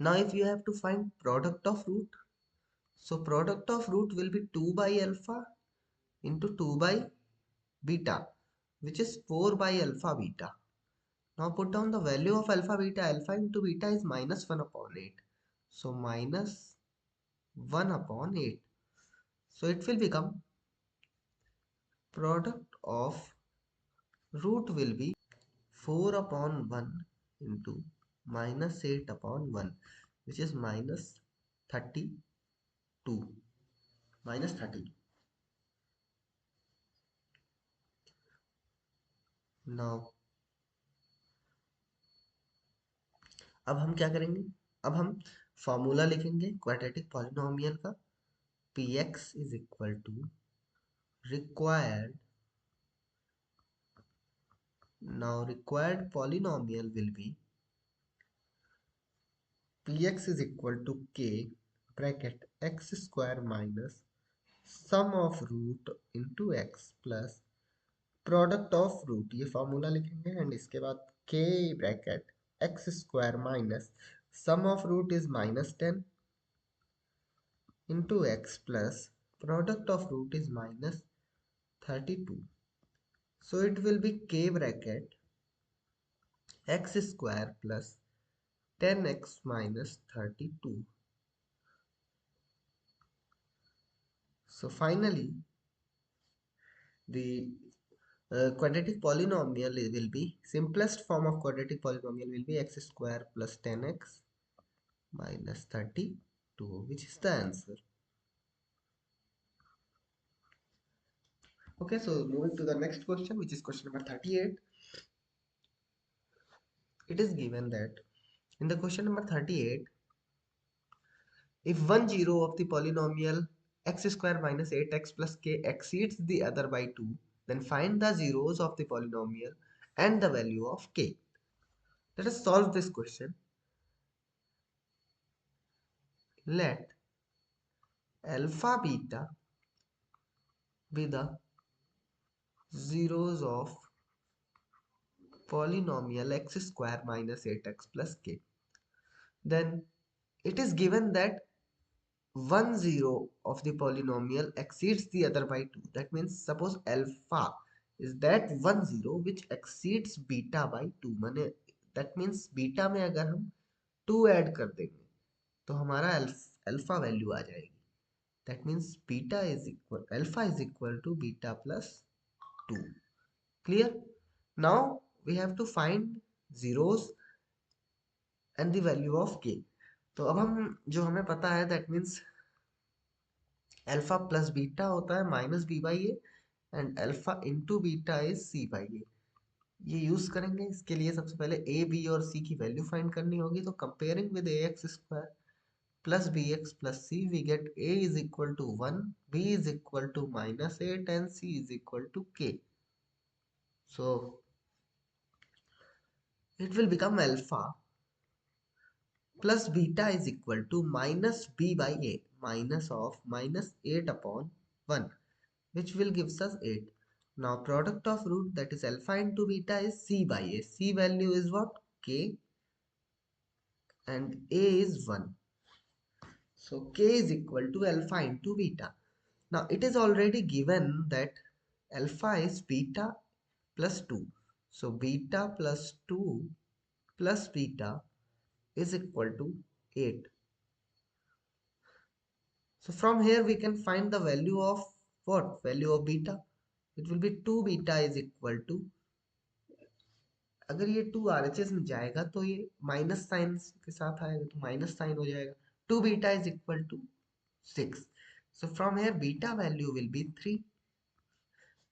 Now if you have to find product of root, so product of root will be 2 by alpha into 2 by beta, which is 4 by alpha beta. Now put down the value of alpha beta. Alpha into beta is -1 upon 8. So -1 upon 8. So it will become product of root will be 4 upon 1 into -8 upon 1, which is -32. -32. Now अब हम क्या करेंगे? अब हम formula लिखेंगे quadratic polynomial का. px is equal to required. Now required polynomial will be px is equal to k bracket x square minus sum of root into x plus product of root. ये formula लिखेंगे and इसके बाद k bracket x square minus sum of root is -10 into x plus product of root is -32. So it will be k bracket x square plus 10x minus 32. So finally the Quadratic polynomial will be, simplest form of quadratic polynomial will be x square plus 10x minus 32, which is the answer. Okay, so moving to the next question, which is question number 38. It is given that in the question number 38, if one zero of the polynomial x square minus 8x plus k exceeds the other by 2, then find the zeros of the polynomial and the value of k. Let us solve this question. Let alpha beta be the zeros of polynomial x square minus 8x plus k. Then it is given that one zero of the polynomial exceeds the other by 2. That means suppose alpha is that one zero which exceeds beta by 2. माने that means beta में अगर हम 2 add कर देंगे तो हमारा alpha value आ जाएगी. That means alpha is equal to beta plus 2. Clear? Now we have to find zeros and the value of k. तो अब हम जो हमें पता है that means alpha plus beta होता है minus b by A and alpha into beta is c by a. ये यूज करेंगे. इसके लिए सबसे पहले ए बी और सी की वैल्यू फाइंड करनी होगी. तो comparing with a x square plus b x plus c we get a is equal to 1, B is equal to minus 8 and c is equal to k. So it will become alpha plus beta is equal to minus b by a minus of minus 8 upon 1, which will gives us 8. Now product of root, that is alpha into beta, is c by a. C value is what? K, and a is 1. So k is equal to alpha into beta. Now it is already given that alpha is beta plus 2. So beta plus 2 plus beta is equal to 8. So from here we can find the value of what? Value of beta. It will be 2 beta is equal to, अगर ये 2 RHS में जाएगा तो ये minus sign के साथ आएगा तो माइनस साइन हो जाएगा. 2 beta is equal to 6. So from here beta value will be 3.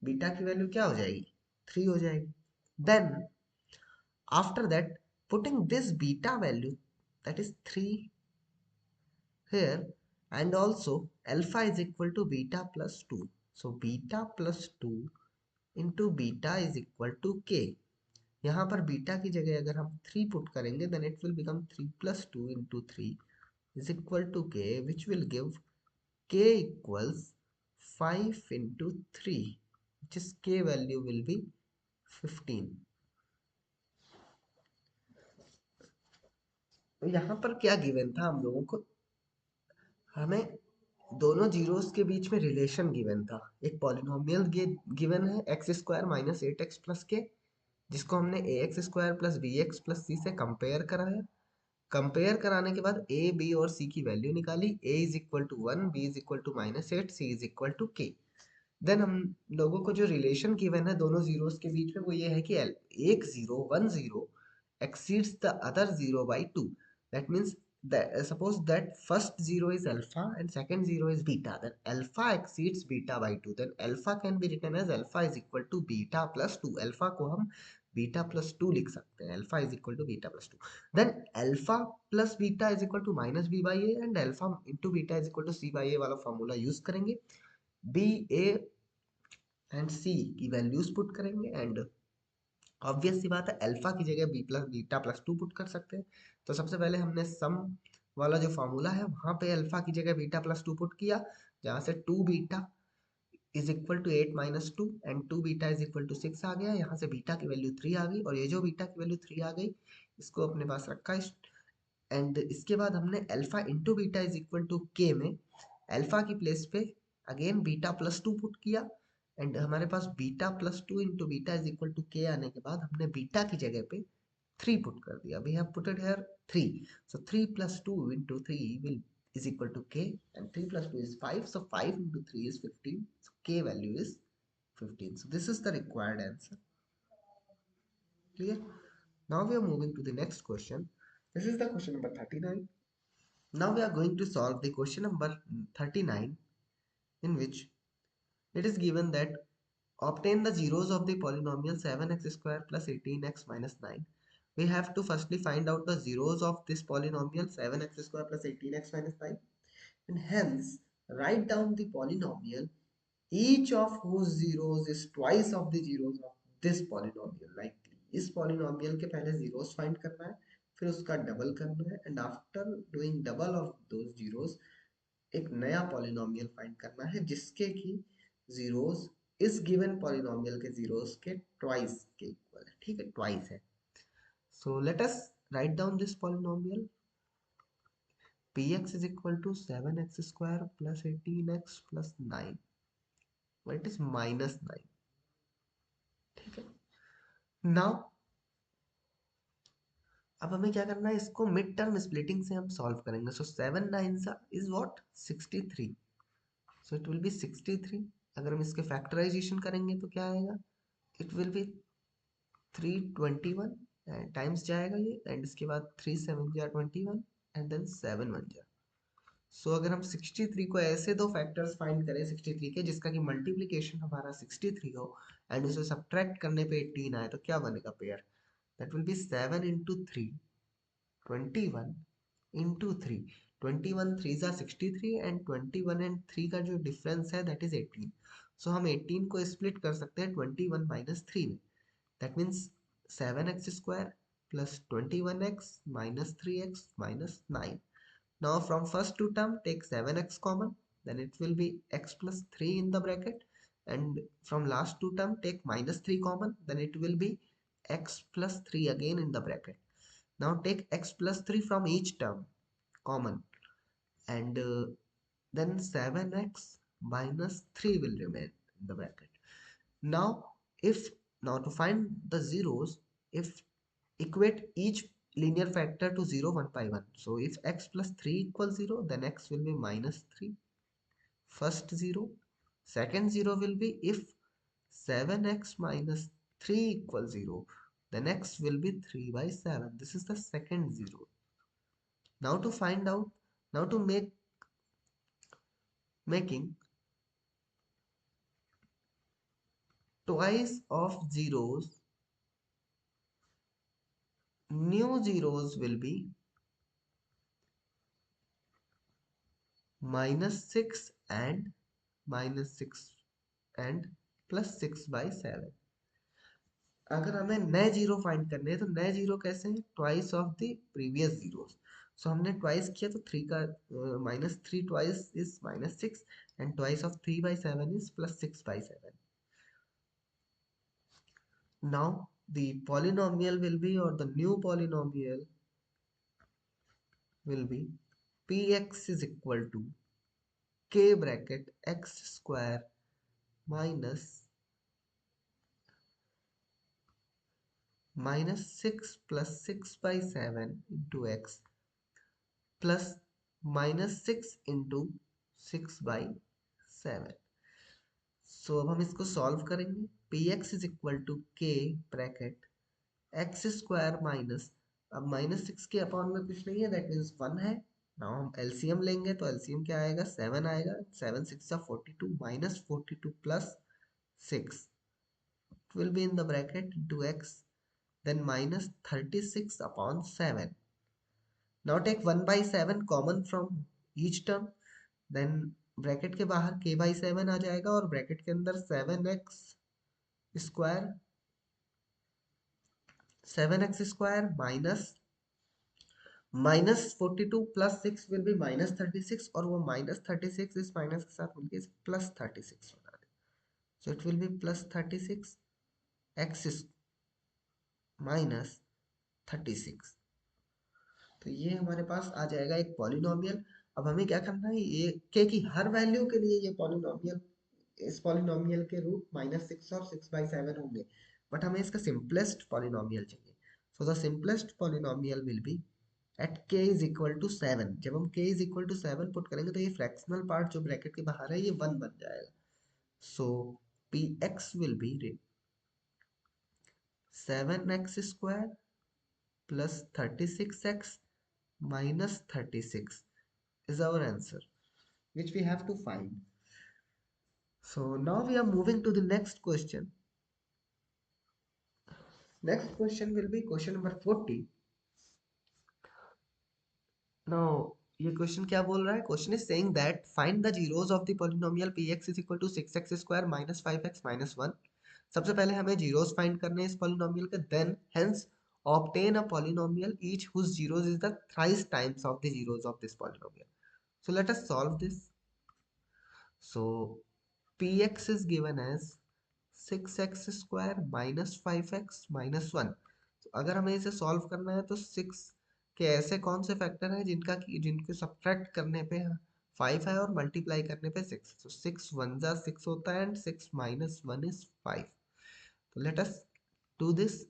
Beta की वैल्यू क्या हो जाएगी? 3 हो जाएगी. Then after that putting this beta value, that is 3 here, and also alpha is equal to beta plus 2. So beta plus 2 into beta is equal to k. यहाँ पर beta की जगह अगर हम 3 पुट करेंगे then it will become 3 plus 2 into 3 is equal to k, which will give k equals 5 into 3, which is k value will be 15. तो यहाँ पर क्या गिवन था हम लोगों को? हमें दोनों जीरोस के बीच में रिलेशन गिवन था. एक पॉलिनोमियल गिवन है x square minus 8x plus k, जिसको हमने a x square plus b x plus c से कंपेयर कराया. कंपेयर कराने के बाद ए बी और सी की वैल्यू निकाली. A is equal to 1, B is equal to minus 8, C is equal to K. Then हम लोगों को जो रिलेशन गिवन है दोनों जीरोस के बीच में वो ये है कि एक zero, one zero exceeds the other zero by 2. That means that suppose that first zero is alpha and second zero is beta, then alpha exceeds beta by 2. Then alpha can be written as alpha is equal to beta plus 2. alpha को हम beta plus 2 लिख सकते हैं. alpha is equal to beta plus 2. Then alpha plus beta is equal to minus b by a, and alpha into beta is equal to c by a वाला formula use करेंगे. b, a एंड c की values put करेंगे and obvious सी बात है alpha की जगह b plus beta plus 2 put कर सकते हैं. तो सबसे पहले हमने सम वाला जो फॉर्मूला है वहां पे अल्फा की जगह बीटा प्लस 2 पुट किया, जहां से 2 beta is equal to 8 minus 2 and 2 beta is equal to 6 आ गया. यहाँ से बीटा की वैल्यू 3 आ गई और ये जो बीटा की वैल्यू 3 आ गई इसको अपने पास रखा. एंड इसके बाद हमने alpha into beta is equal to के में अल्फा की प्लेस पे अगेन बीटा प्लस 2 पुट किया एंड हमारे पास beta plus 2 into beta is equal to k आने के बाद हमने बीटा की जगह पे 3 पुट कर दिया. We have putted here 3. So 3 plus 2 into 3 will is equal to k, and 3 plus 2 is 5. So 5 into 3 is 15. So k value is 15. So this is the required answer. Clear? Now we are moving to the next question. This is the question number 39. Now we are going to solve the question number 39, in which it is given that obtain the zeros of the polynomial 7x square plus 18x minus 9. We have to firstly find out the zeros of this polynomial 7x square plus 18x minus 9, and hence write down the polynomial each of whose zeros is twice of the zeros of this polynomial. Like इस polynomial के पहले zeros find करना है, फिर उसका double करना है, and after doing double of those zeros एक नया polynomial find करना है जिसके की zeros इस given polynomial के zeros के twice के equal है. ठीक है, twice है. So let us write down this polynomial. Px is equal to 7x square plus 18x plus 9. Well, it is minus 9. ठीक है. Now अब हमें क्या करना है, इसको मिड टर्म स्प्लिटिंग से हम सॉल्व करेंगे. सो 7 9 is what 63. So it will B 63. अगर हम इसके फैक्टराइजेशन करेंगे तो क्या आएगा, it will B 321 and times जाएगा ये, एंड इसके बाद 3 7 जा 21 एंड देन 7 1 जा. सो अगर हम 63 को ऐसे दो फैक्टर्स फाइंड करें 63 के जिसका कि मल्टीप्लिकेशन हमारा 63 हो एंड उसे सब्ट्रैक्ट करने पे 18 आए, तो क्या बनेगा pair, that will B 7 into 3 21 into 3. 21 3 जा 63 एंड 21 एंड 3 का जो डिफरेंस है दैट इज 18. सो हम 18 को स्प्लिट कर सकते हैं 21 minus 3 में. That means 7x square plus 21x minus 3x minus 9. Now from first two term take 7x common, then it will be x plus 3 in the bracket, and from last two term take minus 3 common, then it will be x plus 3 again in the bracket. Now take x plus 3 from each term common, and then 7x minus 3 will remain in the bracket. Now if now to find the zeros, if equate each linear factor to 0 1 by 1. So if x plus 3 equals 0, then x will be minus 3. First 0. Second 0 will be if 7x minus 3 equals 0, then x will be 3 by 7. This is the second 0. Now to find out, now to making twice of zeros, new zeros will be minus 6 and minus 6 and plus 6 by 7. अगर हमें नए zero find करने हैं तो नए zero कैसे हैं, twice of the previous zeros. So हमने ट्वाइस किया तो 3 का minus 3 twice is minus 6 and twice of 3 by 7 is plus 6 by 7. Now the polynomial will be, or the new polynomial will be px is equal to k bracket x square minus 6 plus 6 by 7 into x plus minus 6 into 6 by 7. सो अब हम इसको solve करेंगे. P x is equal to k bracket x square minus, अब minus 6 k upon में कुछ नहीं है, दैट मीन्स 1 है. नाउ हम एलसीएम लेंगे तो एलसीएम क्या आएगा, 7 आएगा. 7 6 42 minus 42 plus 6 will be in the bracket into x, then minus 36 upon 7. Now take 1 by 7 common from each term, then bracket के बाहर k by 7 आ जाएगा और ब्रैकेट के अंदर 7x square, 7x square minus 42 plus 6 will be minus 36, और वो minus 36 इस minus के साथ मिलकर प्लस 36 बना दे. So it will be plus 36 x minus 36. तो ये हमारे पास आ जाएगा एक पॉलिनोमियल. अब हमें क्या करना है, ये के की हर वैल्यू के लिए ये पॉलिनोमियल, इस पॉलिनोमियल के रूट माइनस 6 और 6 बाई 7 होंगे, बट हमें इसका सिंपलेस्ट पॉलिनोमियल चाहिए. So the simplest polynomial will be at k is equal to 7. जब हम k is equal to 7 put करेंगे तो ये फ्रैक्शनल पार्ट जो ब्रैकेट के बाहर है ये 1 बन जाएगा. सो px will be 7x square plus 36x minus 36 is our answer, which we have to find. So now we are moving to the next question. Next question will be question number 40. Now ये question क्या बोल रहा है? Question is saying that find the zeros of the polynomial px is equal to 6x square minus 5x minus 1. सबसे पहले हमें zeros find करने हैं इस पॉलिनोमियल के. Then hence obtain a polynomial each whose zeros is the thrice times of the zeros of this polynomial. So let us solve this. So px is given as 6x square minus 5x minus 1. तो अगर हमें इसे solve करना है तो 6 के ऐसे कौन से फैक्टर हैं जिनको सब्ट्रैक्ट करने पे 5 है और मल्टीप्लाई करने पे 6. तो 6 1 जा 6 होता है एंड 6 माइनस 1 इज 5. तो let us do this.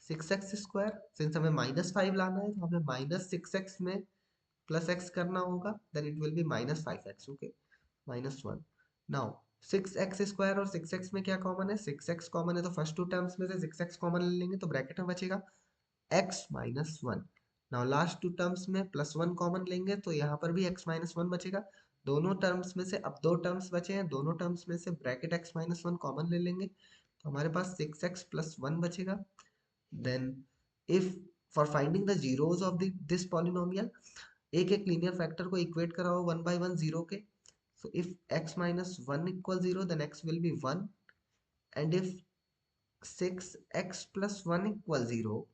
6x square, since हमें माइनस 5 लाना है तो हमें माइनस 6x में प्लस x करना होगा. Then it will be minus 5x. Okay, minus 1. Now 6x square और 6x में क्या कॉमन है? 6x कॉमन है तो फर्स्ट टू टर्म्स में से 6x कॉमन ले लेंगे तो ब्रैकेट में बचेगा x minus 1. Now last two terms में प्लस 1 कॉमन लेंगे तो यहाँ पर भी x माइनस 1 बचेगा. दोनों टर्म्स में से अब दो टर्म्स बचे हैं, दोनों टर्म्स में से ब्रैकेट x माइनस 1 कॉमन ले लेंगे तो हमारे पास 6x प्लस 1 बचेगा. Then if for finding the zeros of this polynomial, एक एक लीनियर फैक्टर को इक्वेट कराओ वन बाय वन जीरो के. So if x minus 1 equals 0, then x will be 1. And if 6x plus 1 equals 0,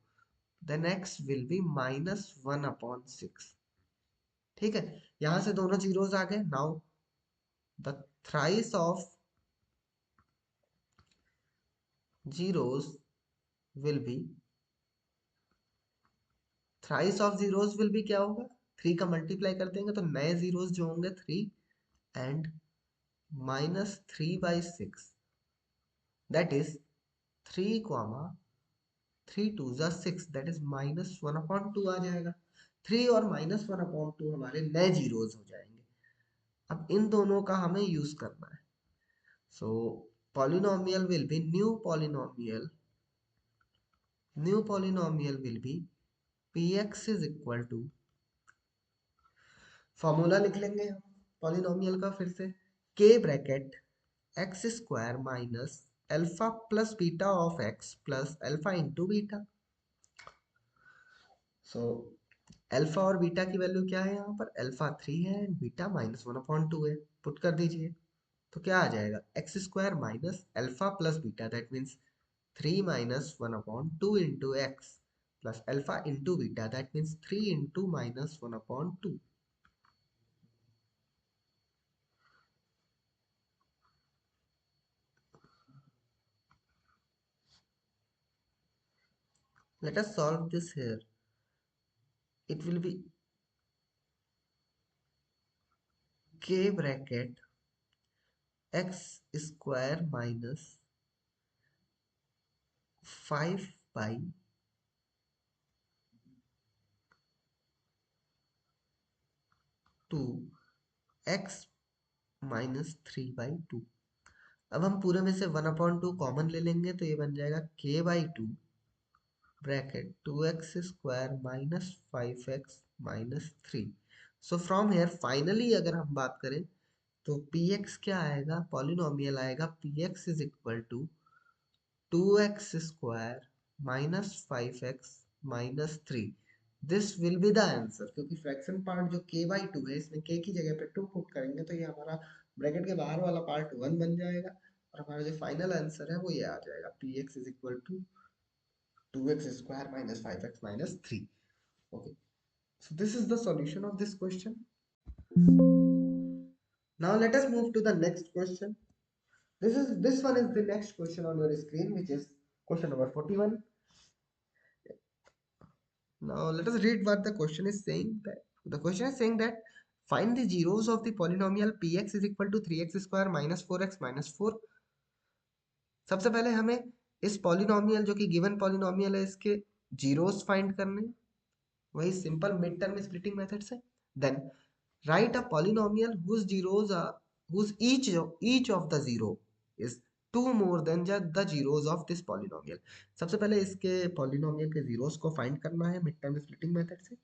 then x will be minus 1 upon 6. ठीक है, यहां से दोनों जीरोस आ गए. Now the thrice of zeros will B, thrice of zeros will B क्या होगा? 3 का multiply कर देंगे तो नए जीरोस जो होंगे 3 and minus 3 by 6, that is 3 comma 3 two जा 6, दैट इज माइनस 1 अपॉन 2 आ जाएगा. 3 और माइनस 1 अपॉन 2 हमारे नए जीरोस हो जाएंगे. अब इन दोनों का हमें यूज करना है. So polynomial will be new polynomial will be px is equal to, formula लिख लेंगे हम पॉलिनोमियल का फिर से. k bracket x square minus alpha plus beta of x plus alpha into beta. So alpha और beta की value क्या है? यहाँ पर अल्फा 3 है एंड बीटा माइनस 1 अपॉन 2 है. पुट कर दीजिए तो क्या आ जाएगा? X square minus alpha plus beta, that means 3 minus 1 upon 2 into x plus alpha into beta, that means 3 into minus 1 upon 2. Let us solve this here. It will be k bracket x square minus 5 by 2 x minus 3 by 2. अब हम पूरे में से 1 upon 2 common ले लेंगे तो ये बन जाएगा k by 2 bracket 2x square minus 5x minus 3. So from here finally अगर हम बात करें तो px क्या आएगा? पॉलिनोमियल आएगा px is equal to 2x square minus 5x minus 3. This will be the answer, क्योंकि फ्रैक्शन पार्ट जो k बाई 2 है इसमें k की जगह पे 2 पुट करेंगे तो ये हमारा ब्रैकेट के बाहर वाला पार्ट 1 बन जाएगा और हमारा जो फाइनल आंसर है वो ये आ जाएगा px is equal to 2x square minus 5x minus 3. Okay, so this is the solution of this question. Now let us move to the next question. This one is the next question on your screen, which is question number 41. Now let us read what the question is saying. That the question is saying that find the zeros of the polynomial px is equal to 3x square minus 4x minus 4. सबसे पहले हमें इस polynomial जो कि given polynomial है इसके zeros find करने, वही simple mid term splitting method से. Then write a polynomial whose zeros are whose each of the zero is two more than the zeros of this polynomial. सबसे पहले इसके पॉलिनोमियल के zeros को फाइंड करना है मिड टर्म स्प्लिटिंग मेथड से।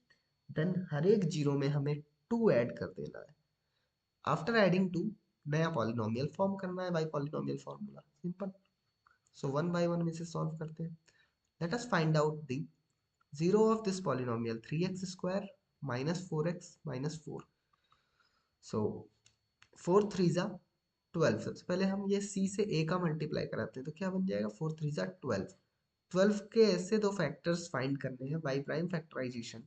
Then हर एक जीरो में हमें टू ऐड कर देना है। आफ्टर एडिंग टू नया पॉलिनोमियल फॉर्म करना है by polynomial formula, simple. So one by one में से सॉल्व करते हैं। Let us find out the zero of this polynomial 3x square minus 4x minus 4। So 4 three जा 12। सबसे पहले हम ये c से a का मल्टीप्लाई कराते हैं तो क्या बन जाएगा, 4 थ्री जा 12। 12 के ऐसे दो फैक्टर्स फाइंड करने हैं बाई प्राइम फैक्टराइजेशन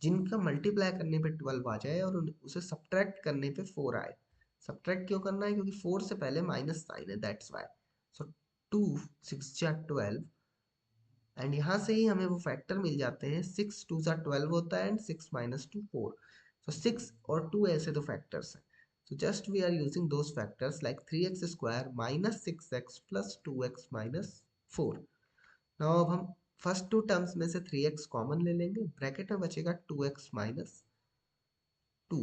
जिनका मल्टीप्लाई करने पे 12 आ जाए और उसे सब्ट्रैक्ट करने पे 4 आए। सब्ट्रैक्ट क्यों करना है, क्योंकि 4 से पहले माइनस साइन है, दैट्स वाई। सो 2 6 जा 12 एंड यहाँ से ही हमें वो फैक्टर मिल जाते हैं। 6 2 जा 12 होता है एंड 6 माइनस 2 4। सो 6 और 2 ऐसे दो फैक्टर्स हैं। So just we are using those factors like 3x square minus 6x plus 2x minus 4. Now अब हम फर्स्ट टू टर्म्स में से 3x कॉमन ले लेंगे, ब्रैकेट में बचेगा 2x minus 2,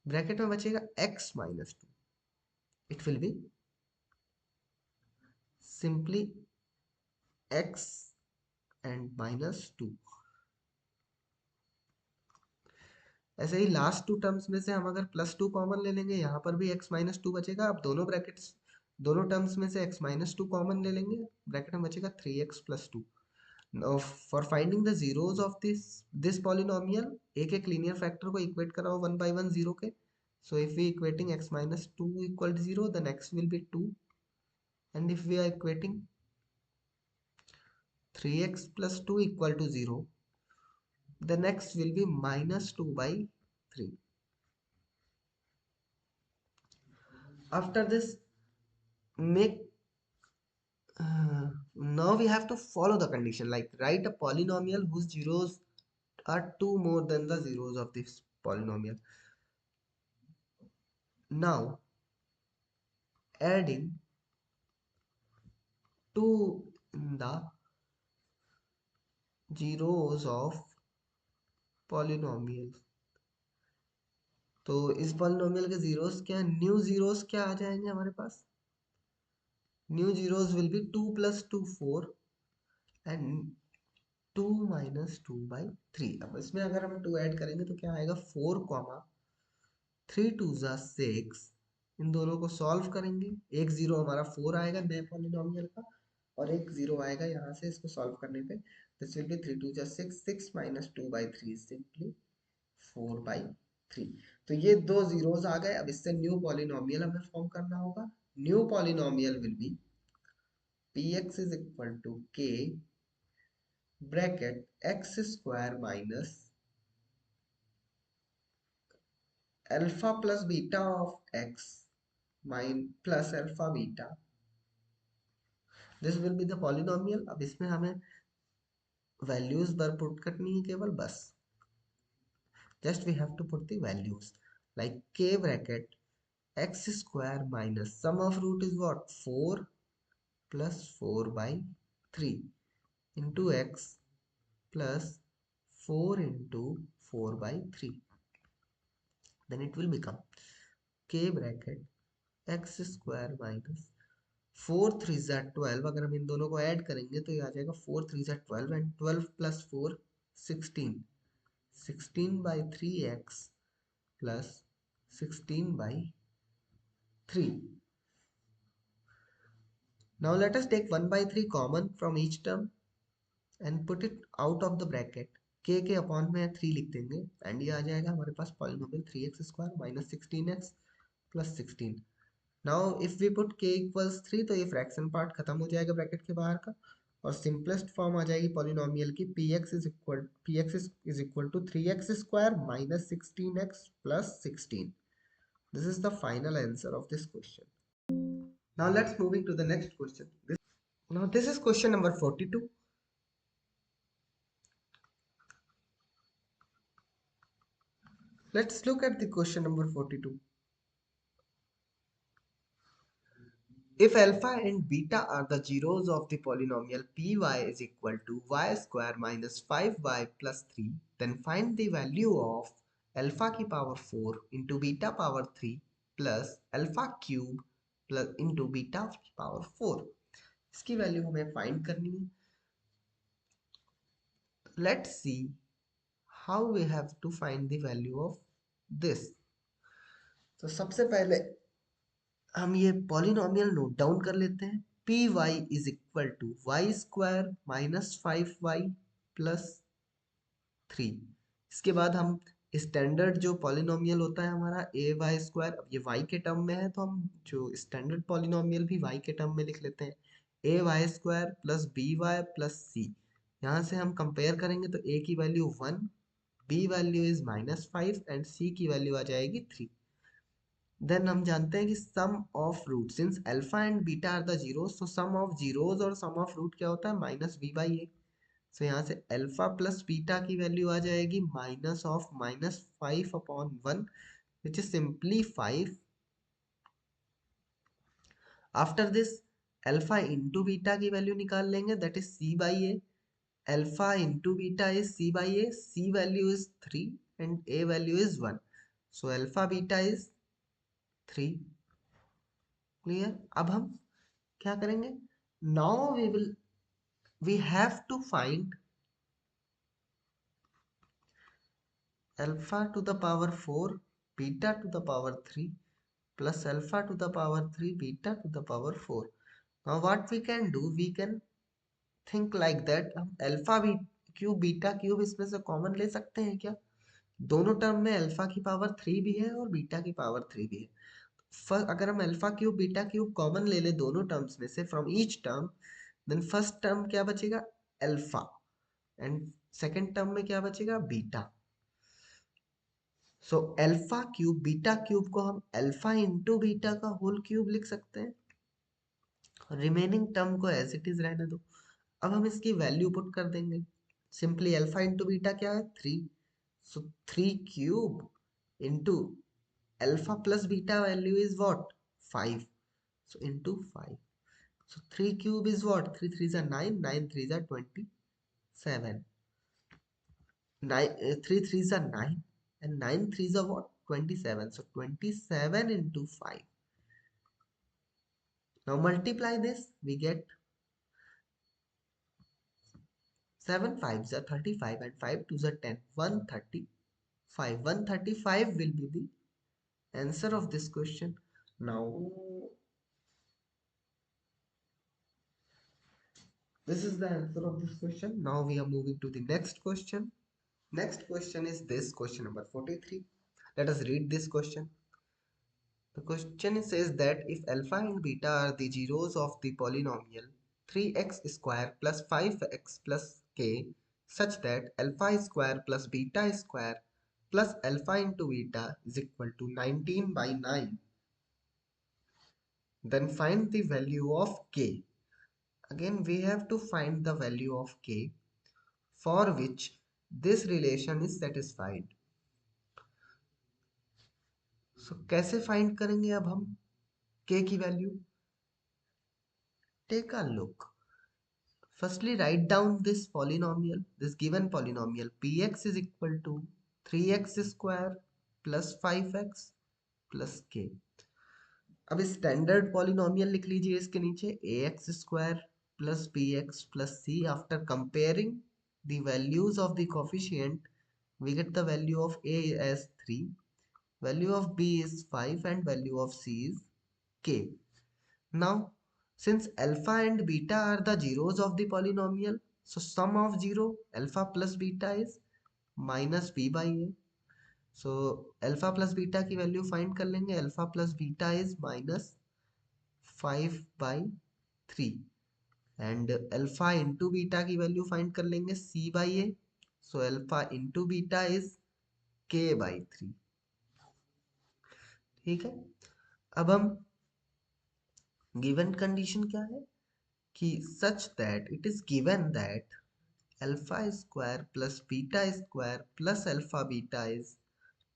ब्रैकेट में बचेगा x minus 2. It will be simply x and minus 2. ऐसे ही लास्ट टू टर्म्स में से हम अगर प्लस 2 कॉमन ले लेंगे, यहाँ पर भी x माइनस 2 बचेगा। अब दोनों ब्रैकेट्स दोनों टर्म्स में से x माइनस 2 कॉमन ले लेंगे, ब्रैकेट में बचेगा 3x plus 2. Now for finding the zeros of this polynomial, एक एक लीनियर फैक्टर को इक्वेट कराओ वन बाय वन जीरो के। So if we equating x minus 2 equal to 0, then x will be 2. And if we are equating 3x plus 2 equal to 0, then x will be minus 2 by 3. After this, make now we have to follow the condition, like write a polynomial whose zeros are 2 more than the zeros of this polynomial. Now adding 2 in the zeros of polynomial, तो इस polynomial के zeros क्या, new zeros क्या आ जाएंगे हमारे पास, new zeros will be 2 plus 2 4 and 2 minus 2 by 3. अब इसमें अगर हम 2 ऐड करेंगे तो क्या आएगा, 4 कॉमा 3 2 जा 6। इन दोनों को सॉल्व करेंगे, एक जीरो हमारा 4 आएगा नए पॉलिनोमियल का और एक जीरो आएगा यहाँ से इसको सॉल्व करने पे। दिस विल बी 3 2 जा 6, 6 minus 2 by 3 सिंपली 4 by 3। तो ये दो जीरोस आ गए। अब इससे न्यू पॉलिनोमियल हमें फॉर्म करना होगा। New polynomial will be px is equal to k bracket x square minus alpha plus beta of x mine plus alpha beta, this will be the polynomial. अब इसमें हमें values बर put करनी है केवल, बस just we have to put the values like k bracket x square minus sum of root is what, 4 plus 4 by 3 into x plus 4 into 4 by 3. Then it will become k bracket x square minus 4 3 जा 12। अगर हम इन दोनों को add करेंगे तो ये आ जाएगा 4 3 जा 12 and 12 plus 4 16, 16 by 3x plus 16 by 3. Now let us take 1 by 3 common from each term and put it out of the bracket. k के अपॉन में 3 लिख देंगे एंड ये आ जाएगा हमारे पास polynomial 3x square minus 16x plus 16। Now if we put k equals 3 तो ये फ्रैक्शन पार्ट खत्म हो जाएगा ब्रैकेट के बाहर का और सिंपलेस्ट फॉर्म आ जाएगी पॉलिनोमियल की px is equal to 3x square minus 16x plus 16. This is the final answer of this question. Now let's moving to the next question. Now this is question number 42. Let's look at the question number 42. If alpha and beta are the zeros of the polynomial py is equal to y square minus 5y plus 3, then find the value of alpha की power 4 into beta power 3 plus alpha cube plus into beta power 4। इसकी value हमें find करनी है। Let's see how we have to find the value of this. तो सबसे पहले हम ये पॉलिनोमियल नोट डाउन कर लेते हैं। P y is equal to y square minus 5y plus 3। इसके बाद हम स्टैंडर्ड जो पॉलिनोमियल होता है हमारा ए वाई स्क्वायर, अब ये वाई के टर्म में है तो हम जो स्टैंडर्ड पॉलिनोमियल भी वाई के टर्म में लिख लेते हैं। A y square plus b y plus c. यहाँ से हम कंपेयर करेंगे तो ए की value 1, b value is -5 and c की वैल्यू आ जाएगी 3। देन हम जानते हैं कि sum of root, since alpha and beta are the zeros, so sum of zeros और सम ऑफ रूट क्या होता है -b/a। सो यहाँ से अल्फा प्लस बीटा की वैल्यू आ जाएगी minus of -5/1 which is simply 5। After this alpha into beta की वैल्यू निकाल लेंगे, that is c/a। Alpha into beta is c/a, c value is 3 and a value is 1। So alpha beta is 3। Clear? अब हम क्या करेंगे? Now we have to find alpha to the power 4 beta to the power 3 plus alpha to the power 3 beta to the power 4. Now what we can do, we can think like that, हम alpha b cube beta cube इसमें से common ले सकते हैं क्या? दोनों term में alpha की पावर 3 भी है और बीटा की पावर 3 भी है। अगर हम alpha cube beta cube common ले ले दोनों टर्म्स में से from each term, then first term क्या बचेगा? अल्फा, एंड सेकेंड टर्म में क्या बचेगा? Beta. So alpha cube beta cube को हम अल्फा इंटू बीटा का होल क्यूब लिख सकते हैं। रिमेनिंग टर्म को एज इट इज रहने दो। अब हम इसकी वैल्यू पुट कर देंगे। सिंपली अल्फा इंटू बीटा क्या है? 3। So 3 cube into alpha plus beta value is what? 5। So into 5। So 3 cube is what? 3 3 जा 9, 9 3 जा 27, 9 3 3 जा 9 and 9 3 जा what? 27. So 27 into 5. Now multiply this, we get 7 5s are 35 and 5 2s are 10, 135. 135 will be the answer of this question. Now this is the answer of this question. Now we are moving to the next question. Next question is this, question number 43. Let us read this question. The question says that if alpha and beta are the zeros of the polynomial 3x square plus 5x plus k, such that alpha square plus beta square plus alpha into beta is equal to 19/9, then find the value of k. Again we have to find the value of k for which this relation is satisfied. So कैसे find करेंगे अब हम k की value? Take a look. Firstly, write down this polynomial, this given polynomial px is equal to 3x square plus 5x plus k. अब standard polynomial लिख लीजिए इसके नीचे, ax square plus bx plus c. After comparing the values of the coefficient, we get the value of a as 3, value of b is 5 and value of c is k. Now since alpha and beta are the zeros of the polynomial, so sum of 0 alpha plus beta is -b/a. So alpha plus beta की value find कर लेंगे. Alpha plus beta is -5/3 and alpha into beta की value find कर लेंगे c/a. So alpha into beta is k/3. ठीक है. अब हम गिवन कंडीशन क्या है कि such that it is given that alpha square plus beta square plus alpha beta is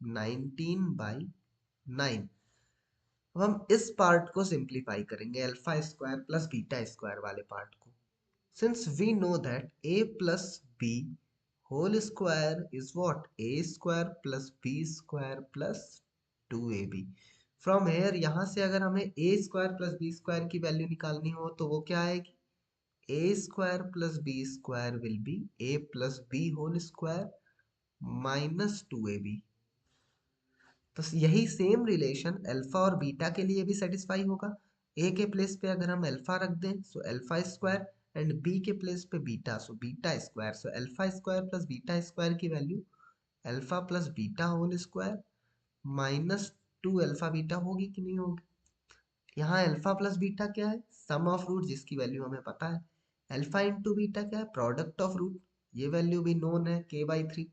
19/9. अब हम इस पार्ट को सिंप्लीफाई करेंगे, alpha square plus beta square वाले पार्ट को. Since we know that a plus b whole square is what? a square plus b square plus 2ab. From here यहाँ से अगर हमें a square plus B square की value निकालनी हो तो वो क्या आएगी, a square plus B square will be a plus B whole square minus 2ab। तो यही सेम रिलेशन अल्फा और बीटा के लिए भी सेटिस्फाई होगा। ए के प्लेस पे अगर हम अल्फा रख दें so alpha square, and b के प्लेस पे beta so beta square, so alpha square plus beta square की value alpha plus beta whole square minus 2 alpha beta होगी कि नहीं होगी। यहाँ अल्फा प्लस बीटा क्या है, सम ऑफ रूट जिसकी वैल्यू हमें पता है। अल्फा इंटू बीटा क्या है, प्रोडक्ट ऑफ रूट, ये वैल्यू भी नोन है k/3।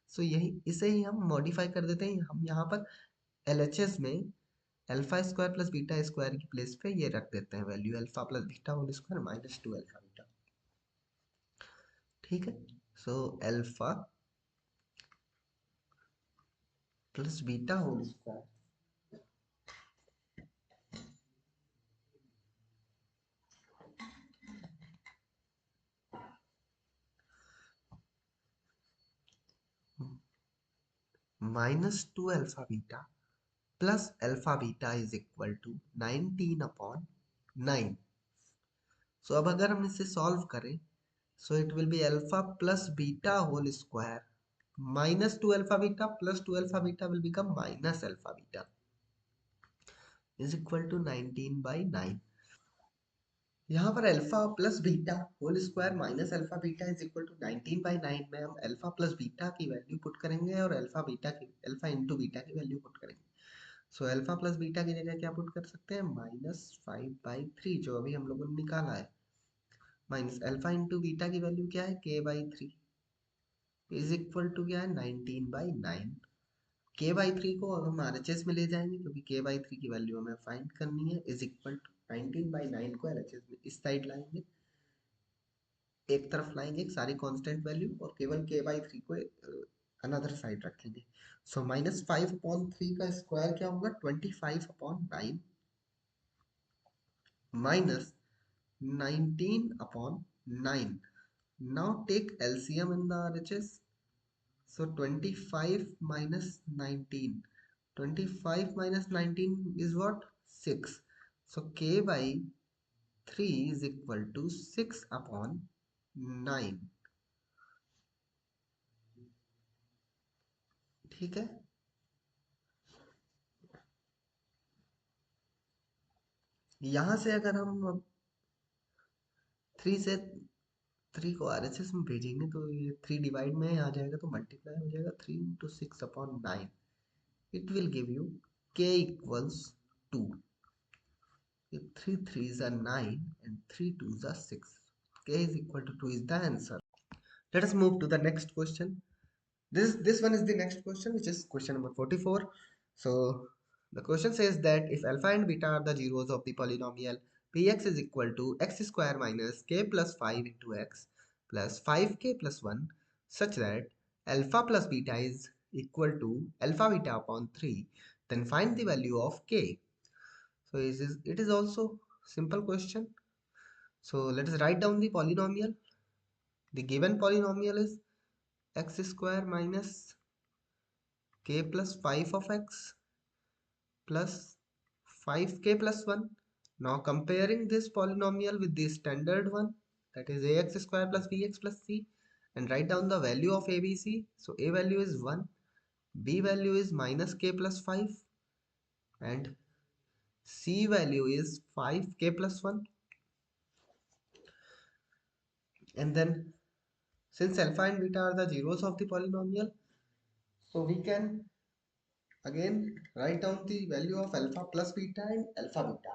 सो यही इसे ही हम मॉडिफाई कर देते हैं, हम यहाँ पर LHS में alpha square plus beta square की प्लेस पे ये रख देते हैं value alpha plus beta whole square minus 2 alpha beta. ठीक है, so alpha plus beta whole square minus 2 alpha beta plus alpha beta is equal to 19/9। So अब अगर हम इसे सॉल्व करें so it will be alpha plus beta whole square minus 2 alpha beta plus 2 alpha beta will become minus alpha beta is equal to 19/9। यहाँ पर alpha plus beta whole square minus alpha beta is equal to 19/9 में हम alpha plus beta की value put करेंगे और alpha into beta की value put करेंगे। So alpha plus beta की जगह क्या पुट कर सकते हैं, -5/3 जो अभी हम लोगों ने निकाला है, माइनस अल्फा इंटू बीटा की वैल्यू क्या है k/3 इज इक्वल टू क्या है 19/9। k/3 को हम RHS में ले जाएंगे क्योंकि k/3 की वैल्यू हमें फाइंड करनी है, इज इक्वल टू 19/9 को RHS में इस साइड लाएंगे, एक तरफ लाएंगे एक सारी कांस्टेंट वैल्यू और केवल k/3 को अनदर साइड रखेंगे। सो -5/3 का स्क्वायर क्या होगा 25/9 minus 19/9। Now take LCM in the RHS. So 25 minus 19. 25 minus 19 is what? 6. So k by 3 is equal to 6/9। ठीक है, यहाँ से अगर हम 3 से 3 को RHS में भेजेंगे तो ये 3 डिवाइड में आ जाएगा तो मल्टीप्लाई हो जाएगा 3 into 6/9। It will give you k equals 2। 3 3s are 9 and 3 2s are 6। K is equal to 2 is the answer. Let us move to the next question. This one is the next question, which is question number 44. So the question says that if alpha and beta are the zeros of the polynomial px is equal to x square minus k plus 5 into x plus 5k plus 1 such that alpha plus beta is equal to alpha beta upon 3, then find the value of k. So it is also simple question. So let us write down the polynomial. The given polynomial is x square minus k plus 5 of x plus 5k plus 1. Now comparing this polynomial with the standard one, that is ax square plus bx plus c, and write down the value of abc. So a value is 1, b value is minus k plus 5, and c value is 5k plus 1. And then since alpha and beta are the zeros of the polynomial, so we can again write down the value of alpha plus beta and alpha beta.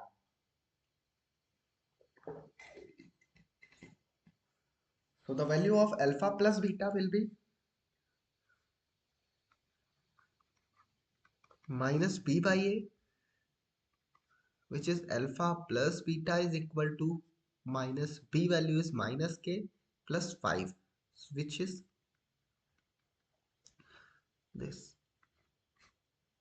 So the value of alpha plus beta will be minus b by a, which is alpha plus beta is equal to minus b value is minus k plus 5, which is this,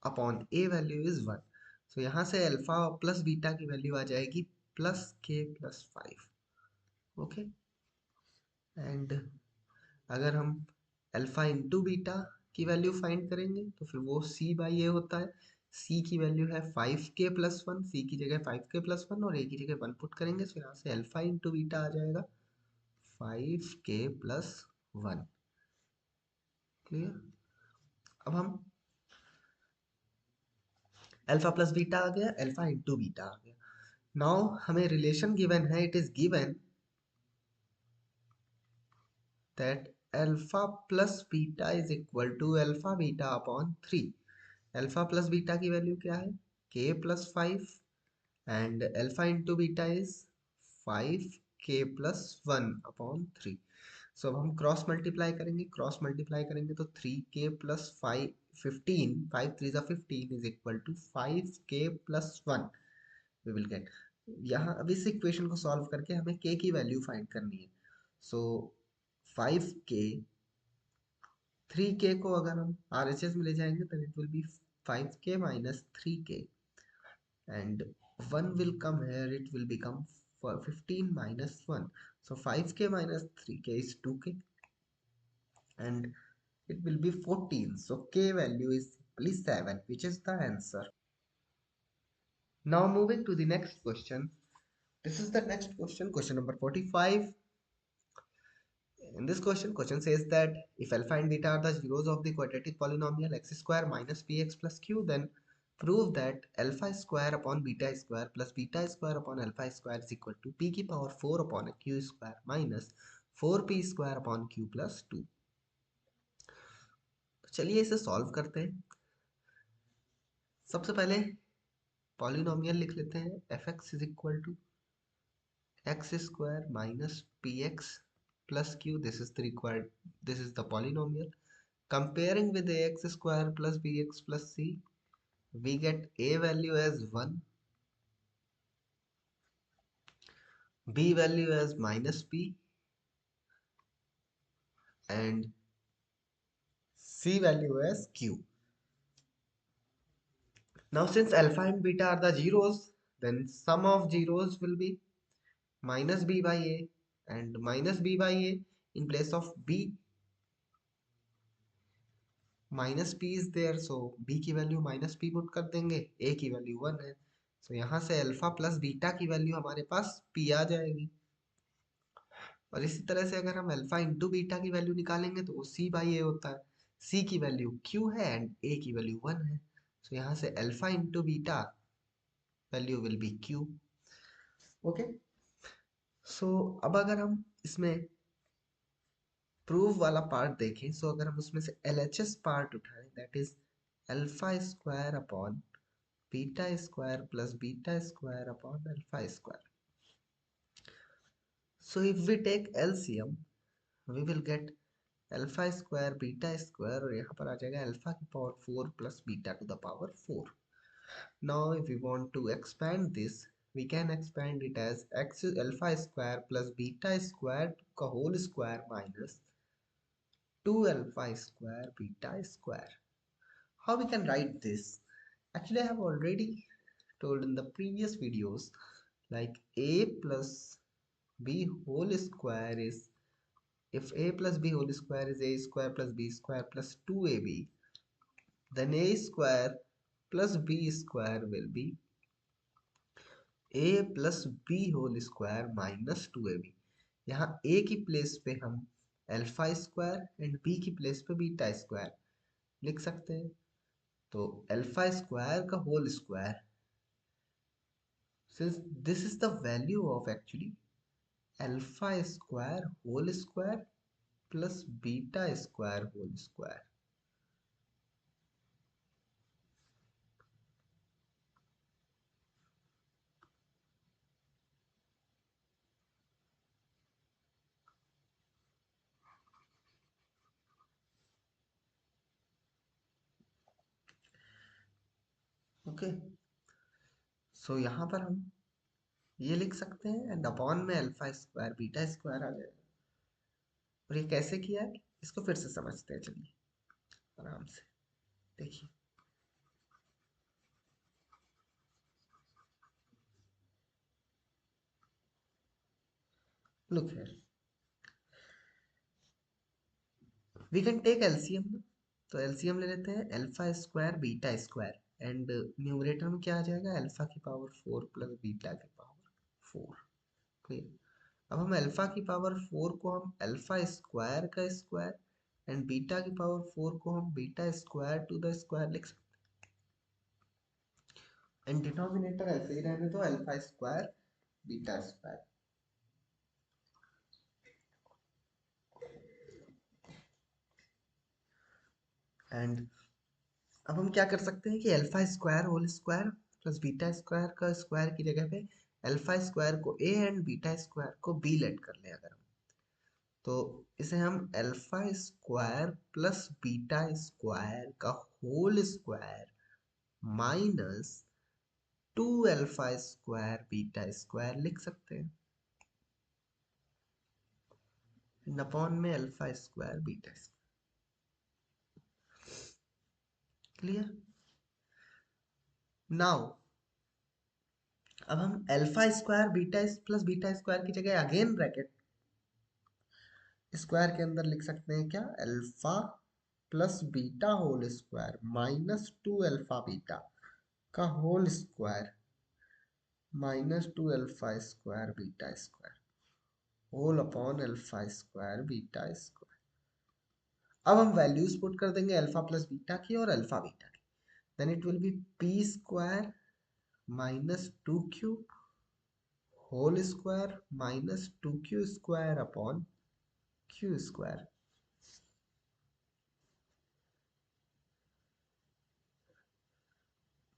upon a value is 1. So यहाँ से alpha plus beta की value आ जाएगी plus k plus 5। Okay, and अगर हम alpha into beta की value find करेंगे तो फिर वो c बाई ए होता है। सी की वैल्यू है 5k+1, सी की जगह 5k+1 और ए की जगह 1 पुट करेंगे, तो यहाँ से अल्फा इंटू बीटा आ जाएगा 5k+1। क्लियर। अब हम अल्फा प्लस बीटा आ गया, अल्फा इंटू बीटा आ गया। नाउ हमें रिलेशन गिवन है, it is given that alpha plus beta is equal to alpha beta upon 3। Alpha plus beta की वैल्यू क्या है, k+5 and alpha into beta is 5k+1 upon 3। So अब हम cross multiply करेंगे, cross multiply करेंगे तो 3k+5 15, 5 3 15 is equal to 5k+1 we will get. यहाँ अब इस इक्वेशन को सॉल्व करके हमें k की वैल्यू फाइंड करनी है। सो 5k, 3k को अगर हम RHS में ले जाएंगे तो it will B 5k minus 3k and 1 will come here, it will become 15 minus 1. So 5k minus 3k is 2k and it will be 14. So k value is simply 7, which is the answer. Now moving to the next question. This is the next question, question number 45. In this question says that if alpha and beta are the zeros of the quadratic polynomial x square minus px plus q, then prove that alpha square upon beta square plus beta square upon alpha square is equal to p की power 4 upon q square minus 4p square upon q plus 2। तो चलिए इसे solve करते हैं। सबसे पहले polynomial लिख लेते हैं, fx is equal to x square minus px plus q. This is the required, this is the polynomial. Comparing with ax square plus bx plus c, we get a value as 1, b value as minus p, and c value as q. Now since alpha and beta are the zeros, then sum of zeros will be minus b by a, and minus b by a in place of b, minus p is there, so b की value minus p put कर देंगे, ए की value 1 है, so यहाँ से alpha plus beta की value हमारे पास P आ जाएगी। और इसी तरह से अगर हम अल्फा इंटू बीटा की वैल्यू निकालेंगे तो वो सी बाई ए होता है, सी की वैल्यू क्यू है एंड ए की वैल्यू 1 है, सो यहाँ से alpha into beta value will be Q. Okay, so अब अगर हम इसमें प्रूफ वाला पार्ट देखें, सो अगर हम उसमें से LHS पार्ट उठाएं, that is alpha square upon beta square plus beta square upon alpha square. So if we take LCM, we will get alpha square beta square और यहाँ पर आ जाएगा अल्फा की power 4 plus beta to the power 4। Now if we want to expand this, we can expand it as x alpha square plus beta square का whole square minus 2 alpha square beta square. How we can write this? Actually, I have already told in the previous videos, like a plus b whole square is, if a plus b whole square is a square plus b square plus 2ab, then a square plus b square will be a plus b whole square minus 2ab। यहाँ a की place पे हम alpha square and b की place पे beta square लिख सकते हैं। तो अल्फा स्क्वायर का whole square, since this is the value of actually alpha square whole square plus beta square whole square। Okay, so यहाँ पर हम ये लिख सकते हैं एंड अपॉन में अल्फा स्क्वायर बीटा स्क्वायर आ जाएगा। और ये कैसे किया है इसको फिर से समझते हैं, चलिए आराम से देखिए। Look here, we can take LCM. तो एलसीएम ले लेते हैं, alpha square beta square and numerator में क्या आ जाएगा, अल्फा की पावर 4 प्लस बीटा की पावर 4। क्लियर। अब हम अल्फा की पावर 4 को हम अल्फा स्क्वायर का स्क्वायर एंड बीटा की पावर 4 को हम beta square to the square लिख सकते हैं। एंड डिनोमिनेटर ऐसे ही रहने दो, alpha square beta square. And अब हम क्या कर सकते हैं कि alpha square whole square plus beta square का स्क्वायर की जगह पे अल्फा स्क्वायर को ए एंड बीटा स्क्वायर को बी लेट कर लें अगर हम, तो इसे हम alpha square plus beta square का whole square minus 2 alpha square beta square लिख सकते हैं, अपॉन में alpha square beta square. Clear. Now अब हम alpha square beta plus beta square की जगह अगेन ब्रैकेट स्क्वायर के अंदर लिख सकते हैं क्या, alpha plus beta whole square minus 2 alpha beta का whole square minus 2 alpha square beta square whole upon alpha square beta square. अब हम वैल्यूज पुट कर देंगे अल्फा प्लस बीटा की और अल्फा बीटा की, then it will be p square minus 2q whole square minus 2q square upon q square.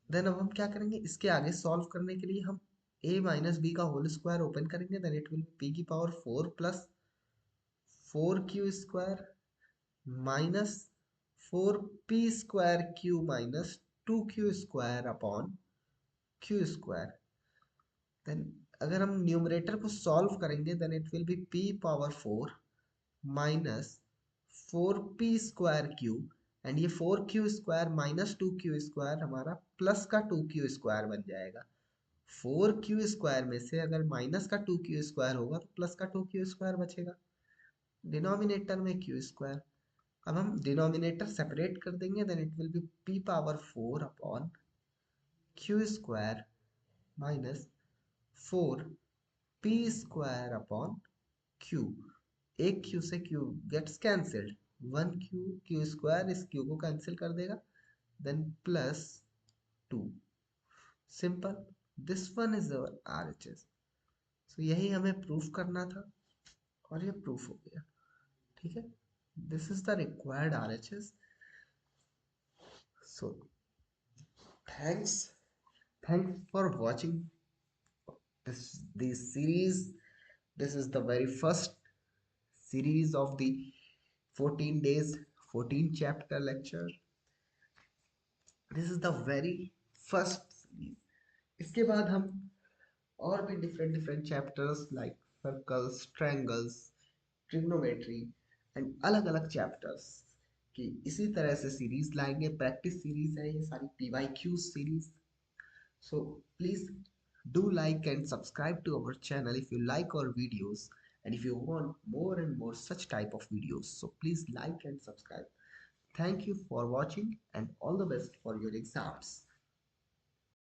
Then अब हम क्या करेंगे, इसके आगे सॉल्व करने के लिए हम a माइनस बी का होल स्क्वायर ओपन करेंगे, देन इट विल p की power 4 plus 4q square minus 4p square q minus 2q square upon q square. Then अगर हम न्यूमरेटर को सॉल्व करेंगे then it will be p power 4 minus 4p square q and ये 4q square minus 2q square हमारा plus का 2q square बन जाएगा। 4q square में से अगर माइनस का 2q स्क्वायर होगा तो प्लस का 2q स्क्वायर बचेगा, डिनोमिनेटर में q स्क्वायर। अब हम डिनोमिनेटर सेपरेट कर देंगे then it will be p power 4 upon q square minus 4 p square upon q। एक q से q gets cancelled, 1q q square इस q को कैंसिल कर देगा, then plus 2। Simple, this one is our RHS। So यही हमें proof करना था और ये प्रूफ हो गया। ठीक है, this is the required RHS। So thanks thanks for watching this series. This is the very first series of the 14 days 14 chapter lecture. This is the very first series. इसके बाद हम और भी different different chapters like circles, triangles, trigonometry and अलग अलग chapters की इसी तरह से सीरीज लाएंगे। प्रैक्टिस सीरीज है ये सारी, PYQ series. So please do like and subscribe to our channel if you like our videos, and if you want more and more such type of videos, so please like and subscribe. Thank you for watching and all the best for your exams.